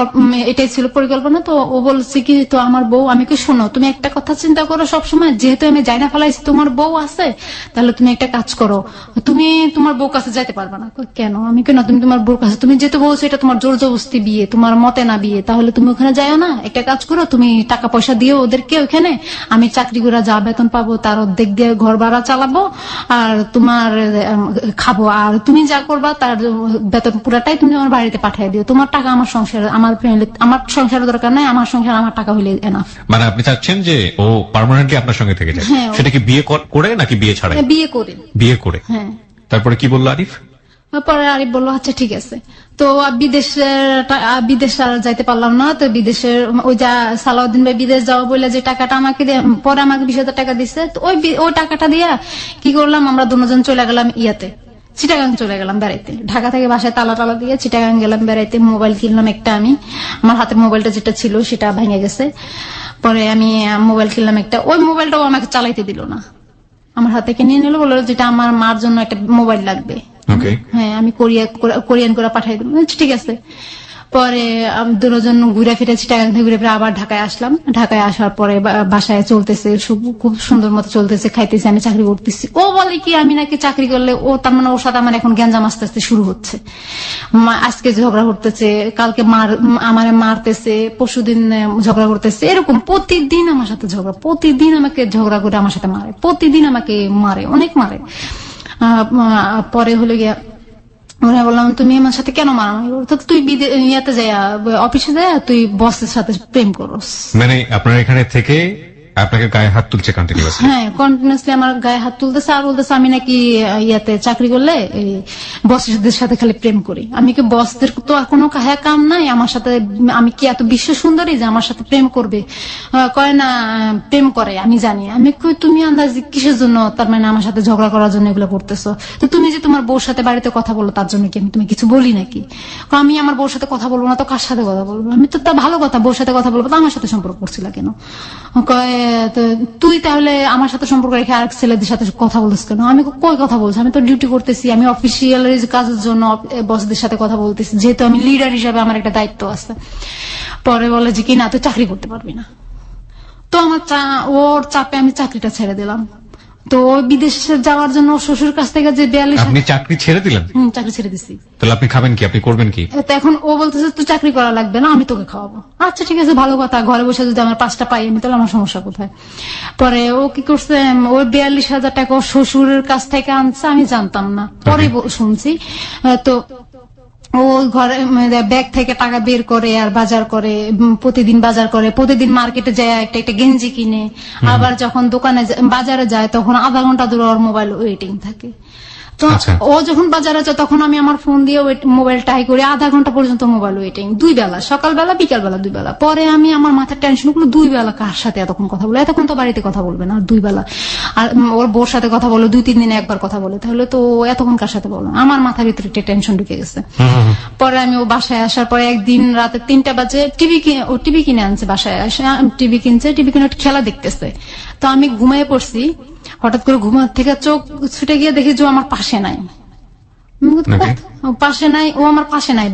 এটাই ছিল পরিকল্পনা। তো ও বলছে কি, তো আমার বউ, আমি কি শোনো, তুমি একটা কথা চিন্তা করো সবসময়, যেহেতু আমি যাই না ফেলাইছি, তোমার বউ আছে, তাহলে তুমি একটা কাজ করো, তুমি তোমার বউ কাছে যাইতে পারবে না। কেন? আমি কেন, তুমি তোমার বউর কাছে, তুমি যেহেতু বলছো এটা তোমার জোর জবরদস্তি বিয়ে, তোমার মতে না বিয়ে, তাহলে তুমি ওখানে যাও না, একটা কাজ করো, তুমি টাকা পয়সা দিও ওদেরকে ওখানে, আমি চাকরি করে যা বেতন পাবো তার অর্ধেক দিয়ে ঘর ভাড়া চালাবো আর তোমার খাবো, আর তুমি যা করবা তার বেতন পুরাটাই তুমি আমার বাড়িতে পাঠিয়ে দিও, তোমার টাকা আমার সংসার, আমার ফ্যামিলি, আমার সংসারের দরকার নাই, আমার সংসার আমার টাকা হইলে এনাফ। মানে আপনি চাচ্ছেন যে ও পার্মানেন্টলি আপনার সঙ্গে থেকে যায়? হ্যাঁ, সেটা কি বিয়ে করে নাকি বিয়ে ছাড়াই? বিয়ে করে। বিয়ে করে, হ্যাঁ। তারপরে কি বললো আরিফ? পরে আরিফ বললো আচ্ছা ঠিক আছে। তো বিদেশ আর যাইতে পারলাম না। তো বিদেশের ওই যা সালাউদ্দিন ভাই বিদেশ যাওয়া বলে যে টাকাটা আমাকে পরে আমাকে 20,000 টাকা দিচ্ছে, তো ওই টাকাটা দিয়া কি করলাম, আমরা দুজন চলে গেলাম চিটাগাং চলে গেলাম বেড়াইতে। ঢাকা থেকে বাসায় তালা দিয়ে চিটাগাং গেলাম বেড়াইতে। মোবাইল কিনলাম একটা, আমি আমার হাতে মোবাইলটা যেটা ছিল সেটা ভেঙে গেছে। পরে আমি মোবাইল কিনলাম একটা, ওই মোবাইলটাও আমাকে চালাইতে দিল না, আমার হাতে থেকে নিয়ে নিল, বললো যেটা আমার মার জন্য একটা মোবাইল লাগবে। হ্যাঁ, আমি কোরিয়ান করে পাঠাই দিলাম, ঠিক আছে। পরে দুজন ঘুরে ফিরে চিটাগাং থেকে ঘুরে ফিরে আবার ঢাকায় আসলাম। ঢাকায় আসার পরে বাসায় চলতেছে, খুব সুন্দর মতো চলতেছে, খাইতেছি, আমি চাকরি করতেছি। ও বলে কি আমি নাকি চাকরি করলে ও তার মানে ওর সাথে আমার এখন গ্যাঞ্জাম আস্তে আস্তে শুরু হচ্ছে। আজকে ঝগড়া করতেছে, কালকে আমারে মারতেছে, পরশুদিন ঝগড়া করতেছে, এরকম প্রতিদিন আমার সাথে ঝগড়া, প্রতিদিন আমাকে ঝগড়া করে আমার সাথে মারে, প্রতিদিন আমাকে মারে, অনেক মারে। পরে হলো গিয়া বললাম তুমি আমার সাথে কেন মারামারি করো, তুই ইয়াতে যায় অফিসে যায় তুই বসের সাথে প্রেম করস। মানে আপনার এখানে থেকে আপনাকে গায়ে হাত তুলছে কন্টিনিউয়াসলি? হ্যাঁ, কন্টিনিউয়াসলি আমার গায়ে হাত তুলতেছে আর বলতেছে আমি নাকি ইয়াতে চাকরি করলে বসদের সাথে খালি প্রেম করি। আমি কি বসদের তো কোনো কাম নাই আমার সাথে, আমি কি এত বিশ্ব সুন্দরী যে আমার সাথে প্রেম করবে? কয় না প্রেম করে, আমি জানি। আমি কই তুমি আন্দাজি কিসের জন্য, তার মানে আমার সাথে ঝগড়া করার জন্য এগুলো করতেছো? তো তুমি যে তোমার বউর সাথে বাড়িতে কথা বলো তার জন্য কি আমি তুমি কিছু বলি নাকি? আমি আমার বউর সাথে কথা বলবো না তো কার সাথে কথা বলবো? আমি তো তা ভালো কথা, বউর সাথে কথা বলবো, তো আমার সাথে সম্পর্ক করছিল কেন? কয় তুই তাহলে আমার সাথে সম্পর্ক রেখে আরেক ছেলেদের সাথে কথা বলছিস কেন? আমি কই কথা বলছি, আমি তো ডিউটি করতেছি, আমি অফিসিয়াল কাজের জন্য বসদের সাথে কথা বলতেছি, যেহেতু আমি লিডার হিসাবে আমার একটা দায়িত্ব আছে। পরে বলে যে কি না তুই চাকরি করতে পারবি না। তো আমার ওর চাপে আমি চাকরিটা ছেড়ে দিলাম। তো ওই বিদেশে যাওয়ার জন্য শ্বশুর কাছ থেকে যে 42, আপনি চাকরি ছেড়ে দিলেন? চাকরি ছেড়ে দিছি। তাহলে আপনি খাবেন কি, আপনি করবেন কি? তো এখন ও বলতেছে তুই চাকরি করা লাগবে না, আমি তোকে খাওয়াবো। আচ্ছা ঠিক আছে, ভালো কথা, ঘরে বসে যদি আমার 5টা পাই আমি, তাহলে আমার সমস্যা কোথায়? পরে ও কি করছে, ওই 42,000 টাকা ওর শ্বশুরের কাছ থেকে আনছে, আমি জানতাম না, পরে শুনছি। তো ও ঘরে ব্যাগ থেকে টাকা বের করে আর বাজার করে, প্রতিদিন বাজার করে, প্রতিদিন মার্কেটে যায় একটা গেঞ্জি কিনে, আবার যখন দোকানে বাজারে যায় তখন আধা ঘন্টা ধরে ওর মোবাইল ওয়েটিং থাকে। তো ও যখন বাজারে যায় তখন আমি আমার ফোন দিয়ে মোবাইল ট্রাই করি, আধা ঘন্টা পর্যন্ত মোবাইল ওয়েটিং, 2 বেলা, সকালবেলা বিকালবেলা 2 বেলা। পরে আমি আমার মাথার টেনশন করলো 2 বেলা কার সাথে এতক্ষণ কথা বলে, এতক্ষণ তো বাড়িতে কথা বলবে না, 2 বেলা আর ওর বউর সাথে কথা বলে 2-3 দিনে একবার কথা বলে, তাহলে তো এতক্ষণ কার সাথে বলো? আমার মাথার ভিতরে একটা টেনশন ঢুকে গেছে। পরে আমি ও বাসায় আসার পরে একদিন রাতে 3টা বাজে টিভি কিনে আনছে, বাসায় আসে টিভি কিনে খেলা দেখতেছে। তো আমি ঘুমিয়ে পড়ছি, হঠাৎ করে ঘুমার থেকে চোখ ছুটে গিয়ে দেখি যে আমার পাশে নাই। ও পাশে নাই, ও আমার পাশে নাই,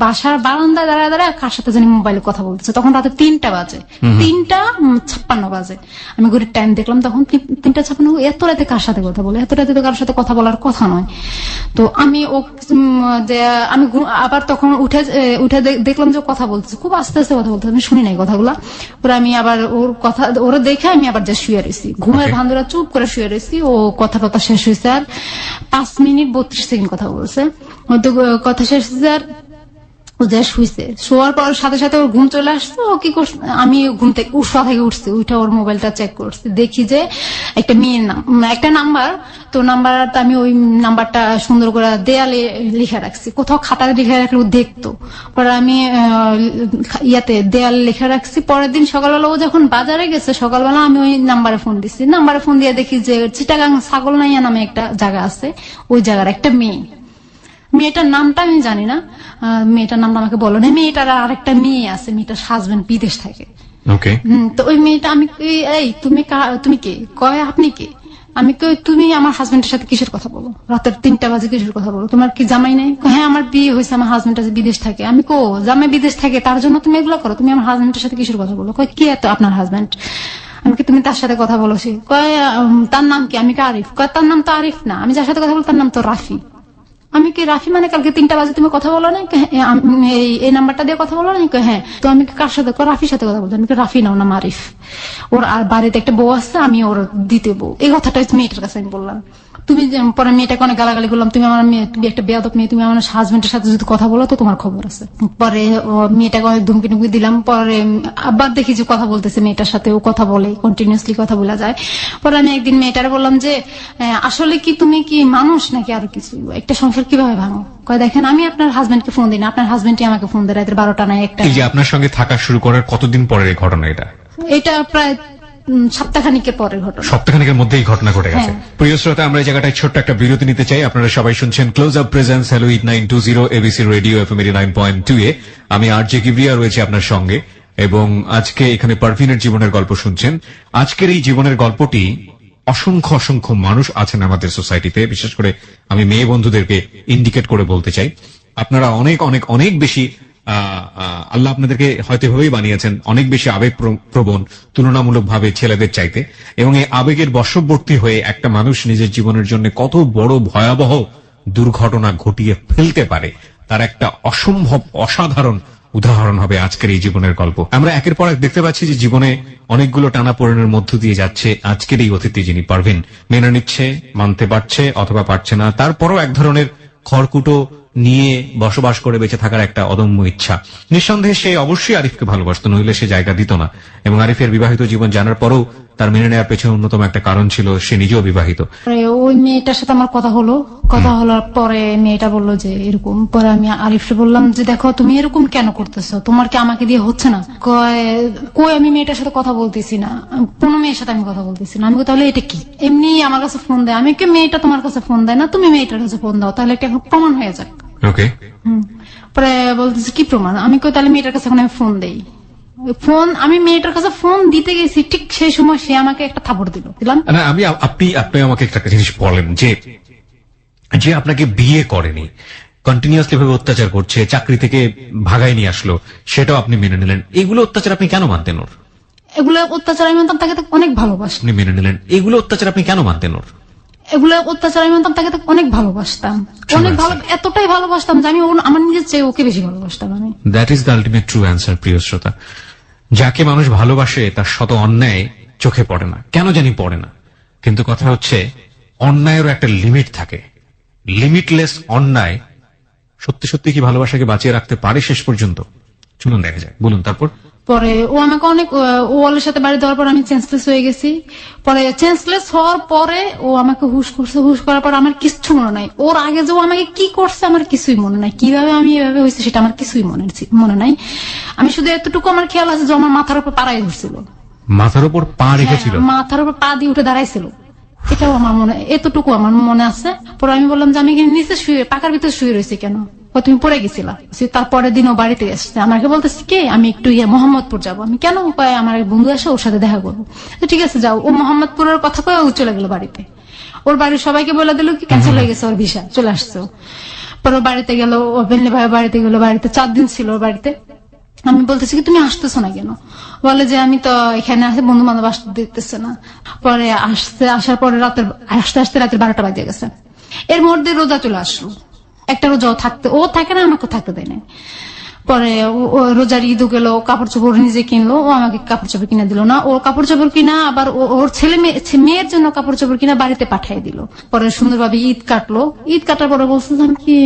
বাসার বারান্দায় দাঁড়ায় দাঁড়ায় কার সাথে জানি মোবাইলে কথা বলতেছে। তখন রাতে 3টা বাজে, 3:56 বাজে। আমি ঘড়ির টাইম দেখলাম, তখন 3:56। এত রাতে কার সাথে কথা বলে? এত রাতে তো কারোর সাথে কথা বলার কথা নয়। তো আমি আমি আবার তখন উঠে দেখলাম যে কথা বলতেছে, খুব আস্তে আস্তে কথা বলতেছে, আমি শুনি নাই কথাগুলা। পরে আমি আবার ওরা দেখে আমি আবার যা শুয়ে রয়েছি, ঘুমের ভান্দুরা চুপ করে শুয়ে রয়েছি। ও কথা শেষ হয়েছে আর 5 মিনিট 32 সেকেন্ড কথা বলছে। কথা শেষ হয়েছে আর ও যা শুয়েছে, শোয়ার পর সাথে সাথে ওর ঘুম চলে আসছে। ও কি করছে, আমি ঘুম থেকে শোয়া থেকে উঠছি, উঠে ওর মোবাইলটা চেক করছি, দেখি যে একটা মেয়ের একটা নাম্বার। তো নাম্বারটা আমি ওই নাম্বারটা সুন্দর করে দেয়ালে লিখে রাখছি, কোথাও খাতায় লিখে রাখলে ও দেখতো। পরে আমি দেয়ালে লিখে রাখছি। পরের দিন সকালবেলা ও যখন বাজারে গেছে, সকালবেলা আমি ওই নাম্বারে ফোন দিচ্ছি। নাম্বারে ফোন দিয়ে দেখি যে চিটাগাং ছাগলনাইয়া নামে একটা জায়গা আছে, ওই জায়গার একটা মেয়েটার নামটা আমি জানি না, মেয়েটার নামটা আমাকে বলো না। মেয়েটার আরেকটা মেয়ে আছে, মেয়েটার হাজবেন্ড বিদেশ থাকে। ওকে। তো ওই মেয়েটা, আমি এই তুমি কে? কয় আপনি কে? আমি কই তুমি আমার হাজবেন্ডের সাথে কিসের কথা বলো? রাতের 3টা বাজে কিসের কথা বলো? তোমার কি জামাই নেই? হ্যাঁ আমার বিয়ে হয়েছে, আমার হাজবেন্ড আছে বিদেশ থাকে। আমি কো জামাই বিদেশ থাকে তার জন্য তুমি এগুলো করো? তুমি আমার হাজবেন্ডের সাথে কিসের কথা বলো? কয় কি এত আপনার হাজবেন্ড? আমি কি তুমি তার সাথে কথা বলো? সে কয় তার নাম কি? আমি কি আরিফ? কয় তার নাম তো আরিফ না, আমি যার সাথে কথা বলো তার নাম তো রাফি। আমি কি রাফি মানে কালকে 3টা বাজে তুমি কথা বলো না? এই নাম্বারটা দিয়ে কথা বলো না? হ্যাঁ। তো আমি কার সাথে? রাফির সাথে কথা বলছি। আমি রাফি নাও না আরিফ। ওর আর বাড়িতে একটা বউ আছে, আমি ওর দ্বিতীয় বউ। এই কথাটা মেয়েটার কাছে আমি বললাম। তুমি পরে মেয়েটাকে অনেক গালাগালি করলাম, তুমি আমার মেয়ে, তুমি একটা বেয়াদব মেয়ে, তুমি আমার হাজবেন্ডের সাথে যদি কথা বলো তো তোমার খবর আছে। পরে মেয়েটাকে অনেক ধুমকি টুমকি দিলাম। পরে আবার দেখি যে কথা বলতেছে মেয়েটার সাথে, ও কথা বলে, কন্টিনিউসলি কথা বলা যায়। পরে আমি একদিন মেয়েটারে বললাম যে আসলে কি তুমি কি মানুষ নাকি আরো কিছু? একটা সংসার কিভাবে ভাঙো? কয় দেখেন আমি আপনার হাজবেন্ডকে ফোন দিই না, আপনার হাজবেন্ডই আমাকে ফোন দেয় রাতের 12টা না 1টা। এই যে আপনার সঙ্গে থাকা শুরু করার কতদিন পরের এই ঘটনা এটা? এটা প্রায় সপ্তাহখানিকের পরের ঘটনা। সপ্তাহখানিকের মধ্যে এই ঘটনা ঘটে গেছে। প্রিয় শ্রোতা, আমরা এই জায়গাটায় ছোট্ট একটা বিরতি নিতে চাই। আপনারা সবাই শুনছেন close up presence hello 8920 ABC radio FM 89.2 এ। আমি আরজে কিবরিয়া রয়েছে আপনার সঙ্গে, এবং আজকে এখানে পারভিনের জীবনের গল্প শুনছেন। আজকের এই জীবনের গল্পটি অসংখ্য অসংখ্য মানুষ আছেন আমাদের সোসাইটিতে, বিশেষ করে আমি মেয়ে বন্ধুদেরকে ইন্ডিকেট করে বলতে চাই, আপনারা অনেক অনেক অনেক বেশি আল্লাহ আপনাদেরকে হয়তো এভাবেই বানিয়েছেন, অনেক বেশি আবেগ প্রবণ তুলনামূলকভাবে ছেলেদের চাইতে। এবং এই আবেগের বশবর্তী হয়ে একটা মানুষ নিজের জীবনের জন্য কত বড় ভয়াবহ দুর্ঘটনা ঘটিয়ে ফেলতে পারে, তার একটা অসম্ভব অসাধারণ উদাহরণ হবে আজকের এই জীবনের গল্প। আমরা একের পর এক দেখতে পাচ্ছি যে জীবনে অনেকগুলো টানাপোড়েনের মধ্য দিয়ে যাচ্ছে আজকের এই অতিথি, যিনি পারভিন। মেনে নিচ্ছে, মানতে পারছে অথবা পারছে না, তারপরও এক ধরনের খড়কুটো নিয়ে বসবাস করে বেঁচে থাকার একটা অদম্য ইচ্ছা। নিঃসন্দেহে সে অবশ্যই আরিফকে ভালোবাসতো, নইলে সে জায়গা দিত না। এবং আরিফের বিবাহিত জীবন জানার পরেও তার মেনে নেওয়ার পেছনে অন্যতম একটা কারণ ছিল সে নিজেও বিবাহিত। ওই মেয়েটার সাথে আমার কথা হলোর পরে মেয়েটা বললো যে এরকম। পরে আমি আরিফকে বললাম যে দেখো তুমি এরকম কেন করতেছো, তোমার কি আমাকে দিয়ে হচ্ছে না? কই আমি মেয়েটার সাথে কথা বলতেছি না, কোনো মেয়ের সাথে আমি কথা বলতেছি না। আমি তাহলে এটা কি? এমনি আমার কাছে ফোন দেয়। আমি কি মেয়েটা তোমার কাছে ফোন দেয় না, তুমি মেয়েটার কাছে ফোন দাও, তাহলে এটা এখন প্রমাণ হয়ে যাক। ওকে। পরে বলতেছে কি প্রমাণ? আমি কই তাহলে মেয়েটার কাছে এখন আমি ফোন দেই। আমি মেয়েটার কাছে ফোন দিতে গেছি, ঠিক সেই সময় সে আমাকে একটা থাপড় দিলাম। আপনি আমাকে একটা জিনিস বলেন, যে আপনাকে বিয়ে করেনি, কন্টিনিউয়াসলি ভাবে অত্যাচার করছে, চাকরি থেকে ভাগায় নিয়ে আসলো, সেটাও আপনি মেনে নিলেন। এগুলো অত্যাচার আপনি কেন মানতেন ওর? এগুলো অত্যাচার আমি মানতাম, তাকে অনেক ভালোবাসতাম। আপনি মেনে নিলেন। এগুলো অত্যাচার আপনি কেন মানতেন ওর? এগুলো অত্যাচার আমি মানতাম, তাকে অনেক ভালোবাসতাম, অনেক এতটাই ভালোবাসতাম যে আমি আমার নিজের চেয়ে ওকে বেশি ভালোবাসতাম। আমি that is the ultimate true answer. প্রিয় শ্রোতা, যাকে মানুষ ভালোবাসে তার শত অন্যায় চোখে পড়ে না, কেন জানি পড়ে না। কিন্তু কথা হচ্ছে অন্যায়েরও একটা লিমিট থাকে। লিমিটলেস অন্যায় সত্যি সত্যি কি ভালোবাসাকে বাঁচিয়ে রাখতে পারে শেষ পর্যন্ত? শুনুন, দেখা যায়। বলুন তারপর। পরে ও আমাকে অনেক, ওয়ালের সাথে বাড়ি দেওয়ার পর আমি চেঞ্জলেস হয়ে গেছি। পরে চেঞ্জলেস হওয়ার পরে ও আমাকে হুশ করছে, হুশ করার পর আমার কিচ্ছু মনে নাই। ওর আগে যে ও আমাকে কি করছে আমার কিছুই মনে নাই, কিভাবে আমি এভাবে হয়েছে সেটা আমার কিছুই মনে নাই। আমি শুধু এতটুকু আমার খেয়াল আছে যে আমার মাথার উপর পাড়াই ধরছিল। মাথার উপর পা রেখেছিল? মাথার উপর পা দিয়ে উঠে দাঁড়াইছিল, এটাও আমার মনে, এতটুকু আমার মনে আছে। পরে আমি বললাম যে আমি নিচে শুয়ে, পাকার ভিতরে শুয়ে রয়েছি কেন? তুমি পড়ে গেছিলা। তারপরের দিন ও বাড়িতে এসছে, আমাকে বলতেছে কে? আমি একটু মোহাম্মদপুর যাবো। আমি কেন? আমার বন্ধু আসে, ওর সাথে দেখা করবো। ঠিক আছে যাও। ও মোহাম্মদপুরের কথা কয়ে ও চলে গেল বাড়িতে। ওর বাড়ির সবাইকে বলে দিল কি ক্যান্সেল হয়ে গেছে, ওর ভিসা চলে আসছে। পরে ও বাড়িতে গেল, ও বেনলি ভাই বাড়িতে গেল, বাড়িতে 4 দিন ছিল ওর বাড়িতে। আমি বলতেছি কি তুমি আসতেছো না কেন? বলে যে আমি তো এখানে আসে বন্ধু বান্ধব আসতে দিতেছে না। পরে আসার পরে আসতে আসতে রাতের 12টা বাজে গেছে। এর মধ্যে রোজা চলে আসলো, একটা রোজাও ও থাকে না, আমাকে থাকতে দেয় না। পরে ও রোজার ঈদ গেল, কাপড় চোপড় নিজে কিনলো, ও আমাকে কাপড় চোপড় কিনে দিল না। ওর কাপড় চোপড় কিনা আবার ওর মেয়ের জন্য কাপড় চোপড় কিনা বাড়িতে পাঠিয়ে দিল। পরে সুন্দরভাবে ঈদ কাটলো। ঈদ কাটার পরে বলছিলাম কি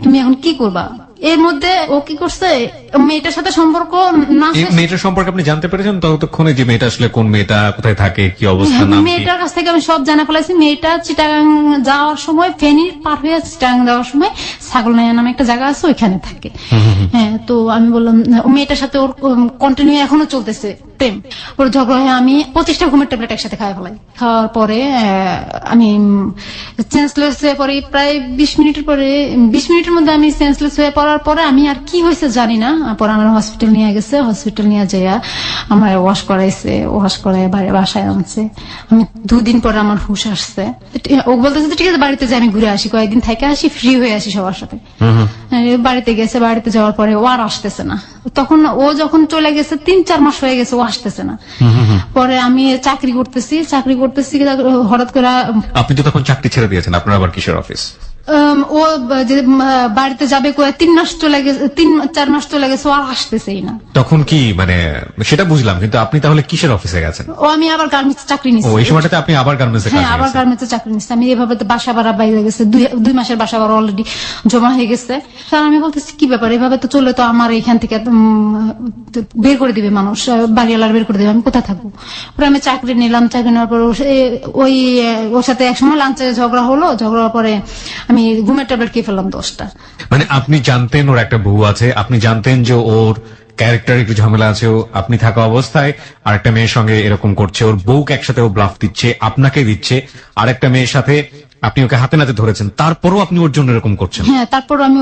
তুমি এখন কি করবা? এর মধ্যে ও কি করছে, মেয়েটার সাথে সম্পর্ক না এই মেয়েটার সম্পর্কে আপনি জানতে পেরেছেন ততক্ষণে যে মেয়েটা আসলে কোন মেয়েটা, কোথায় থাকে, কি অবস্থা, নাম কি? মেয়েটার কাছ থেকে আমি সব জানা ফেলাইছি। মেয়েটা চিটাগাং যাওয়ার সময়, ফেনী পার হয়ে চিটাগাং যাওয়ার সময় ছাগলনাইয়া নামে একটা জায়গা আছে, ওইখানে থাকে। হ্যাঁ, তো আমি বললাম মেয়েটার সাথে ওর কন্টিনিউ এখনো চলতেছে প্রেম। ওর ঝগড়া হয়ে আমি 25টা ঘুমের ট্যাবলেট একসাথে খাওয়া ফেলাই। খাওয়ার পরে আমি সেন্সলেস হয়ে পরে প্রায় 20 মিনিটের মধ্যে আমি সেন্সলেস হয়ে পড়ার পরে আমি আর কি হয়েছে জানি না। পরে আমার হসপিটাল নিয়ে গেছে, হসপিটাল নিয়ে যাইয়া আমার ওয়াশ করাইছে, ওয়াশ করাই বাসায় আনছে। আমি 2 দিন পরে আমার হুশ আসছে। ও বলতেছে ঠিক আছে বাড়িতে যাই, আমি ঘুরে আসি, কয়েকদিন থেকে আসি, ফ্রি হয়ে আসি সবার সাথে। বাড়িতে গেছে, বাড়িতে যাওয়ার পরে ও আর আসতেছে না। তখন ও যখন চলে গেছে 3-4 মাস হয়ে গেছে, ও আসতেছে না। পরে আমি চাকরি করতেছি হঠাৎ করে। আপনি তো তখন চাকরি ছেড়ে দিয়েছেন, আপনার আবার কিসের অফিস? ও যে বাড়িতে যাবে 3 মাস চলে গেছে, 3-4 মাস চলে গেছে, ও আর আসতেছেই না। তখন কি মানে সেটা বুঝলাম, কিন্তু আপনি তাহলে কিসের অফিসে গেছেন? ও আমি আবার গার্মেন্টস চাকরি ও নিচ্ছি। এই সময়টাতে আপনি আবার গার্মেন্টসে কাজ হ্যাঁ, আবার করেছেন? গার্মেন্টসে চাকরি নিচ্ছি আমি। এভাবে তো বাসা ভাড়া বাইরে গেছে, 2 মাসের বাসা ভাড়া অলরেডি জমা হয়ে গেছে। স্যার আমি বলতেছি কি ব্যাপার, এভাবে তো চলে তো আমার এখান থেকে বের করে দিবে মানুষ, বাড়িওয়ালার বের করে দিবে, আমি কোথায় থাকবো? পরে আমি চাকরি নিলাম। চাকরি নেওয়ার পর ওর সাথে একসময় লাঞ্চে ঝগড়া হলো। ঝগড়ার পরে আমি ঘুমের ট্যাবলেট খেয়ে ফেললাম 10টা। মানে আপনি জানতেন ওর একটা বউ আছে, আপনি জানতেন যে ওর ক্যারেক্টার একটু ঝামেলা আছে, আপনি থাকা অবস্থায় আরেকটা মেয়ের সঙ্গে এরকম করছে, ওর বউকে একসাথে ও ব্লাফ দিচ্ছে, আপনাকে দিচ্ছে, আরেকটা মেয়ের সাথে আপনি ওকে হাতে নাতে ধরেছেন, তারপরও আপনি ওর জন্য এরকম করছেন? হ্যাঁ, তারপর আমি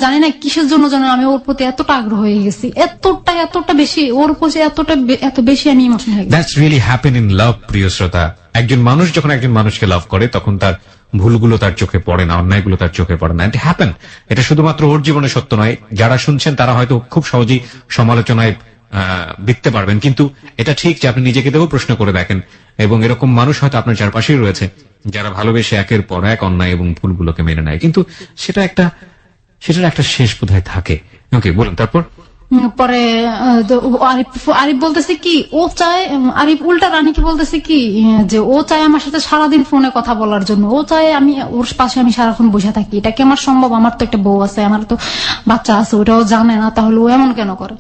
জানি না কিসের জন্য যেন আমি ওর প্রতি এতটা আগ্রহ হয়ে গেছি, এতটা বেশি ওর প্রতি এত বেশি আমি ইমোশনাল হয়ে গেছি। That's really happen in love, প্রিয় শ্রোতা। একজন মানুষ যখন একজন মানুষকে লাভ করে তখন তার ভুলগুলো তার চোখে পড়ে না, অন্যায়গুলো তার চোখে পড়ে না। It happen. এটা শুধুমাত্র ওর জীবনে সত্য নয়, যারা শুনছেন তারা হয়তো খুব সহজেই সমালোচনায় দেখতে পারবেন, কিন্তু এটা ঠিক যে আপনি নিজেকে দেখেও প্রশ্ন করে দেখেন, এবং এরকম মানুষ হয়তো আপনার চারপাশেই রয়েছে যারা ভালোবেসে একের পর এক অন্যায় এবং ভুলগুলোকে মেনে নেয়, কিন্তু সেটার একটা শেষ বোধহয় থাকে। ওকে, বলুন তারপর। পরে আরিফ বলতেছে কি ও চায়, আরিফ উল্টা রানীকে বলতেছে কি যে ও চায় আমার সাথে সারাদিন ফোনে কথা বলার জন্য, ও চায় আমি ওর পাশে আমি সারাক্ষণ বসে থাকি। এটা কি আমার সম্ভব? আমার তো একটা বউ আছে, আমার তো বাচ্চা আছে, ওটাও জানে না, তাহলে ও এমন কেন করে?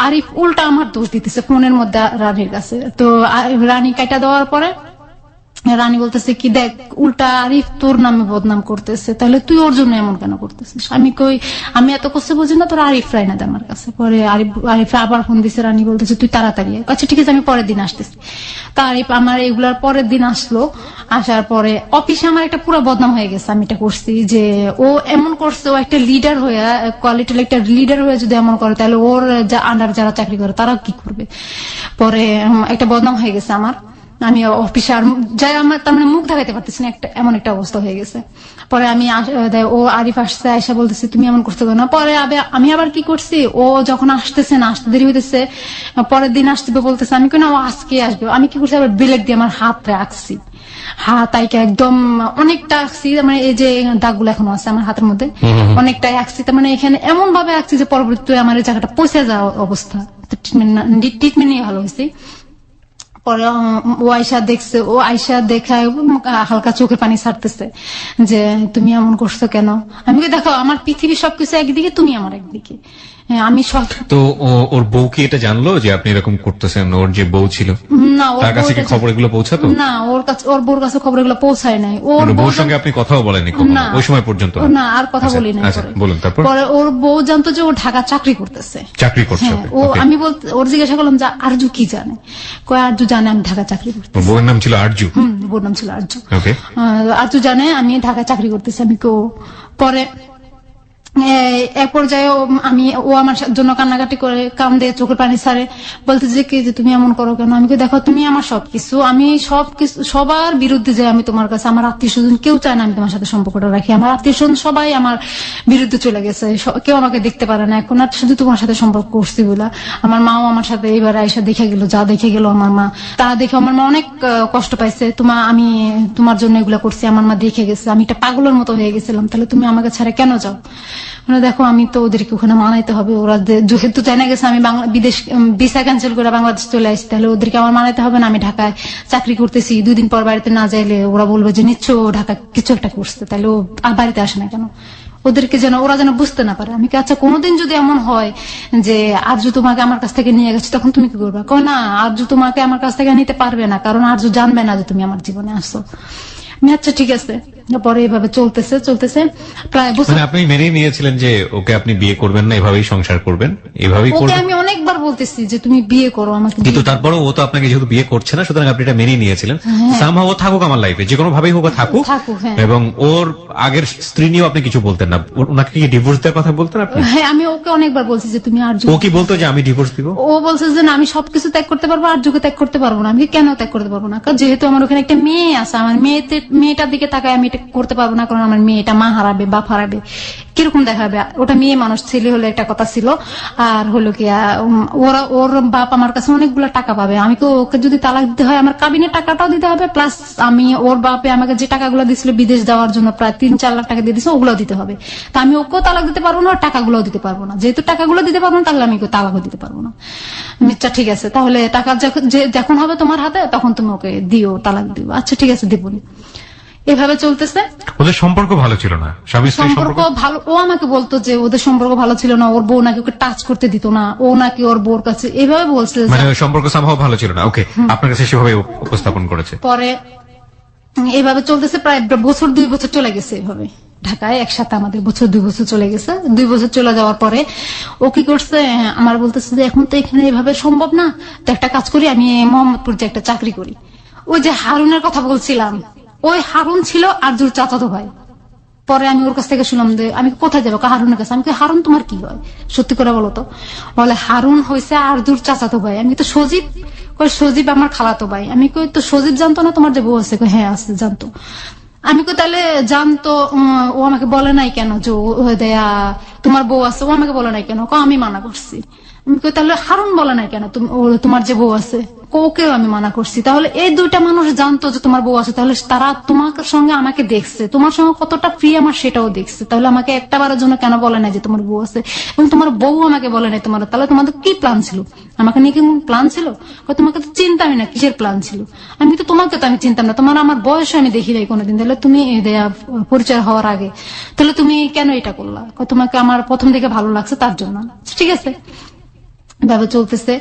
আরিফ উল্টা আমার দোষ দিতেছে ফোনের মধ্যে রানীর কাছে। তো রানী কাটা দেওয়ার পরে রানী বলতেছে কি দেখ উল্টা আরিফ তোর নামে বদনাম করতেছে, তাহলে তুই ওর জন্য এমন কেন করতেছিস? আমি এত কষ্ট বুঝি না, তোর আরিফ রায় না আমার কাছে। পরে আরিফ আবার ফোন দিছে, রানী বলতেছে তুই তাড়াতাড়ি। আচ্ছা ঠিক আছে, আমি পরের দিন আসতেছি। তা আরিফ আমার এগুলার পরের দিন আসলো। আসার পরে অফিসে আমার একটা পুরো বদনাম হয়ে গেছে, আমি এটা করছি যে ও এমন করছে, ও একটা লিডার হয়ে, কোয়ালিটির একটা লিডার হয়ে যদি এমন করে তাহলে ওর আন্ডার যারা চাকরি করে তারাও কি করবে? পরে একটা বদনাম হয়ে গেছে আমার। আমি অফিসে আর যাই আমার তার মানে মুখ দেখাইতে পারতেছি না, এমন একটা অবস্থা হয়ে গেছে। পরে ও আরিফ আসছে, আয়সা বলতেছে তুমি এমন করতে পারো না। পরে আমি আবার কি করছি, ও যখন আসতেছে না, আসতে দেরি হইতেছে, পরের দিন আসতে বলতেছে, আমি কেন আজকে আসবে, আমি কি করছি আবার ব্লেড দিয়ে আমার হাত রাখছি, তাইকে একদম অনেকটা আঁকছি, মানে এই যে দাগগুলো এখনো আছে আমার হাতের মধ্যে, অনেকটাই আঁকছি। তার মানে এখানে এমন ভাবে আঁকছি যে পরবর্তীতে আমার এই জায়গাটা পচে যাওয়া অবস্থা, ট্রিটমেন্ট নিয়ে ভালো হয়েছে। পরে ও আয়সা দেখছে, ও আয়সা দেখায় হালকা চোখের পানি ছাড়তেছে যে তুমি এমন করছো কেন? আমি দেখো আমার পৃথিবী সবকিছু একদিকে, তুমি আমার একদিকে। আমি সব তো ওর বউ কি এটা জানলো যে আপনি এরকম করতেছেন? ওর যে বউ ছিল না, তার কাছে কি খবর এগুলো পৌঁছাতো? না, ওর বউর কাছে খবর এগুলো পৌঁছায় নাই। ওর বউর সঙ্গে আপনি কথাও বলেনি না ওই সময় পর্যন্ত? না, আর কথা বলি নাই। বলুন তারপর। পরে ওর বউ জানতো যে ও ঢাকা চাকরি করতেছে। চাকরি করছে? আমি ওর জিজ্ঞাসা করলাম যে আরজু কি জানে? কয় আরজু জানে আমি ঢাকা চাকরি করতেছি। বউয়ের নাম ছিল আরজু? বউর নাম ছিল আরজু। আরজু জানে আমি ঢাকা চাকরি করতেছি। আমি পরে এক পর্যায়ে ও আমার জন্য কান্নাকাটি করে, কান্দে, চোখের পানি ছাড়ে, বলতে যে কি যে তুমি এমন করো কেন? আমি দেখো তুমি আমার সবকিছু, আমি সবকিছু সবার বিরুদ্ধে যাই আমি তোমার কাছে, আমার আত্মীয় স্বজন কেউ চায় না আমি তোমার সাথে সম্পর্কটা রাখি, আমার আত্মীয় স্বজন সবাই আমার বিরুদ্ধে চলে গেছে, কেউ আমাকে দেখতে পারে না, এখন আর শুধু তোমার সাথে সম্পর্ক করছি বলে। আমার মাও আমার সাথে এবার আইসা দেখে গেল, যা দেখে গেল আমার মা, তা দেখে আমার মা অনেক কষ্ট পাইছে, আমি তোমার জন্য এগুলা করছি, আমার মা দেখে গেছে আমি একটা পাগলের মতো হয়ে গেছিলাম, তাহলে তুমি আমাকে ছাড়া কেন যাও? মানে দেখো আমি তো ওদেরকে ওখানে মানাইতে হবে, ওরা যেহেতু জানা গেছে আমি বিদেশ ভিসা ক্যান্সেল করে বাংলাদেশ চলে আসছি, তাহলে ওদেরকে আমার মানাইতে হবে না আমি ঢাকায় চাকরি করতেছি, 2 দিন পর বাড়িতে না যাইলে ওরা বলবে যে নিশ্চয় ও ঢাকা কিছু একটা করছে, তাহলে ও আর বাড়িতে আসে না কেন? ওদেরকে যেন ওরা যেন বুঝতে না পারে। আমি কি আচ্ছা কোনোদিন যদি এমন হয় যে আরজু তোমাকে আমার কাছ থেকে নিয়ে গেছে তখন তুমি কি করবে? কয় না, আরজু তোমাকে আমার কাছ থেকে নিতে পারবে না, কারণ আরজু জানবে না যে তুমি আমার জীবনে আসছো। আচ্ছা ঠিক আছে। পরে এভাবে চলতেছে প্রায় বছর। মানে আপনি মেনে নিয়েছিলেন যে ওকে আপনি বিয়ে করবেন না, এভাবেই সংসার করবেন, এভাবেই ওকে করবেন। আমি অনেকবার বলতেছি যে তুমি বিয়ে করো আমাকে, কিন্তু তারপরে ও তো আপনাকে যেহেতু বিয়ে করছে না, সুতরাং আপনি এটা মেনে নিয়েছিলেন। সামহাও ও থাকুক আমার লাইফে, যে কোনো ভাবেই হোক ও থাকুক। হ্যাঁ। এবং ওর আগের স্ত্রী নিয়েও আপনি কিছু বলতেন না, ওনাকে কি ডিভোর্স দেওয়ার কথা বলতেন আপনি? হ্যাঁ, আমি ওকে অনেকবার বলছি যে তুমি আর ও কি বলতো যে আমি ডিভোর্স দিব? ও বলছে যে না আমি সবকিছু ত্যাগ করতে পারবো, আর যুগে ত্যাগ করতে পারবো না। আমি কেন ত্যাগ করতে পারবো না? কারণ যেহেতু আমার ওখানে একটা মেয়ে আছে, আমার মেয়েটার দিকে তাকায় আমি এটা করতে পারবো না, কারণ আমার মেয়েটা মা হারাবে, বাপ হারাবে, কিরকম দেখাবে? ওটা মেয়ে মানুষ, ছেলে হলে একটা কথা ছিল। আর হলো কি ওর বাপ আমার কাছে অনেকগুলো টাকা পাবে, আমি তো ওকে যদি তালাক দিতে হয় আমার কাবিনের টাকাটাও দিতে হবে, প্লাস আমি ওর বাপে আমাকে যে টাকাগুলো দিছিল বিদেশ যাওয়ার জন্য প্রায় 3-4 লাখ টাকা দিয়ে দিচ্ছে, ওগুলো দিতে হবে। তা আমি ওকেও তালাক দিতে পারবো না, টাকাগুলো দিতে পারবো না। যেহেতু টাকাগুলো দিতে পারবো না, তাহলে আমি ওকে তালাকও দিতে পারবো না। আচ্ছা ঠিক আছে, তাহলে টাকা যখন হবে তোমার হাতে তখন তুমি ওকে দিও, তালাক দিও। আচ্ছা ঠিক আছে, দেবনি। এভাবে চলতেছে। ওদের সম্পর্ক ভালো ছিল না, স্বামী স্ত্রীর সম্পর্ক ভালো, ও আমাকে বলতো যে ওদের সম্পর্ক ভালো ছিল না, ওর বউ নাকি ওকে টাচ করতে দিত না, ও নাকি ওর বউর কাছে এভাবে বলছে। মানে সম্পর্ক সামহাও ভালো ছিল না। ওকে, আপনার কাছে সেভাবে উপস্থাপন করেছে। পরে এভাবে চলতেছে প্রায় 2 বছর চলে গেছে এভাবে ঢাকায় একসাথে, আমাদের 2 বছর চলে গেছে। 2 বছর চলে যাওয়ার পরে ও কি করছে, আমার বলতেছে যে এখন তো এখানে এভাবে সম্ভব না, তো একটা কাজ করি, আমি মোহাম্মদপুর যে একটা চাকরি করি। ওই যে হারুনের কথা বলছিলাম, ওই হারুন ছিল আরজুর চাচাতো ভাই। পরে আমি ওর কাছ থেকে শুনলাম যে আমি কোথায় যাবো, হারুনের কাছে। আমি হারুন তোমার কি হয়, সত্যি করে বলো তো? বলে হারুন হয়েছে আরজুর চাচাতো ভাই। আমি তো সজীব, সজীব আমার খালাতো ভাই। আমি কই তো সজীব জানতো না তোমার যে বউ আছে? হ্যাঁ আছে, জানতো। আমি কই তাহলে জানতো, ও আমাকে বলে নাই কেন যে দেয়া তোমার বউ আছে? ও আমাকে বলে নাই কেন? আমি মানা করছি। আমি কই তাহলে হারুন বলে নাই কেন তোমার যে বউ আছে? ওকেও আমি মানা করছি। তাহলে এই 2টা মানুষ জানতো যে তোমার বউ আছে, তাহলে তারা তোমার সঙ্গে আমাকে দেখছে, তোমার সঙ্গে কতটা প্রি আমার সেটাও দেখছে, তাহলে আমাকে একটা বারের জন্য কেন বলে নাই যে তোমার বউ আছে? এবং তোমার বউ আমাকে বলে নাই তোমার, তাহলে তোমাদের কি প্ল্যান ছিল? আমাকে নিয়ে কি প্ল্যান ছিল? তোমাকে তো চিন্তামই না, কিসের প্ল্যান ছিল? আমি তো তোমাকে তো আমি চিন্তাম না, তোমার আমার বয়সে আমি দেখি নাই কোনোদিন। তাহলে তুমি পরিচয় হওয়ার আগে তাহলে তুমি কেন এটা করলা? তোমাকে আমার প্রথম থেকে ভালো লাগছে তার জন্য। ঠিক আছে, ভাবে চলতেছে।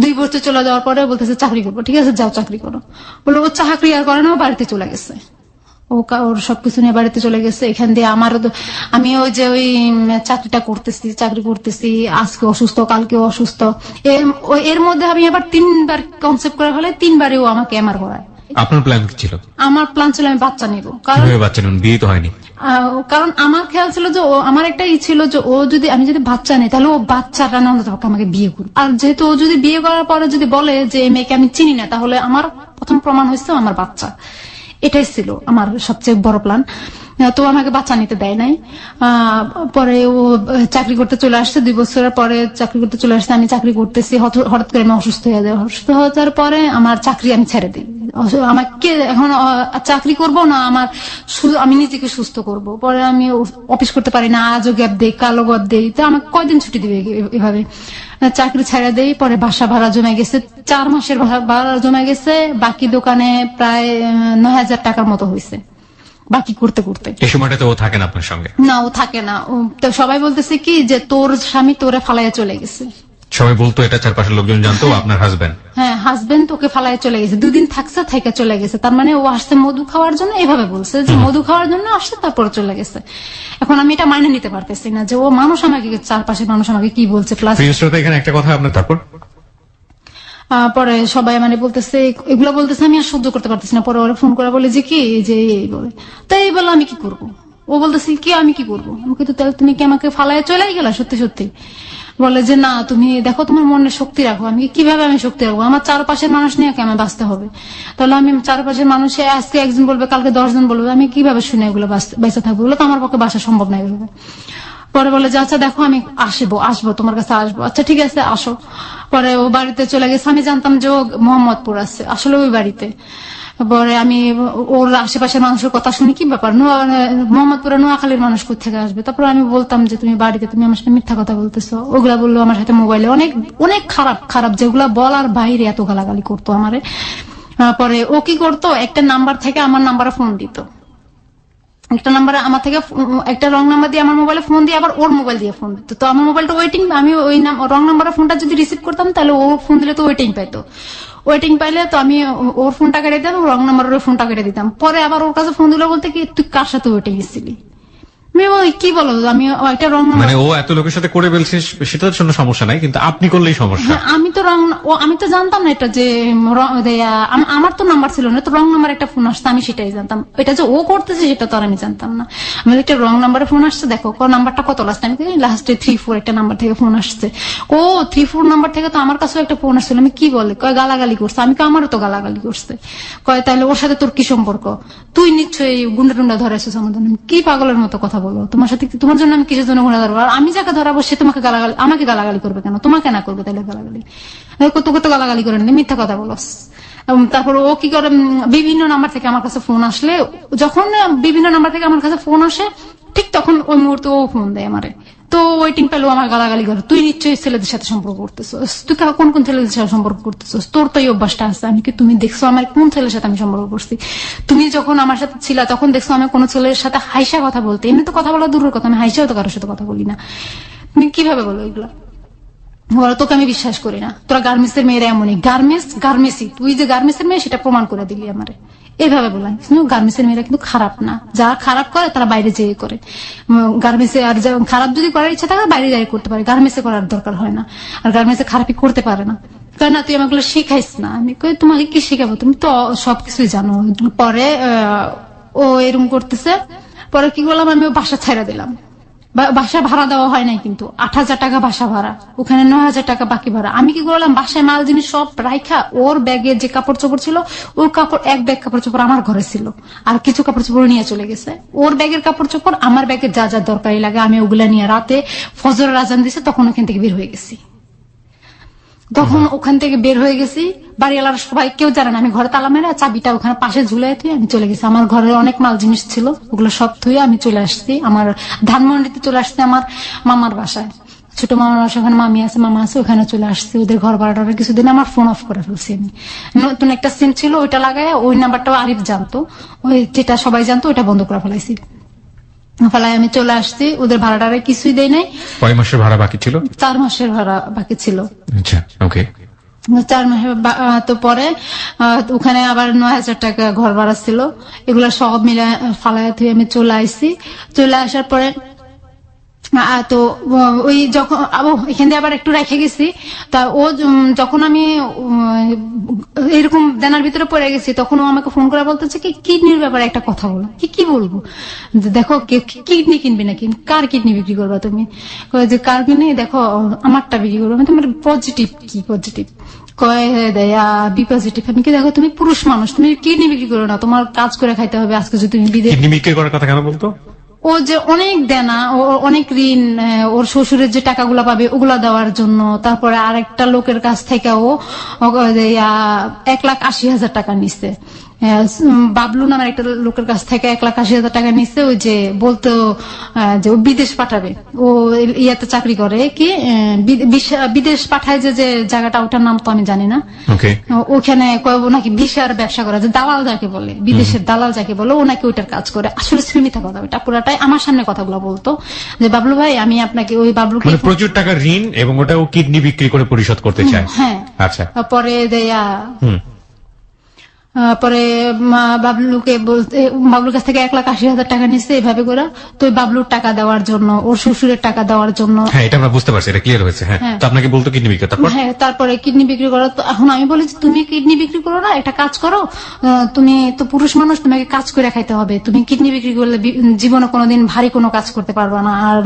2 বছর চলে যাওয়ার পরে বলতেছে চাকরি করবো। ঠিক আছে, যাও চাকরি করো। বলে ও চাকরি আর করে না, ও বাড়িতে চলে গেছে। ওর সবকিছু নিয়ে বাড়িতে চলে গেছে। এখান দিয়ে আমি ওই যে ওই চাকরি করতেছি, আজকে অসুস্থ, কালকে অসুস্থ। এর মধ্যে আমি আবার 3বার কনসেপ্ট করে ফেলে, 3বারই ও আমাকে এমআর করায়। আপনার প্ল্যান কি ছিল? আমার প্ল্যান ছিল আমি বাচ্চা নিব। কারণ বাচ্চা নেন, বিয়ে তো হয়নি। কারণ আমার খেয়াল ছিল যে আমার একটা ছিল যে আমি যদি বাচ্চা নেই তাহলে ও বাচ্চাটা না আমাকে বিয়ে করবে। আর যেহেতু ও যদি বিয়ে করার পরে যদি বলে যে মেয়েকে আমি চিনি না, তাহলে আমার প্রথম প্রমাণ হয়েছে আমার বাচ্চা। এটাই ছিল আমার সবচেয়ে বড় প্ল্যান। তো আমাকে বাচ্চা নিতে দেয় নাই। পরে ও চাকরি করতে চলে আসছে, 2 বছরের পরে চাকরি করতে চলে আসছে। আমি চাকরি করতেছি, হঠাৎ করে আমি অসুস্থ হয়ে যাই। অসুস্থ হয়ে যাওয়ার পরে আমার চাকরি আমি ছেড়ে দিই। আমাকে এখন চাকরি করব না, আমি নিজেকে সুস্থ করব। পরে আমি অফিস করতে পারি না, আজও গ্যাপ দেই, কালো গ্যাপ দেই। তো আমাকে কয়দিন ছুটি দিবে এভাবে? চাকরি ছেড়ে দেই। পরে বাসা ভাড়া জমে গেছে, 4 মাসের ভাড়া জমে গেছে। বাকি দোকানে প্রায় 9,000 টাকার মতো হয়েছে বাকি করতে করতে। এই সময়টাতে ও থাকে না আপনার সঙ্গে? না, ও থাকে না। তো সবাই বলতেছে কি যে তোর স্বামী তোরে ফালাইয়া চলে গেছে। সবাই বলতো, এটা চারপাশের লোকজন জানতো আপনার হাজবেন্ড? হ্যাঁ, হাজবেন্ড তোকে ফালাইয়া চলে গেছে, 2 দিন থাকছে, থেকে চলে গেছে। তার মানে ও আসছে মধু খাওয়ার জন্য, এভাবে বলছে যে মধু খাওয়ার জন্য আসছে, তারপরে চলে গেছে। এখন আমি এটা মাইনে নিতে পারতেছি না যে ও মানুষ আমাকে, চারপাশের মানুষ আমাকে কি বলছে। প্লাস এখানে একটা কথা আপনার, তারপর পরে সবাই মানে বলতেছে, এগুলা বলতেছে, আমি আর সহ্য করতে পারতেছি না। পরে ওরা ফোন করে বলে যে কি যে এই বলে, তাই এই বলে আমি কি করবো? ও ও বলতেছে কি আমি কি করবো? আমি কিন্তু তাহলে তুমি কি আমাকে ফালায় চলে গেলা সত্যি সত্যি? বলে যে না তুমি দেখো তোমার মনে শক্তি রাখো। আমি কিভাবে আমি শক্তি রাখবো? আমার চারপাশের মানুষ নিয়ে আমার বাঁচতে হবে। তাহলে আমি চারপাশের মানুষে আজকে একজন বলবে কালকে 10 জন বলবে, আমি কিভাবে শুনে এগুলো বেঁচে থাকবো? এগুলো তো আমার পক্ষে বাসা সম্ভব না এভাবে। পরে বলে যে আচ্ছা দেখো আমি আসবো তোমার কাছে আসবো। আচ্ছা ঠিক আছে আসো। পরে ও বাড়িতে চলে গেছে। আমি জানতাম যে ও মোহাম্মদপুর আছে, আসলে ওই বাড়িতে। পরে আমি ওর আশেপাশের মানুষের কথা শুনি কি ব্যাপার মোহাম্মদপুরে নোয়াখালীর মানুষ কোথেকে আসবে। তারপর আমি বলতাম যে তুমি বাড়িতে তুমি আমার সাথে মিথ্যা কথা বলতেছো। ওগুলা বললো আমার সাথে মোবাইলে অনেক অনেক খারাপ খারাপ যেগুলা বলার বাইরে এত গালাগালি করতো আমারে। পরে ও কি করতো, একটা নাম্বার থেকে আমার নাম্বারে ফোন দিত। একটা নাম্বারে আমার থেকে একটা রং নাম্বার দিয়ে আমার মোবাইলে ফোন দিয়ে আবার ওর মোবাইল দিয়ে ফোন দিত। তো আমার মোবাইলটা ওয়েটিং, আমি ওই রং নাম্বারে ফোনটা যদি রিসিভ করতাম তাহলে ও ফোন দিলে তো ওয়েটিং পাইতো। ওয়েটিং পাইলে তো আমি ওর ফোনটা কেটে দিতাম, রং নাম্বারের ফোনটা কেটে দিতাম। পরে আবার ওর কাছে ফোন দিল বলতে কি তুই কার সাথে ওয়েটিং এসেছিলি? আমি বলি, কি বলো? আমি একটা রং নাম্বার, মানে ও এত লোকের সাথে করে ফেলছে সেটার জন্য সমস্যা নাই, কিন্তু আপনি করলেই সমস্যা। হ্যাঁ, আমি তো জানতাম না এটা যে আমার তো নাম্বার ছিল না, তো রং নাম্বার একটা ফোন আসছে আমি সেটাই জানতাম। এটা যে ও করতেছে সেটা তো আর আমি জানতাম না। আমি একটা রং নাম্বারে ফোন আসছে, দেখো নাম্বারটা কত লাস্ট, আমি লাস্টে 3-4 একটা নাম্বার থেকে ফোন আসছে। ও 3-4 নাম্বার থেকে তো আমার কাছেও একটা ফোন আসছিল। আমি কি বলে কয় গালাগালি করছে। আমি আমারও তো গালাগালি করছে। কয় তাহলে ওর সাথে তোর কি সম্পর্ক? তুই নিশ্চয়ই গুন্ডা টুন্ডা ধরেছিস আমাদের। কি পাগলের মতো কথা বলো? তোমার সাথে তোমার জন্য আমি কিসের জন্য গুন্ডা ধরবো? আর আমি যাকে ধরাবো সে তোমাকে আমাকে গালাগালি করবে কেন? তোমাকে না করবে তাহলে গালাগালি? তোকে তো গালাগালি করে নি, মিথ্যা কথা বলস। তারপর ও কি করে, বিভিন্ন নাম্বার থেকে আমার কাছে ফোন আসলে, যখন বিভিন্ন নাম্বার থেকে আমার কাছে ফোন আসে ঠিক তখন ওই মুহূর্তে ও ফোন দেয় আমারে। তো ওয়েটিং পেলো আমার গালাগালি করে, তুই নিশ্চয়ই ছেলেদের সাথে সম্পর্ক করতেছিস, তুই কোন কোন ছেলেদের সাথে সম্পর্ক করতেছিস, তোর তো এই অভ্যাসটা আছে। আমি কি তুমি দেখছো আমার কোন ছেলের সাথে আমি সম্পর্ক করছি? তুমি যখন আমার সাথে ছিলা তখন দেখছো আমি কোন ছেলের সাথে হাইসা কথা বলতে? এমনি তো কথা বলা দূরের কথা, আমি হাইসাও তো কারোর সাথে কথা বলি না। তুমি কিভাবে বলো এগুলা? বলো তোকে আমি বিশ্বাস করি না, তোরা গার্মেন্টস এর মেয়েরা এমনই। গার্মেন্টসই, তুই যে গার্মেন্টস এর মেয়ে সেটা প্রমাণ করে দিলি আমারে। এইভাবে বললাম গার্মেন্টস এর মেয়েরা কিন্তু খারাপ না, যারা খারাপ করে তারা বাইরে যেয়ে করে। গার্মেন্টস এ আর খারাপ যদি করার ইচ্ছা থাকে বাইরে যাই করতে পারে, গার্মেন্টস এ করার দরকার হয় না। আর গার্মেন্টস এ খারাপই করতে পারে না, কারণ না তুই আমাকে শিখাইস না। আমি কই তোমাকে কি শিখাবো, তুমি তো সবকিছুই জানো। পরে ও এরকম করতেছে। পরে কি করলাম, আমি বাসা ছাইড়া দিলাম। বাসা ভাড়া দেওয়া হয় নাই, কিন্তু 8,000 টাকা বাসা ভাড়া, ওখানে 9,000 টাকা বাকি ভাড়া। আমি কি করলাম, বাসায় মাল জিনিস সব রাইখা ওর ব্যাগে যে কাপড় চোপড় ছিল, ওর কাপড় এক ব্যাগ কাপড় চোপড় আমার ঘরে ছিল, আর কিছু কাপড় চোপড় নিয়ে চলে গেছে। ওর ব্যাগের কাপড় চোপড় আমার ব্যাগে যা যা দরকারি লাগে আমি ওগুলা নিয়ে রাতে ফজরের আজান দিছে তখন ওখান থেকে বের হয়ে গেছি। তখন ওখান থেকে বের হয়ে গেছি, বাড়িওয়ালার সবাই কেউ জানে না। আমি ঘরে তালা মেরে চাবিটা ওখানে পাশে ঝুলাই থুয়ে আমি চলে গেছি। আমার ঘরের অনেক মাল জিনিস ছিল, ওগুলো সব থুয়ে আমি চলে আসছি আমার ধানমন্ডিতে চলে আসছি আমার মামার বাসায়। ছোট মামার বাসায়, ওখানে মামি আছে মামা আছে, ওখানে চলে আসছি। ওদের ঘর ভাড়াটা কিছুদিন আমার ফোন অফ করে ফেলছি আমি। নতুন একটা সিম ছিল ওইটা লাগাই, ওই নাম্বারটাও আরিফ জানতো, ওই যেটা সবাই জানতো ওইটা বন্ধ করে ফেলাইছি। ফেলায় আমি চলে আসছি, ওদের ভাড়াটা কিছুই দেয় নাই। কয় মাসের ভাড়া বাকি ছিল? 4 মাসের ভাড়া বাকি ছিল। আচ্ছা, ওকে। 4 মাসে তো পরে ওখানে আবার 9,000 টাকা ঘর ভাড়া ছিল। এগুলো সব মিলে ফালায় থুয়ে আমি চলে আসছি। চলে আসার পরে তো ওই যখন এখান দিয়ে আবার একটু রেখে গেছি, তা ও যখন আমি এরকম দেনার ভিতরে পড়ে গেছি তখন ও আমাকে ফোন করে বলতেছে কি কিডনির ব্যাপারে একটা কথা বলো। কি বলবো? দেখো কিডনি কিনবি নাকি? কার কিডনি বিক্রি করবা তুমি? যে কার কিডনি, দেখো আমারটা বিক্রি করবো। আমি তোমার পজিটিভ কি পজিটিভ কয় দেয়া বি পজিটিভ। আমি কি দেখো তুমি পুরুষ মানুষ, তুমি কিডনি বিক্রি করো না, তোমার কাজ করে খাইতে হবে। আজকে যদি তুমি বিদেশ কিডনি বিক্রি করার কথা কেন বলতো? ও যে অনেক দেনা, অনেক ঋণ, ওর শ্বশুরের যে টাকাগুলা পাবে ওগুলা দেওয়ার জন্য। তারপরে আরেকটা লোকের কাছ থেকে ও 1,80,000 টাকা নিচ্ছে। বাবলু নামের একটা লোকের কাছ থেকে 1,80,000 টাকা নিচ্ছে, ওই যে বলতো যে ও বিদেশ পাঠাবে। ও ইয়াতে চাকরি করে, কি বিদেশ পাঠায় যে জায়গাটা, ওটার নাম তো আমি জানি না। ওখানে নাকি ভিসার ব্যবসা করে, যে দালাল যাকে বলে, বিদেশের দালাল যাকে বলে, ও নাকি ওইটার কাজ করে। আসলে মিথ্যা কথা, ওটা পুরাটাই আমার সামনে কথাগুলো বলতো যে বাবলু ভাই আমি আপনাকে ওই বাবলুকে প্রচুর টাকা ঋণ এবং ওটা ও কিডনি বিক্রি করে পরিশোধ করতে চায়। হ্যাঁ, আচ্ছা। পরে দেয়া পরে বাবলুর কাছ থেকে 1,80,000 টাকা নিচ্ছে এভাবে করে। তো ওই বাবলুর টাকা দেওয়ার জন্য, ওর শ্বশুরের টাকা দেওয়ার জন্য, হ্যাঁ এটা আমরা বুঝতে পারছি, এটা ক্লিয়ার হয়েছে। হ্যাঁ, হ্যাঁ। তো আপনাকে বলতো কিডনি বিক্রি, তারপর হ্যাঁ, তারপরে কিডনি বিক্রি করো। তো এখন আমি বলি যে তুমি কিডনি বিক্রি করো না, একটা কাজ করো, তুমি তো পুরুষ মানুষ, তোমাকে কাজ করে খাইতে হবে। তুমি কিডনি বিক্রি করলে জীবনে কোনোদিন ভারী কোনো কাজ করতে পারবে না, আর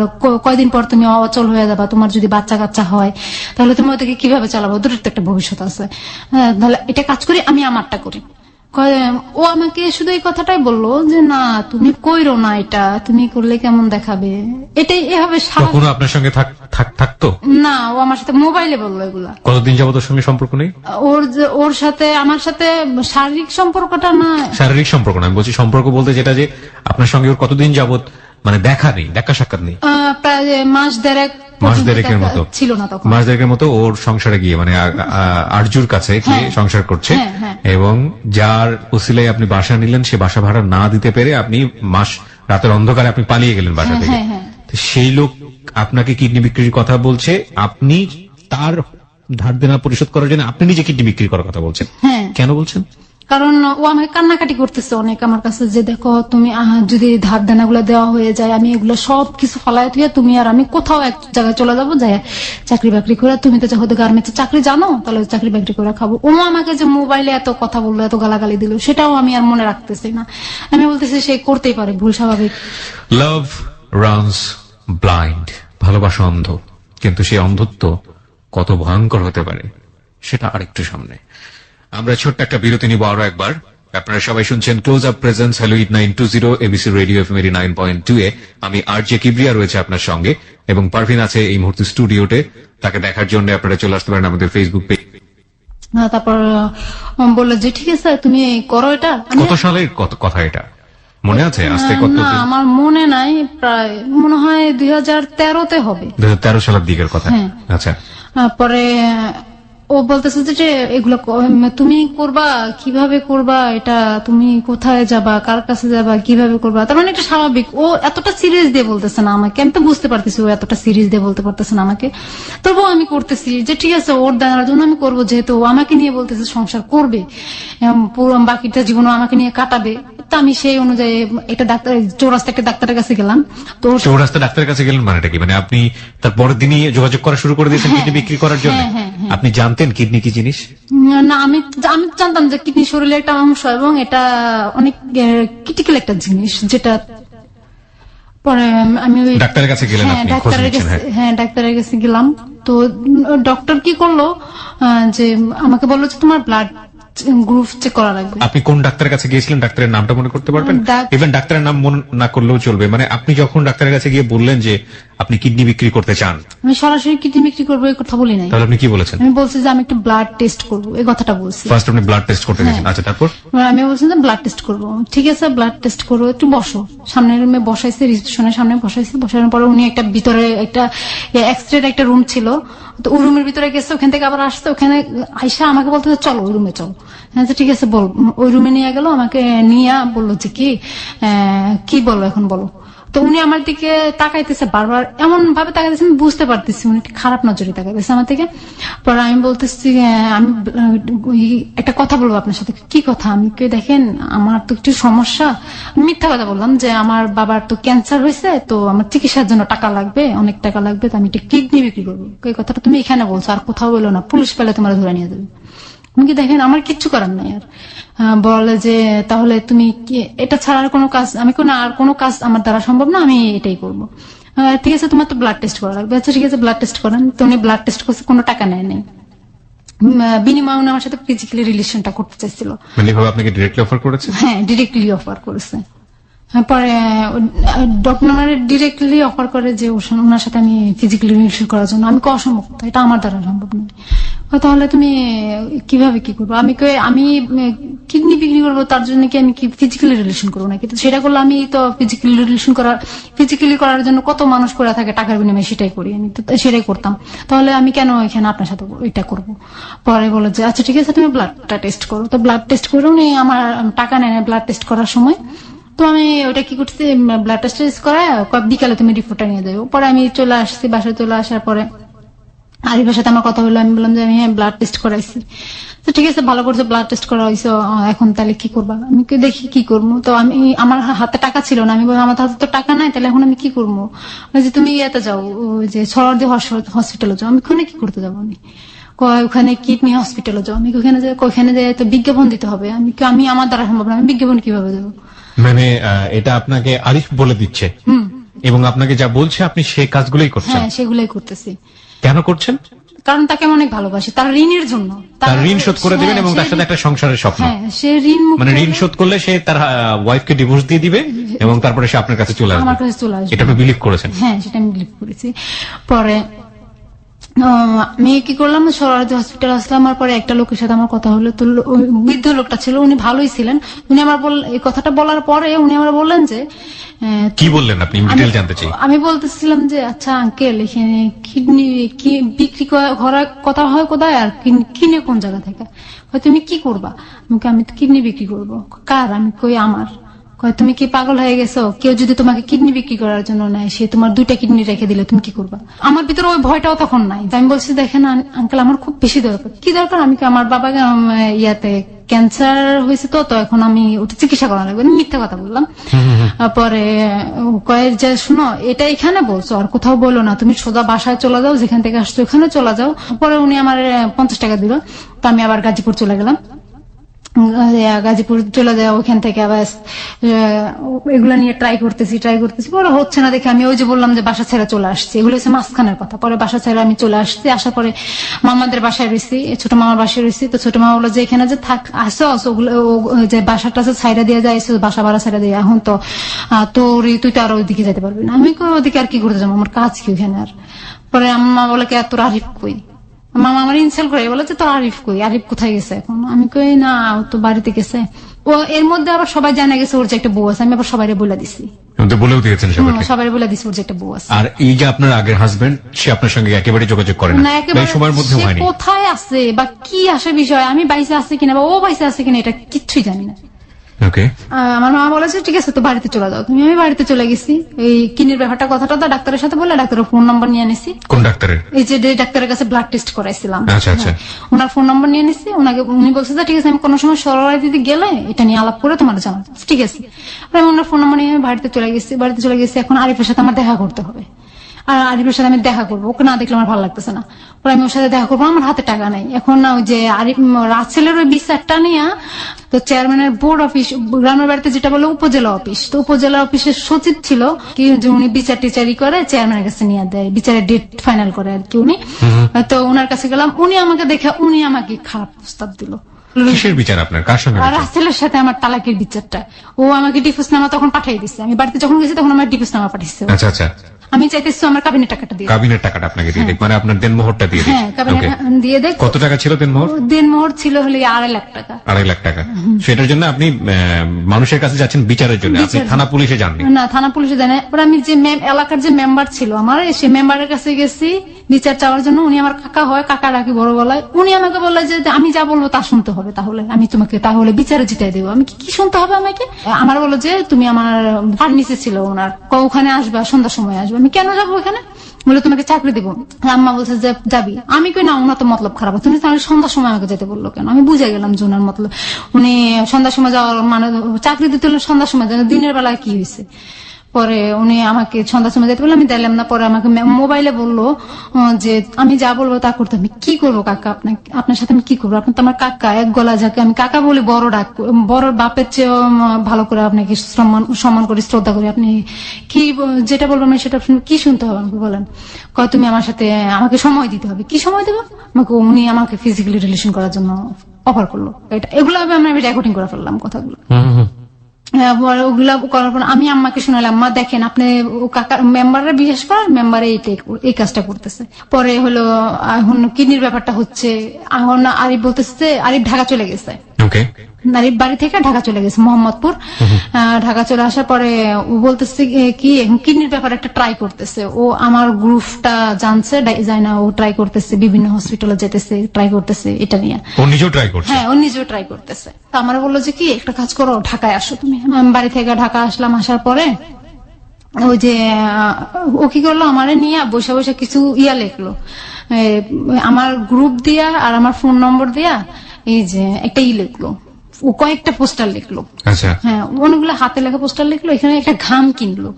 কয়দিন পর তুমি অচল হয়ে যাবা। তোমার যদি বাচ্চা কাচ্চা হয় তাহলে তুমি ওদেরকে কিভাবে চালাবো? ওদের তো একটা ভবিষ্যৎ আছে। তাহলে এটা কাজ করি, আমি আমারটা করি। ও আমাকে শুধু এই কথাটাই বললো যে না তুমি কইরো না, এটা তুমি করলে কেমন দেখাবে, এটাই এভাবে কখনো আপনার সঙ্গে থাকতো না। ও আমার সাথে মোবাইলে বললো এগুলা। কতদিন যাবত ওর সঙ্গে সম্পর্ক নেই? ওর সাথে আমার সাথে শারীরিক সম্পর্কটা না, শারীরিক সম্পর্ক না, আমি বলছি সম্পর্ক বলতে যেটা যে আপনার সঙ্গে ওর কতদিন যাবত মানে দেখা নেই, দেখা সাক্ষাৎ নেই। প্রায় মাস দেড়েকের মতো ছিল না তখন। মাস দেড়েকের মতো ওর সংসারে গিয়ে মানে আরজুর কাছে গিয়ে সংসার করছে, এবং যার উসিলায় আপনি বাসা নিলেন, সে বাসা ভাড়া না দিতে পেরে আপনি রাতের অন্ধকারে আপনি পালিয়ে গেলেন বাসা থেকে। তো সেই লোক আপনাকে কিডনি বিক্রির কথা বলছে, আপনি তার ধার দেনা পরিশোধ করার জন্য আপনি নিজে কিডনি বিক্রি করার কথা বলছেন। কেন বলছেন? কারণ ও আমাকে কান্নাকাটি করতেছে অনেক আমার কাছে, যে দেখো তুমি যদি ধার দেনা গুলো দেওয়া হয়ে যায়, আমি এগুলো সব কিছু ফলায় দিয়ে তুমি আর আমি কোথাও এক জায়গায় চলে যাবো, যাই চাকরি বাকরি করে, তুমি তো যেহেতু গার্মেন্টসে চাকরি জানো, তাহলে চাকরি বাকরি করে খাবো। ও আমাকে যে মোবাইলে এত কথা বললো, এত গালাগালি দিল, সেটাও আমি আর মনে রাখতেছি না। আমি বলতেছি সে করতেই পারে, ভুল স্বাভাবিক। লাভ রানস ব্লাইন্ড, ভালোবাসা অন্ধ, কিন্তু সেই অন্ধত্ব কত ভয়ঙ্কর হতে পারে সেটা আরেকটু সামনে। আমরা ছোট্ট একটা বিরতি নিব আরো একবার। আপনারা সবাই শুনছেন close up presence hello 920 ABC radio FM 9.2 এ। আমি আরজে কিবরিয়া রয়েছে আপনার সঙ্গে, এবং পারভিন আছে এই মুহূর্তে স্টুডিওতে। তাকে দেখার জন্য আপনারা চলে আসতে পারেন আমাদের ফেসবুক পেজ। তারপর বললো যে ঠিক আছে তুমি করো এটা। কত সালের কথা এটা মনে আছে? আজকে কত? না আমার মনে নাই, প্রায় মনে হয় 2013-তে হবে, 2013 সালের দিকের কথা। আচ্ছা, পরে ও বলতেছে যে এগুলো তুমি করবা, কিভাবে করবা, এটা তুমি কোথায় যাবা, কার কাছে যাবা, কিভাবে করবা। তার মানে এটা স্বাভাবিক। ও এতটা সিরিয়াস দিয়ে বলতেছে না আমাকে, আমি তো বুঝতে পারতেছি ও এতটা সিরিয়াস দিয়ে বলতে পারতেছে না আমাকে। তবুও আমি করতেছি যে ঠিক আছে, ওর দেওয়ার জন্য আমি করবো, যেহেতু ও আমাকে নিয়ে বলতেছে সংসার করবে, পুরো বাকিটা জীবন আমাকে নিয়ে কাটাবে। তো আমি সেই অনুযায়ী একটা চৌরাস্তা একটা ডাক্তারের কাছে গেলাম। তো চৌরাস্তা ডাক্তারের কাছে গেলেন মানেটা কি? মানে আপনি তার পরের দিনই যোগাযোগ করা শুরু করে দিয়েছেন কিডনি বিক্রি করার জন্য? আপনি জানতেন কিডনি কি জিনিস? না, আমি জানতাম যে কিডনি শরীরের একটা অংশ, এবং এটা অনেক ক্রিটিক্যাল একটা জিনিস, যেটা পরে আমি ওই ডাক্তারের কাছে গেলেন। ডাক্তারের কাছে গেলাম। তো ডক্টর কি করলো যে আমাকে বললো যে তোমার ব্লাড গ্রুপ চেক করা লাগবে। আপনি কোন ডাক্তারের কাছে গিয়েছিলেন? ডাক্তারের নামটা মনে করতে পারবেন? ইভেন ডাক্তারের নাম মনে না করলেও চলবে। মানে আপনি যখন ডাক্তারের কাছে গিয়ে বললেন যে আপনি কিডনি বিক্রি করতে চান, আমি সরাসরি কিডনি বিক্রি করবো এই কথা বলি নাই। তাহলে আপনি কি বলেছেন? আমি বলছি যে আমি একটু ব্লাড টেস্ট করবো, এই কথাটা বলছি। ফার্স্ট আপনি ব্লাড টেস্ট করতে গেছেন। আচ্ছা, তারপর? আমি বলছি যে ব্লাড টেস্ট করবো। ঠিক আছে, ব্লাড টেস্ট করবো, একটু বসো। সামনের রুমে বসাইছে, রিসেপশনের সামনে বসাইছে। বসানোর পরে উনি একটা ভিতরে একটা এক্সরে একটা রুম ছিল, তো ওই রুমের ভিতরে গেছে, ওখান থেকে আবার আসছে। ওখানে আইসা আমাকে বলতে চলো ওই রুমে চলো। হ্যাঁ ঠিক আছে বল। ওই রুমে নিয়ে গেল, আমাকে নিয়ে বললো যে কি বলো এখন বলো। তো উনি আমার দিকে তাকাইতেছে বারবার, এমন ভাবে তাকাইতেছে আমি বুঝতে পারতেছি উনি খারাপ নজরে তাকাইতেছে আমার দিকে। পরে আমি বলতেছি আমি একটা কথা বলবো আপনার সাথে। কি কথা? আমি দেখেন আমার তো একটু সমস্যা। মিথ্যা কথা বললাম যে আমার বাবার তো ক্যান্সার হয়েছে, তো আমার চিকিৎসার জন্য টাকা লাগবে, অনেক টাকা লাগবে, তো আমি একটা কিডনি বিক্রি করবো। এই কথাটা তুমি এখানে বলছো, আর কোথাও বলো না, পুলিশ পেলে তোমার ধরে নিয়ে যাবে। আমি কি দেখেন আমার কিচ্ছু করার নাই। আর বলে যে তাহলে তুমি এটা ছাড়া আর কোনো কাজ, আমি আর কোনো কাজ আমার দ্বারা সম্ভব না, আমি এটাই করবো। ঠিক আছে, তোমার তো ব্লাড টেস্ট করা লাগবে। আচ্ছা ঠিক আছে, ব্লাড টেস্ট করেন। তো উনি ব্লাড টেস্ট করছে, কোনো টাকা নেয় নাই। বিনিময়ে উনি আমার সাথে ফিজিক্যালি রিলেশনটা করতে চাইছিল। মানে আপনাকে ডিরেক্টলি অফার করেছে? হ্যাঁ, ডিরেক্টলি অফার করেছে। পরে ডক্টর ডিরেক্টলি অফার করে যে ওনার সাথে আমি ফিজিক্যালি রিলেশন করার জন্য। আমি অসম্ভব, এটা আমার দ্বারা সম্ভব নয়। তাহলে তুমি কিভাবে কি করবো? আমি কিডনি বিক্রি করবো, তার জন্য কি আমি ফিজিক্যালি রিলেশন করবো নাকি? তো সেটা করলে আমি তো ফিজিক্যালি করার জন্য কত মানুষ করে থাকে টাকার বিনিময়ে, সেটাই করি। আমি তো সেটাই করতাম। তাহলে আমি কেন এখানে আপনার সাথে এটা করবো? পরে বলো যে আচ্ছা ঠিক আছে, তুমি ব্লাডটা টেস্ট করো। তো ব্লাড টেস্ট করে উনি আমার টাকা নেয় না ব্লাড টেস্ট করার সময়। তো আমি ওটা কি করছি, ব্লাড টেস্ট করা বিকালে তুমি রিপোর্টটা নিয়ে যাবো। পরে আমি চলে আসছি, বাসায় চলে আসার পরে আরিফের সাথে আমার কথা হলো, আমি বললাম যে আমি ব্লাড টেস্ট করাইছি। তো ঠিক আছে, ভালো করছো, ব্লাড টেস্ট করা হয়েছে, এখন তাহলে কি করবা? আমি দেখি কি করবো। তো আমি, আমার হাতে টাকা ছিল না, আমি বললাম আমার হাতে তো টাকা নাই, তাহলে এখন আমি কি করবো? যে তুমি ইয়েতে যাও, ওই যে সরদি হসপিটালে যাও। আমি ওখানে কি করতে যাবো? আমি ওখানে কিডনি হসপিটালে যাও। আমি ওখানে যে তো বিজ্ঞাপন দিতে হবে। আমি আমার দ্বারা সম্ভব না, আমি বিজ্ঞাপন কিভাবে দেবো? মানে এটা আপনাকে আরিফ বলে দিচ্ছে এবং আপনাকে যা বলছে আপনি সেই কাজগুলোই করছেন? হ্যাঁ, সেগুলাই করতেছি। কেন করছেন? কারণ তাকে আমি অনেক ভালোবাসি, তার ঋণের জন্য। তার ঋণ শোধ করে দিবেন এবং তার সাথে একটা সংসারের স্বপ্ন। হ্যাঁ, সে ঋণ মানে ঋণ শোধ করলে সে তার ওয়াইফকে ডিভোর্স দিয়ে দিবে এবং তারপরে সে আপনার কাছে চলে আসবে। আমার কাছে চলে আসবে। এটা আপনি বিলিভ করেছেন? হ্যাঁ, সেটা আমি বিলিভ করেছি। পরে আমি কি করলাম, সরারদি হসপিটাল আসলাম। আমার পরে একটা লোকের সাথে আমার কথা হলো। তো ওই বৃদ্ধ লোকটা ছিল, উনি ভালোই ছিলেন। উনি আমার এই কথাটা বলার পরে উনি আমার বললেন যে কি বললেন আপনি? ডিটেইল জানতে চাই। আমি বলতেছিলাম যে আচ্ছা আঙ্কেল, এখানে কিডনি কি বিক্রি করার কথা হয় কোথায়, আর কিনে কোন জায়গা থেকে? তুমি কি করবা? আমি তো কিডনি বিক্রি করবো। কার? আমি কই আমার। তুমি কি পাগল হয়ে গেছো? কেউ যদি তোমাকে কিডনি বিক্রি করার জন্য নেয়, সে তোমার 2টা কিডনি রেখে দিলে তুমি কি করবা? আমার ভিতরে ওই ভয়টাও তখন নাই। আমি বলছি দেখেন আঙ্কেল, আমার খুব বেশি দরকার। কি দরকার? আমি আমার বাবাকে ইয়াতে ক্যান্সার হয়েছে, তো এখন আমি ওটা চিকিৎসা করা লাগবে। মিথ্যা কথা বললাম। পরে কয়ে যে শুনো, এটা এখানে বলছো, আর কোথাও বলো না, তুমি সোজা বাসায় চলে যাও, যেখান থেকে আসছো ওখানে চলে যাও। পরে উনি আমার 50 টাকা দিল। তো আমি আবার গাজীপুর চলে গেলাম। গাজীপুর চলে যায়, ওখান থেকে আবার এগুলা নিয়ে ট্রাই করতেছি। পরে হচ্ছে না দেখে আমি ওই যে বললাম যে বাসা ছেড়ে চলে আসছি। এগুলো হচ্ছে মাঝখানের কথা। পরে বাসা ছেড়ে আমি চলে আসছি। আসার পরে মামাদের বাসায় রয়েছি, ছোট মামার বাসায় রয়েছি। তো ছোট মামা বললো যে এখানে যে আসো, ওগুলো যে বাসাটা ছাইড়া দিয়ে যায়, বাসা ভাড়া ছাইড়া দিয়ে, এখন তো তুই তো আর ওইদিকে যেতে পারবি না। আমি ওদিকে আর কি করতে যাবো, আমার কাজ কি ওখানে আর? পরে আম্মা বলে কি তোর আরিফ কই? মামা আমার ইনসাল্ট করে বলে যে তোর আরিফ কই? আরিফ কোথায় গেছে এখন? আমি কই না, ও তো বাড়িতে গেছে। ও এর মধ্যে আবার সবাই জানা গেছে ওর যে একটা বউ আছে। আমি আবার সবাই বলে দিছি, বলেও দিয়েছেন সবাইকে? সবাই বলে দিছি ওর যে একটা বউ আছে। আর এই যে আপনার আগের হাজবেন্ড, সে আপনার সঙ্গে একেবারে যোগাযোগ করে না? এই সময়ের মধ্যে হয়নি? কোথায় আছে বা কি আসে বিষয়, আমি বাইসে আছে কিনা বা ও বাইসে আছে কিনা, এটা কিচ্ছুই জানি না। ওকে। আমার মা বলেছে ঠিক আছে, তো বাড়িতে চলে যাও তুমি। আমি বাড়িতে চলে গেছি। এই কিডনির ব্যাপারটা কথাটা তো ডাক্তারের সাথে বলে, ডাক্তারের ফোন নাম্বার নিয়ে নিছি। কোন ডাক্তারের? এই যে ডাক্তারের কাছে ব্লাড টেস্ট করাইছিলাম। আচ্ছা আচ্ছা। ওনার ফোন নাম্বার নিয়ে নিছি। উনি বলছে যে ঠিক আছে, আমি কোনো সময় সরোয়ারি দিদি গেলে এটা নিয়ে আলাপ করে তোমার জানাবো। ঠিক আছে। আমি ওনার ফোন নাম্বার নিয়ে আমি বাড়িতে চলে গেছি। এখন আরিফের সাথে আমার দেখা করতে হবে। আর আরিফের সাথে আমি দেখা করবো, ওকে না দেখলে আমার ভালো লাগতেছে না। পরে আমি ওর সাথে দেখা করবো, আমার হাতে টাকা নাই। এখন না ওই যে আরিফ রাসেলের ওই বিচারটা নিয়ে, তো চেয়ারম্যানের বোর্ড অফিস, গ্রামের বাড়িতে যেটা বলে উপজেলা অফিস, তো উপজেলা অফিসের সচিব ছিল কি, যে উনি বিচার টিচারি করে চেয়ারম্যানের কাছে নিয়ে দেয়, বিচারের ডেট ফাইনাল করে আর কি উনি। তো ওনার কাছে গেলাম, উনি আমাকে দেখে উনি আমাকে খারাপ প্রস্তাব দিল। কিসের বিচার আপনার? কার সঙ্গে? রাসেলের সাথে আমার তালাকের বিচারটা। ও আমাকে ডিভোর্স নামা তখন পাঠিয়ে দিচ্ছে। আমি বাড়িতে যখন গেছি তখন আমার ডিভোর্স নামা পাঠিয়েছে। আচ্ছা আচ্ছা। আমি চাইতেছি আমার কাবিনের টাকাটা দিয়ে। কাবিনের টাকাটা আপনাকে দিয়ে দেখ, মানে আপনার দেনমোহরটা দিয়ে দেখ? হ্যাঁ, কাবিনের দিয়ে দেখ। কত টাকা ছিল দেনমোহর? দেনমোহর ছিল হলে 2.5 লাখ টাকা। 2.5 লাখ টাকা। সেটার জন্য আপনি মানুষের কাছে যাচ্ছেন বিচারের জন্য? আপনি থানা পুলিশে যাননি? না, থানা পুলিশে যাই না। আমি যে এলাকার যে মেম্বার ছিল আমার, সেই মেম্বারের কাছে গেছি বিচার চাওয়ার জন্য। উনি আমার কাকা হয়, কাকা রাখি বড় গলায়। উনি আমাকে বললে যে আমি যা বলবো তা শুনতে হবে, তাহলে আমি তোমাকে তাহলে বিচারে জিতাই দেবো। আমি কি শুনতে হবে আমাকে? আমার বললো যে তুমি আমার ফার্মেসি ছিল ওনার, ওখানে আসবা, সন্ধ্যার সময় আসবে। আমি কেন যাবো ওখানে? বলে তোমাকে চাকরি দিব। আম্মা বলছে যে যাবি। আমি কই না, ওনার তো মতলব খারাপ। তুমি তাহলে সন্ধ্যার সময় আমাকে যেতে বললো কেন? আমি বুঝে গেলাম যে ওনার মতলব উনি সন্ধ্যার সময় যাওয়ার মানে চাকরি দিতে হলে সন্ধ্যার সময় যায়, দিনের বেলায় কি হয়েছে। পরে উনি আমাকে সন্ধ্যার সময় যেতে বললো, আমি দিলাম না। পরে আমাকে মোবাইলে বললো যে আমি যা বলবো তা করতে। আমি কি করবো কাকা? আপনার সাথে আমি কি করবো? আপনি তো আমার কাকা, এক গলা যাকে আমি কাকা বলি, বড় ডাক, বড় বাপের চেয়ে ভালো করে আপনাকে সম্মান করি, শ্রদ্ধা করি। আপনি কি যেটা বলবেন সেটা কি শুনতে হবে আমাকে বলেন? কয় তুমি আমার সাথে আমাকে সময় দিতে হবে। কি সময় দেবো আমাকে? উনি আমাকে ফিজিক্যালি রিলেশন করার জন্য অফার করলো। এগুলো আমি রেকর্ডিং করে ফেললাম কথাগুলো। ওগুলা করার পর আমি আম্মাকে শোনালাম, মা দেখেন আপনি কাকার মেম্বাররা বিশেষ করে মেম্বারে এই কাজটা করতেছে। পরে হলো এখন কিডনির ব্যাপারটা হচ্ছে, এখন আরিফ বলতেছে আরিফ ঢাকা চলে গেছে। আরিফ বাড়ি থেকে ঢাকা চলে গেছে, মোহাম্মদপুর। ঢাকা চলে আসার পরে ও বলতেছে কি এখন কিডনির ব্যাপারে একটা ট্রাই করতেছে। ও আমার গ্রুপটা জানছে, যায় না, ও ট্রাই করতেছে, বিভিন্ন হসপিটালে যেতেছে, ট্রাই করতেছে এটা নিয়ে। ও নিজেও ট্রাই করছে? হ্যাঁ, ও নিজেও ট্রাই করতেছে। তো আমার বললো যে কি একটা কাজ করো, ঢাকায় আসো তুমি। আমি বাড়ি থেকে ঢাকা আসলাম। আসার পরে ওই যে ও কি করলো, আমারে নিয়ে বসে বসে কিছু লিখলো আমার গ্রুপ দিয়া আর আমার ফোন নম্বর দিয়া এই যে একটা লিখলো, ও কয়েকটা পোস্টার লিখলো। আচ্ছা। হ্যাঁ, অনেকগুলো হাতে লেখা পোস্টার লিখলো, এখানে একটা ঘাম কিনলো।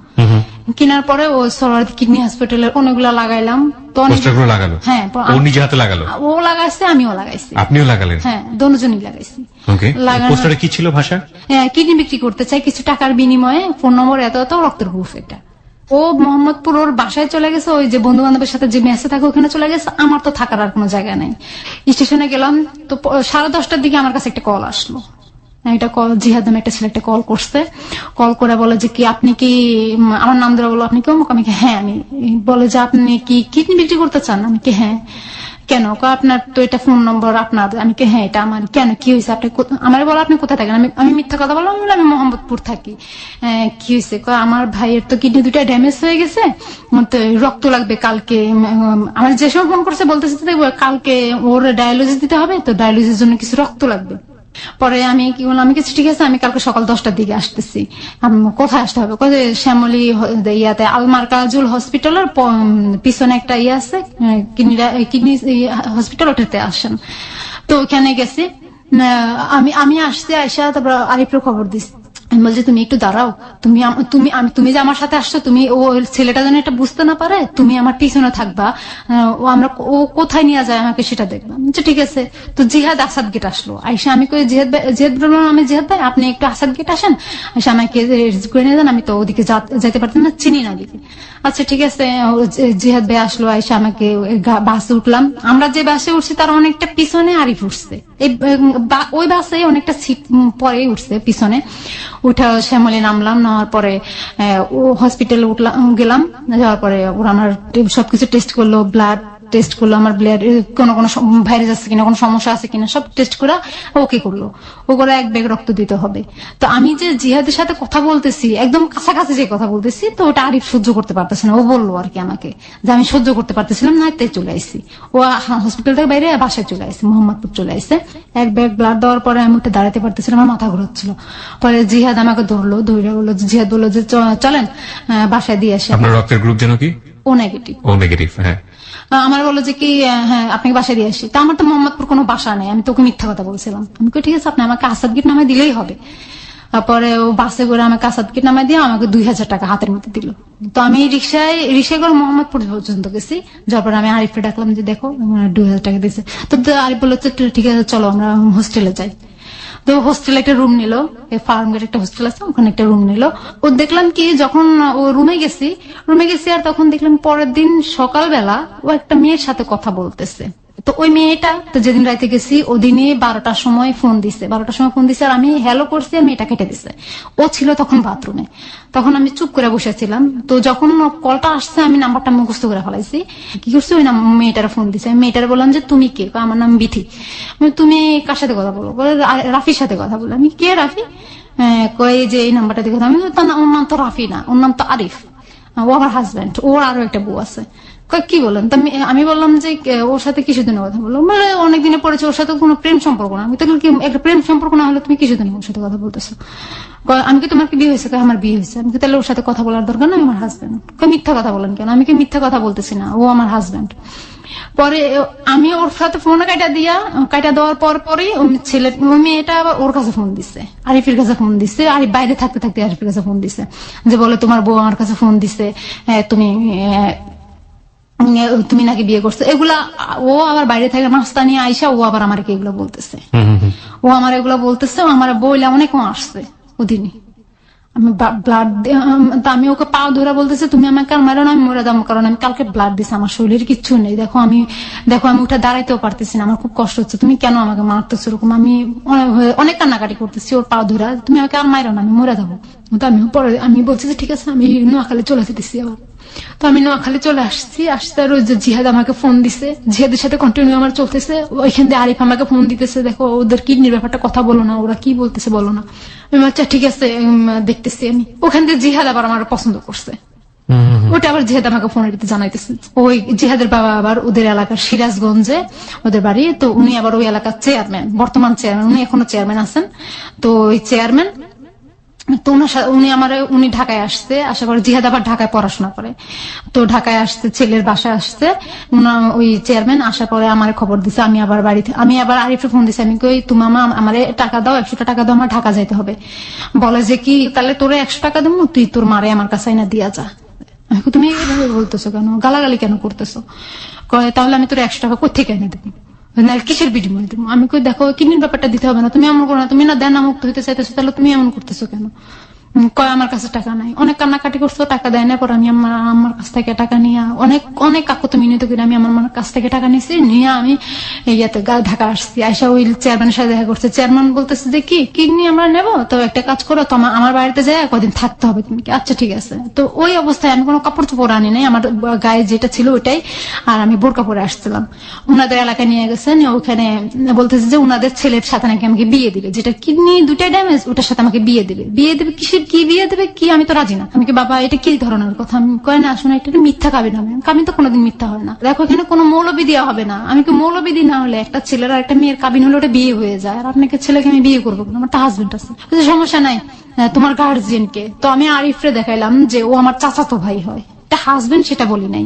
কেনার পরে ও সরোয়ার্দী কিডনি হসপিটালের অনেকগুলো লাগাইলাম। তো পোস্টারগুলো লাগালো? হ্যাঁ, ও নিজে হাতে লাগালো? ও লাগাইছে, আমিও লাগাইছি। আপনিও লাগালেন? হ্যাঁ, দুজনই লাগাইছি। ওকে। পোস্টারে কি ছিল ভাষা? কিডনি বিক্রি করতে চাই, কিছু টাকার বিনিময়ে ফোন নম্বর এত এত, রক্তের গ্রুপ এটা। ও মোহাম্মদপুর ওর বাসায় চলে গেছে, ওই যে বন্ধু বান্ধবের সাথে যে মেসে থাকে ওখানে চলে গেছে। আমার তো থাকার আর কোনো জায়গা নাই। স্টেশনে গেলাম, তো 10:30টার দিকে আমার কাছে একটা কল আসলো। একটা কল, জিহাদ নামে একটা ছেলে একটা কল করছে। কল করে বলে যে কি আপনি কি, আমার নাম ধরে বলো আপনি কি অমুক? আমি কি হ্যাঁ আমি। বলে যে আপনি কি কিডনি বিক্রি করতে চান? আমি কি হ্যাঁ। কেন? আপনার তো এটা ফোন নম্বর আপনার। আমি কি হ্যাঁ এটা আমার। কেন, কি হয়েছে? আপনি আমার বলো আপনি কোথায় থাকেন? আমি মিথ্যা কথা বললাম, আমি মোহাম্মদপুর থাকি। কি হয়েছে? আমার ভাইয়ের তো কিডনি দুইটা ড্যামেজ হয়ে গেছে, তো রক্ত লাগবে কালকে। আমার যে সময় ফোন করছে বলতেছে কালকে ওর ডায়ালিসিস দিতে হবে, তো ডায়ালিসিসের জন্য কিছু রক্ত লাগবে। পরে আমি কি বললাম, আমি কিছু ঠিক আছে, আমি কালকে সকাল 10টার দিকে আসতেছি। কোথায় আসতে হবে? শ্যামলী ইয়াতে আলমার কাজুল হসপিটালের পিছনে একটা ইয়ে আছে, কিডনি হসপিটাল, ওটাতে আসেন। তো ওখানে গেছি। আমি আসছি, আইসা তারপর আরিফের খবর দিচ্ছি। আমি বলছি তুমি একটু দাঁড়াও, তুমি যে আমার সাথে আসছো, তুমি ও ছেলেটা যেন এটা বুঝতে না পারে, তুমি আমার পিছনে থাকবা। ও কোথায় নিয়ে যায় আমাকে সেটা দেখলাম। ঠিক আছে। তো জিহাদ আসাদ গেট আসলো। আইসা আমি কই জিহাদ বললাম, আমি জিহাদ ভাই আপনি একটু আসাদ গেট আসেন, আইসা আমাকে রিসিভ করে নিয়ে যান, আমি তো ওদিকে যেতে পারতাম না, চিনি না ওদিকে। আচ্ছা ঠিক আছে। জিহাদ ভাই আসলো, আইসা আমাকে বাসে উঠলাম। আমরা যে বাসে উঠছি তার অনেকটা পিছনে আরিফ উঠছে। ওই বাসে অনেকটা সিট পরে উঠছে পিছনে। উঠা শ্যামলী নামলাম, নামার পরে ও হসপিটালে গেলাম। যাওয়ার পরে ওরা আমার সবকিছু টেস্ট করলো, ব্লাড টেস্ট করলো, আমার ব্লাড কোনো ভাইরাস আছে কিনা, কোনো সমস্যা আছে কিনা, সব টেস্ট করে ওকে করলো। ও করে 1 ব্যাগ রক্ত দিতে হবে। তো আমি যে জিহাদের সাথে কথা বলতেছি, একদম কাছাকাছি যে কথা বলতেছি, তো ওটা আরিফ সহ্য করতে পারতেছে না। ও বললো আর কি আমাকে যে আমি সহ্য করতে পারতেছিলাম না, তাই চলে আসছি। ও হসপিটাল থেকে বাইরে বাসায় চলে আসছে, মোহাম্মদপুর চলে আসছে। 1 ব্যাগ ব্লাড দেওয়ার পরে আমি উঠে দাঁড়াতে পারতেছিলাম, আমার মাথা ঘুরাচ্ছিল। পরে জিহাদ আমাকে ধরে বললো, জিহাদ বললো যে চলেন বাসায় দিয়ে আসে। আপনার রক্তের গ্রুপ যেন কি? ও নেগেটিভ। ও নেগেটিভ। হ্যাঁ। আমার বললো যে কি হ্যাঁ আপনাকে বাসায় দিয়ে আসি। তা আমার তো মোহাম্মদপুর কোনো বাসা নেই, আমি তোকে মিথ্যা কথা বলছিলাম। আমি ঠিক আছে, আপনি আমাকে আসাদ গেট নামায় দিলেই হবে। তারপরে ও বাসে করে আমাকে আসাদ গেট নামায় দিয়ে আমাকে 2000 টাকা হাতের মধ্যে দিল। তো আমি রিক্সায় করে মোহাম্মদপুর পর্যন্ত গেছি। যার পরে আমি আরিফকে ডাকলাম যে দেখো 2000 টাকা দিয়েছে। তো আরিফ বললো ঠিক আছে চলো আমরা হোস্টেলে যাই। তো হোস্টেলে একটা রুম নিল, ফার্ম গেট একটা হোস্টেল আছে, ওখানে একটা রুম নিল। ও দেখলাম কি যখন ও রুমে গেছি আর তখন দেখলাম পরের দিন সকালবেলা ও একটা মেয়ের সাথে কথা বলতেছে। তো ওই মেয়েটা তো যেদিন রাইতে গেছি ওদিনই 12টার সময় ফোন দিছে। আর আমি হ্যালো করছি, আর মেয়েটা কেটে দিছে। ও ছিল তখন বাথরুমে। তখন আমি চুপ করে বসেছিলাম। তো যখন কলটা আসছে আমি নাম্বারটা মুখস্থ করে ফেলাইছি। কি করছি, ওই মেয়েটার ফোন দিছে। আমি মেয়েটার বললাম যে তুমি কে? আমার নাম বিথি। তুমি কার সাথে কথা বলো? রাফির সাথে কথা বলো। আমি কে রাফি? কই যে এই নাম্বারটা দিয়ে কথা। আমি ওর নাম তো রাফি না, ওর নাম তো আরিফ, ও আমার হাজবেন্ড, ওর আরো একটা বউ আছে। কি বলেন? আমি বললাম যে ওর সাথে কিছুদিনের কথা বললো। মানে অনেকদিনে পড়েছে, ওর সাথে কোনো প্রেম সম্পর্ক না। আমি তো একটা প্রেম সম্পর্ক না হলে তুমি কিছুদিন ওর সাথে কথা বলতেছো? আমি কি তোমার কি বিয়ে হয়েছে? আমার বিয়ে হয়েছে। আমি কি তাহলে ওর সাথে কথা বলার দরকার না? আমার হাজবেন্ড। মিথ্যা কথা বলেন কেন? আমি কি মিথ্যা কথা বলতেছি না, ও আমার হাজবেন্ড। পরে আমি ওর সাথে ফোন কাটা দেওয়ার পরেই ওই মেয়েটা আবার ওর কাছে ফোন দিচ্ছে, আরিফের কাছে ফোন দিচ্ছে। আরিফ বাইরে থাকতে থাকতে আরিফের কাছে ফোন দিচ্ছে, যে বলে তোমার বউ আমার কাছে ফোন দিচ্ছে, তুমি নাকি বিয়ে করছো। এগুলা ও আবার বাইরে থেকে নাস্তা নিয়ে আইসা ও আবার আমাকে এগুলো বলতেছে। ও আমার এগুলো বলতেছে, আমার বইলে অনেক আসছে ওদিনই। আমি ব্লাড, আমি ওকে পাও ধরে বলতেছে তুমি আমাকে আর মারো না, আমি মরে যাবো, কারণ আমি কালকে ব্লাড দিছি, আমার শরীরের কিচ্ছু নেই। দেখো আমি উঠে দাঁড়াইতেও পারতেছি না, আমার খুব কষ্ট হচ্ছে, তুমি কেন আমাকে মারতেছো এরকম? আমি অনেক কান্নাকাটি করতেছি ওর পাও ধরে, তুমি আমাকে আর মারো না, আমি মরে যাবো। তো আমি বলছি যে ঠিক আছে, আমি নোয়াখালী চলে যেতেছি আবার। তো আমি নোয়াখালী চলে আসছি। আর ওই যে জিহাদ আমাকে ফোন দিছে, জিহাদের সাথে কন্টিনিউ আমার চলতেছে। ওইখান দিয়ে আরিফ আমাকে ফোন দিতেছে, দেখো ওদের কিডনির ব্যাপারটা কথা বলো না, ওরা কি বলতেছে বলো না। আমি আচ্ছা ঠিক আছে দেখতেছি। আমি ওখান দিয়ে জিহাদ আবার আমার পছন্দ করছে, ওটা আবার জিহাদ আমাকে ফোনের দিতে জানাইতেছে। ওই জিহাদের বাবা আবার ওদের এলাকার সিরাজগঞ্জে ওদের বাড়ি। তো উনি আবার ওই এলাকার চেয়ারম্যান, বর্তমান চেয়ারম্যান, উনি এখনো চেয়ারম্যান আছেন। তো ওই চেয়ারম্যান তো উনি ঢাকায় আসছে, আসার পরে জিহাদ আবার ঢাকায় পড়াশোনা করে। তো ঢাকায় আসছে, ছেলের বাসায় আসছে, ওই চেয়ারম্যান আসার পরে আমার খবর দিছে। আমি আবার আরিফে ফোন দিছি, আমি কই তুমি আমারে টাকা দাও, 100 টাকা দাও, আমার ঢাকা যাইতে হবে। বলে যে কি তাহলে তোরে 100 টাকা দেবো, তুই তোর মারে আমার কাছে না দিয়া যা। আমি কই, তুমি এইভাবে বলতেছো কেন, গালাগালি কেন করতেছো? কয় তাহলে আমি তোর 100 টাকা কোথেকে এনে দেবো, না কিসের বিনিময় দেবো? আমি কই দেখো কিডনির ব্যাপারটা দিতে হবে না, তুমি এমন করো না, তুমি না দেনা মুক্ত হইতে চাইতেছো, তাহলে তুমি এমন করতেছো কেন? কয় আমার কাছে টাকা নাই। অনেক কান্নাকাটি করছো, টাকা দেয় না। পরে আমি আমার কাছ থেকে টাকা নিয়ে অনেক কাকুতি মিনতি করে আমি আমার কাছ থেকে টাকা নিয়েছি, নিয়ে আমি ইয়াতে ঢাকা আসছি। আয়সা ওই চেয়ারম্যানের সাথে দেখা করছে। চেয়ারম্যান বলতেছে যে কি কিডনি আমরা নেবো, তো একটা কাজ করো, তো আমার বাড়িতে যায় কদিন থাকতে হবে তুমি। আচ্ছা ঠিক আছে। তো ওই অবস্থায় আমি কোনো কাপড় চোপড় আনি নাই, আমার গায়ে যেটা ছিল ওইটাই, আর আমি বোরকা পরে আসছিলাম। ওনাদের এলাকায় নিয়ে গেছেন, ওখানে বলতেছে যে ওনাদের ছেলের সাথে নাকি আমাকে বিয়ে দিবে, যেটা কিডনি দুটাই ড্যামেজ, ওটার সাথে আমাকে বিয়ে দিবে কিসের কি বিয়ে দেবে কি, আমি তো রাজি না। আমি কি বাবা এটা কি ধরনের কথা? আমি কয় না শোনা, এটা মিথ্যা কাবিন হবে। কাবিন তো কোনোদিন মিথ্যা হয় না। দেখো এখানে কোনো মৌলবি দেওয়া হবে না। আমি কি মৌলবিদি না হলে একটা ছেলের আর একটা মেয়ের কাবিন হলে ওটা বিয়ে হয়ে যায়, আর আপনাকে ছেলেকে আমি বিয়ে করবো না, আমার একটা হাজবেন্ড আছে, সমস্যা নাই, তোমার গার্জিয়ানকে। তো আমি আরিফরে দেখাইলাম যে ও আমার চাচাতো ভাই হয়, একটা হাজবেন্ড সেটা বলি নাই,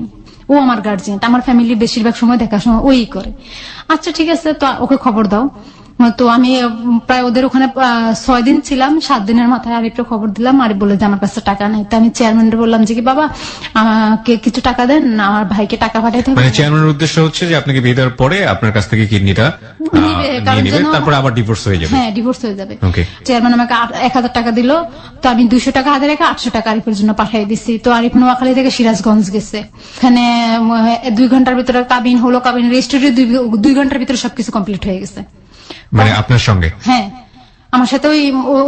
ও আমার গার্জিয়ান, আমার ফ্যামিলি বেশিরভাগ সময় দেখাশোনা ওই করে। আচ্ছা ঠিক আছে, তো ওকে খবর দাও। তো আমি প্রায় ওদের ওখানে 6 দিন ছিলাম। 7 দিনের মাথায় আরিফকে খবর দিলাম। আরিফ বলে যে আমার কাছে টাকা নাই। তো আমি চেয়ারম্যানকে বললাম যে কি বাবা আমাকে কিছু টাকা দেন, আমার ভাইকে টাকা পাঠাইতে হবে। মানে চেয়ারম্যানের উদ্দেশ্য হচ্ছে যে আপনাকে বিয়ে দেওয়ার পরে আপনার কাছ থেকে কিডনিটা নিয়ে নেবে, তারপর আবার ডিভোর্স হয়ে যাবে। হ্যাঁ ডিভোর্স হয়ে যাবে। ওকে। চেয়ারম্যান আমাকে 1000 টাকা দিল। তো আমি 200 টাকা হাতে রেখে 800 টাকা আরিফের জন্য পাঠিয়ে দিছি। তো আরিফ নোয়াখালী থেকে সিরাজগঞ্জ গেছে। এখানে 2 ঘন্টার ভিতরে কাবিন হলো, কাবিন রেজিস্ট্রি 2 ঘন্টার ভিতরে সবকিছু কমপ্লিট হয়ে গেছে। মানে আপনার সঙ্গে? হ্যাঁ আমার সাথে ওই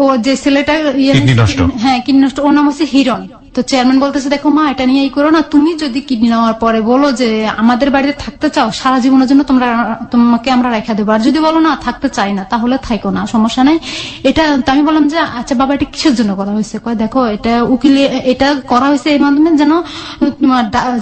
ও যে ছেলেটা কিডনি নষ্ট, হ্যাঁ কিডনি নষ্ট, ওর নাম হচ্ছে হিরণ। তো চেয়ারম্যান বলতেছে দেখো মা এটা নিয়ে এই করো না, তুমি যদি কিডনি নেওয়ার পরে বলো যে আমাদের বাড়িতে থাকতে চাও সারা জীবনের জন্য তোমাকে আমরা রেখে দেবো, আর যদি বলো না থাকতে চাই না তাহলে থাইকো না, সমস্যা নাই। এটা তো আমি বললাম যে আচ্ছা বাবা এটা কিসের জন্য করা হয়েছে? কয় দেখো এটা উকিলে এটা করা হয়েছে এই মাধ্যমে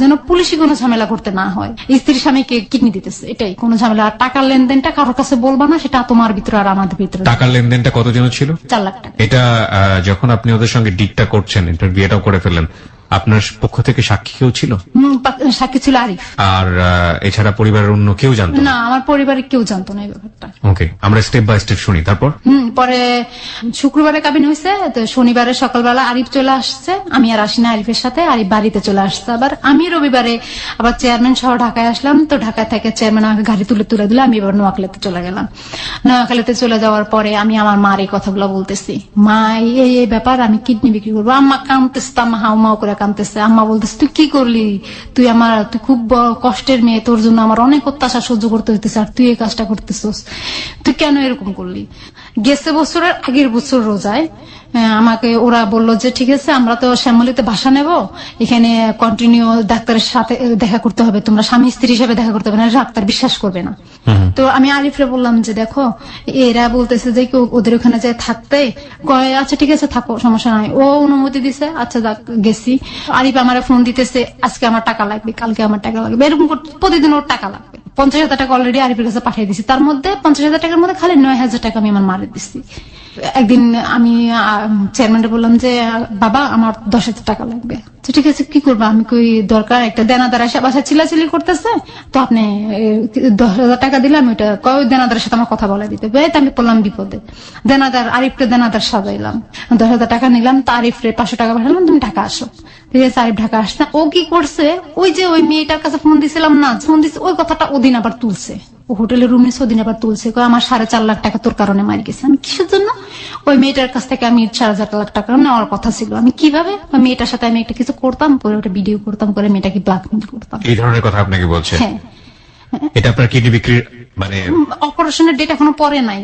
যেন পুলিশি কোনো ঝামেলা করতে না হয়। স্ত্রীর স্বামীকে কিডনি দিতেছে, এটাই কোনো ঝামেলা। আর টাকার লেনদেনটা কারোর কাছে বলবা না, সেটা তোমার ভিতরে আর আমাদের ভিতরে। টাকার লেনদেনটা কত জন ছিল? 4 লাখ টাকা। এটা যখন আপনি ওদের সঙ্গে ডিটটা করছেন, এটার বিয়েটাও করে ফেললেন, আপনার পক্ষ থেকে সাক্ষী কেউ ছিল? সাক্ষী ছিল আরিফ। আর এছাড়া পরিবারের অন্য কেউ জানতো না? আমার পরিবারের কেউ জানতো না এই ব্যাপারটা। ওকে, আমরা স্টেপ বাই স্টেপ শুনি। তারপর পরে শুক্রবারে কাবিন হয়েছে, তো শনিবারে সকালবেলা আরিফ চলে আসছে, আমি আর আসি না আরিফের সাথে, আরিফ বাড়িতে চলে আসছে। আবার আমি রবিবারে আবার চেয়ারম্যান সহ ঢাকায় আসলাম। তো ঢাকায় থেকে চেয়ারম্যান আমাকে গাড়ি তুলে দিল, আমি এবার নোয়াখালীতে চলে গেলাম। নোয়াখালীতে চলে যাওয়ার পরে আমি আমার মার এই কথাগুলো বলতেছি, মা এই ব্যাপার, আমি কিডনি বিক্রি করবো। আম্মা কাঁদতেছে, আম্মা হাউমাউ করে কাঁদতেছে। আম্মা বলতেছে তুই কি করলি, তুই খুব কষ্টের মেয়ে, তোর জন্য আমার অনেক অত্যাচার সহ্য করতে হইতেছে, আর তুই এই কাজটা করতেছিস, তুই কেন এরকম করলি? গেছে বছরের আগের বছর রোজায় আমাকে ওরা বললো যে ঠিক আছে আমরা তো শ্যামলীতে বাসা নেব, এখানে কন্টিনিউ ডাক্তারের সাথে দেখা করতে হবে, তোমরা স্বামী স্ত্রী হিসেবে দেখা করতে হবে না, ডাক্তার বিশ্বাস করবে না। তো আমি আরিফরে বললাম যে দেখো এরা বলতেছে যে ওদের ওখানে যায় থাকতে, কয় আচ্ছা ঠিক আছে থাকো সমস্যা নাই। ও অনুমতি দিছে, আচ্ছা গেছি। আরিফ আমার ফোন দিতেছে, আজকে আমার টাকা লাগবে, কালকে আমার টাকা লাগবে, এরকম প্রতিদিন ওর টাকা লাগবে। 50,000 টাকা অলরেডি আরিফের কাছে পাঠিয়ে দিছি, তার মধ্যে 50,000 টাকার মধ্যে খালি 9,000 টাকা আমি আমার মারে দিচ্ছি। একদিন আমি চেয়ারম্যানকে বললাম যে বাবা আমার 10,000 টাকা লাগবে। ঠিক আছে কি করবো? আমি কই দরকার একটা দেনাদার আসে বাসা চিল্লাচিল্লি করতেছে, তো আপনি 10,000 টাকা দিলাম, ওইটা কয় দেনাদারের সাথে আমার কথা বলা দিতে। আমি বললাম বিপদে, দেনাদার আরিফকে দেনাদার সাজাইলাম, 10,000 টাকা নিলাম, তো আরিফরে 500 টাকা পাঠালাম, তুমি ঢাকা আসো। ঠিক আছে আরিফ ঢাকা আসছে। ও কি করছে, ওই যে ওই মেয়েটার কাছে ফোন দিছিলাম না, ফোন দিচ্ছে, ওই কথাটা ওদিন আবার তুলছে, ও হোটেলের রুম নিচ্ছে, ওদিন আবার তুলছে, আমার 4.5 লাখ টাকা তোর কারণে মারি গেছে। আমি কিসের জন্য? ওই মেয়েটার কাছ থেকে আমি 4.5 লাখ টাকা নেওয়ার কথা ছিল। আমি কিভাবে ওই মেয়েটার সাথে আমি একটা কিছু করতাম, করে ওটা ভিডিও করতাম, করে মেয়েটাকে ব্ল্যাকমেল করতাম। এই ধরনের কথা আপনাকে বলছে? হ্যাঁ। এটা আপনার কিডনি বিক্রির মানে অপারেশনের ডেট এখনো পরে নাই,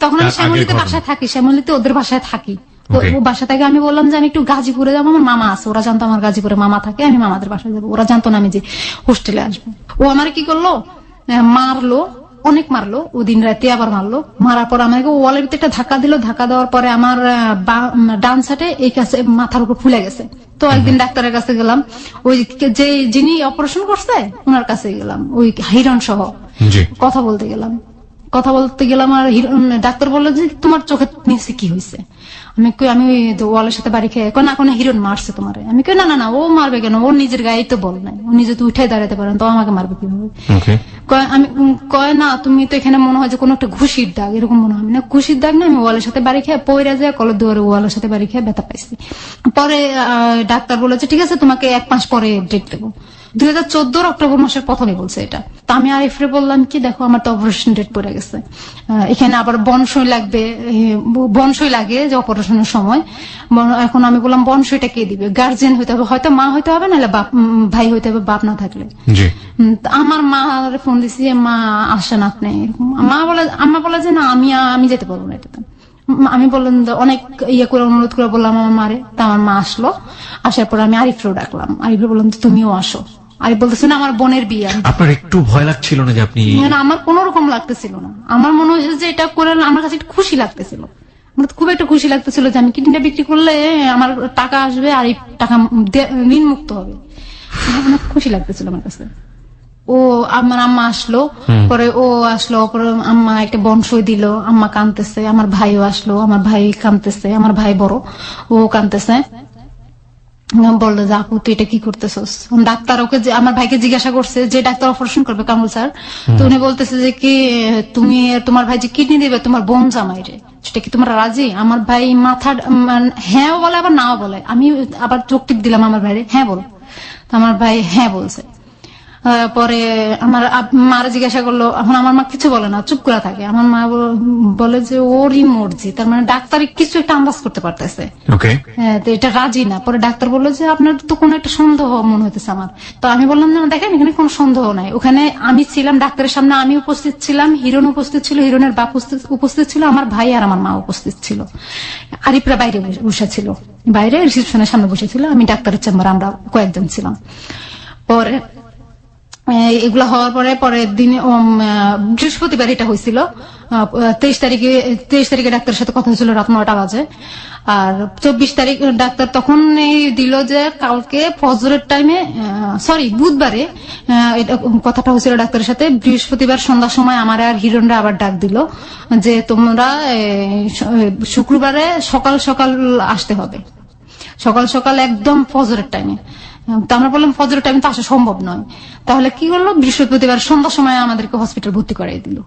তখন আমি শ্যামলীতে বাসায় থাকি, শ্যামলীতে ওদের বাসায় থাকি। তো ও বাসা থেকে আমি বললাম যে আমি একটু গাজীপুরে যাবো, আমার মামা আছে, ওরা জানতো আমার গাজীপুরে মামা থাকে, আমি মামাদের বাসায় যাবো। ওরা জানতো না আমি যে হোস্টেলে আসবো। ও আমার কি করলো, মারলো, অনেক মারলো, ও দিন রাতে আবার মারলো। মারার পর আমাকে ওয়ালের ভিতরে একটা ধাক্কা দিল, ধাক্কা দেওয়ার পরে আমার ডান সাইডে এই কাছে মাথার উপর ফুলে গেছে। তো একদিন ডাক্তারের কাছে গেলাম, ওই যে যিনি অপারেশন করছে ওনার কাছে গেলাম, ওই হিরণ সহ কথা বলতে গেলাম। কথা বলতে গেলাম আর ডাক্তার বললো যে তোমার চোখের নিচে কি হয়েছে। আমি ওয়ালের সাথে বাড়ি খেয়ে না কোনো হিরণ মারছে তোমার। আমি কই না না না, ও মারবে কেন, ওর নিজের গায়ে তো বল নাই, ও নিজে তো উঠে দাঁড়াতে পারেন, তো আমাকে মারবে কিভাবে। আমি কয় না তুমি তো এখানে মনে হয় যে কোনো একটা ঘুষির দাগ, এরকম মনে হয়। না ঘুষির দাগ না, আমি ওয়ালের সাথে বাড়ি খেয়ে পয়রা যায় কলের দুয়ারে ওয়ালের সাথে বাড়ি খেয়ে ব্যথা পাইছি। পরে ডাক্তার বলেছে ঠিক আছে তোমাকে 1 মাস পরে ডেট দেবো। 2014 অক্টোবর মাসের প্রথমে বলছে এটা। তো আমি আরিফরে বললাম কি দেখো আমার তো অপারেশন ডেট পড়ে গেছে, এখানে আবার বনসই লাগবে, বনসই লাগে যে অপারেশনের সময়। এখন আমি বললাম বনসইটা কে দিবে, গার্জিয়ান হইতে হবে, হয়তো মা হইতে হবে নাহলে ভাই হইতে হবে, বাপ না থাকলে। আমার মা ফোন দিছি, মা আসেন আপনি, আম্মা বলে যে না আমি যেতে পারবো না এটাতে। আমি বললাম অনেক ইয়ে করে অনুরোধ করে বললাম আমার মারে। তা আমার মা আসলো, আসার পর আমি আরিফরেও ডাকলাম, আরিফরে বললাম তুমিও আসো। আরিফ বলতেছে না আমার বোনের বিয়ে। আপনার একটু ভয় লাগছিল না যে আপনি? না আমার কোন রকম লাগতেছিল না, আমার মনে হয়েছে যে এটা করে আমার কাছে একটু খুশি লাগতেছিল, আমার খুব একটা খুশি লাগতেছিল যে আমি কিডনিটা বিক্রি করলে আমার টাকা আসবে আর এই টাকা ঋণ মুক্ত হবে, অনেক খুশি লাগতেছিল আমার কাছে। ও আমার আম্মা আসলো, পরে ও আসলো, পরে আম্মা একটা বনসই দিল, আম্মা কাঁদতেছে, আমার ভাইও আসলো, আমার ভাই কাঁদতেছে, আমার ভাই বড়, ও কাঁদতেছে। বললো যে আপু তুই এটা কি করতেছস। ডাক্তার ওকে আমার ভাইকে জিজ্ঞাসা করছে যে ডাক্তার অপারেশন করবে কামরুল স্যার, তো উনি বলতেছে যে কি তুমি তোমার ভাই যে কিডনি দিবে তোমার বোন জামাই রে, সেটা কি তোমরা রাজি? আমার ভাই মাথা হ্যাঁ বলে আবার নাও বলে। আমি আবার চোখ টিপ দিলাম আমার ভাইরে, হ্যাঁ বল। আমার ভাই হ্যাঁ বলছে। পরে আমার মারা জিজ্ঞাসা করলো, এখন আমার মা কিছু বলে না, চুপ করে থাকে। আমার মা বলে যে ওরই মর্জি, তার মানে ডাক্তার কিছু একটা আন্দাজ করতে পারতেছে, হ্যাঁ এটা রাজি না। পরে ডাক্তার বললো যে আপনার তো কোনো একটা সন্দেহ মনে হইতেছে আমার। তো আমি বললাম না দেখেন এখানে কোনো সন্দেহ নাই, ওখানে আমি ছিলাম ডাক্তারের সামনে, আমি উপস্থিত ছিলাম, হিরণ উপস্থিত ছিল, হিরণের বাপ উপস্থিত ছিল, আমার ভাই আর আমার মা উপস্থিত ছিল, আরিফরা বাইরে বসে ছিল, বাইরে রিসেপশনের সামনে বসেছিল, আমি ডাক্তারের চেম্বারে আমরা কয়েকজন ছিলাম। পরে এগুলা হওয়ার পরে পরের দিনে বৃহস্পতিবার এটা হয়েছিল, 23 তারিখে ডাক্তারের সাথে কথা হয়েছিল রাত 9টা বাজে। আর 24 তারিখ ডাক্তার তখন দিল যে কালকে ফজরের টাইমে, সরি বুধবারে কথাটা হয়েছিল ডাক্তারের সাথে। বৃহস্পতিবার সন্ধ্যার সময় আমার আর হিরণরা আবার ডাক দিল যে তোমরা শুক্রবারে সকাল সকাল আসতে হবে, সকাল সকাল একদম ফজরের টাইমে। তো আমরা বললাম ফজরের টাইমে তো আসা সম্ভব নয়, তাহলে কি করলো বৃহস্পতিবার সন্ধ্যার সময় আমাদেরকে হসপিটাল ভর্তি করাই দিল।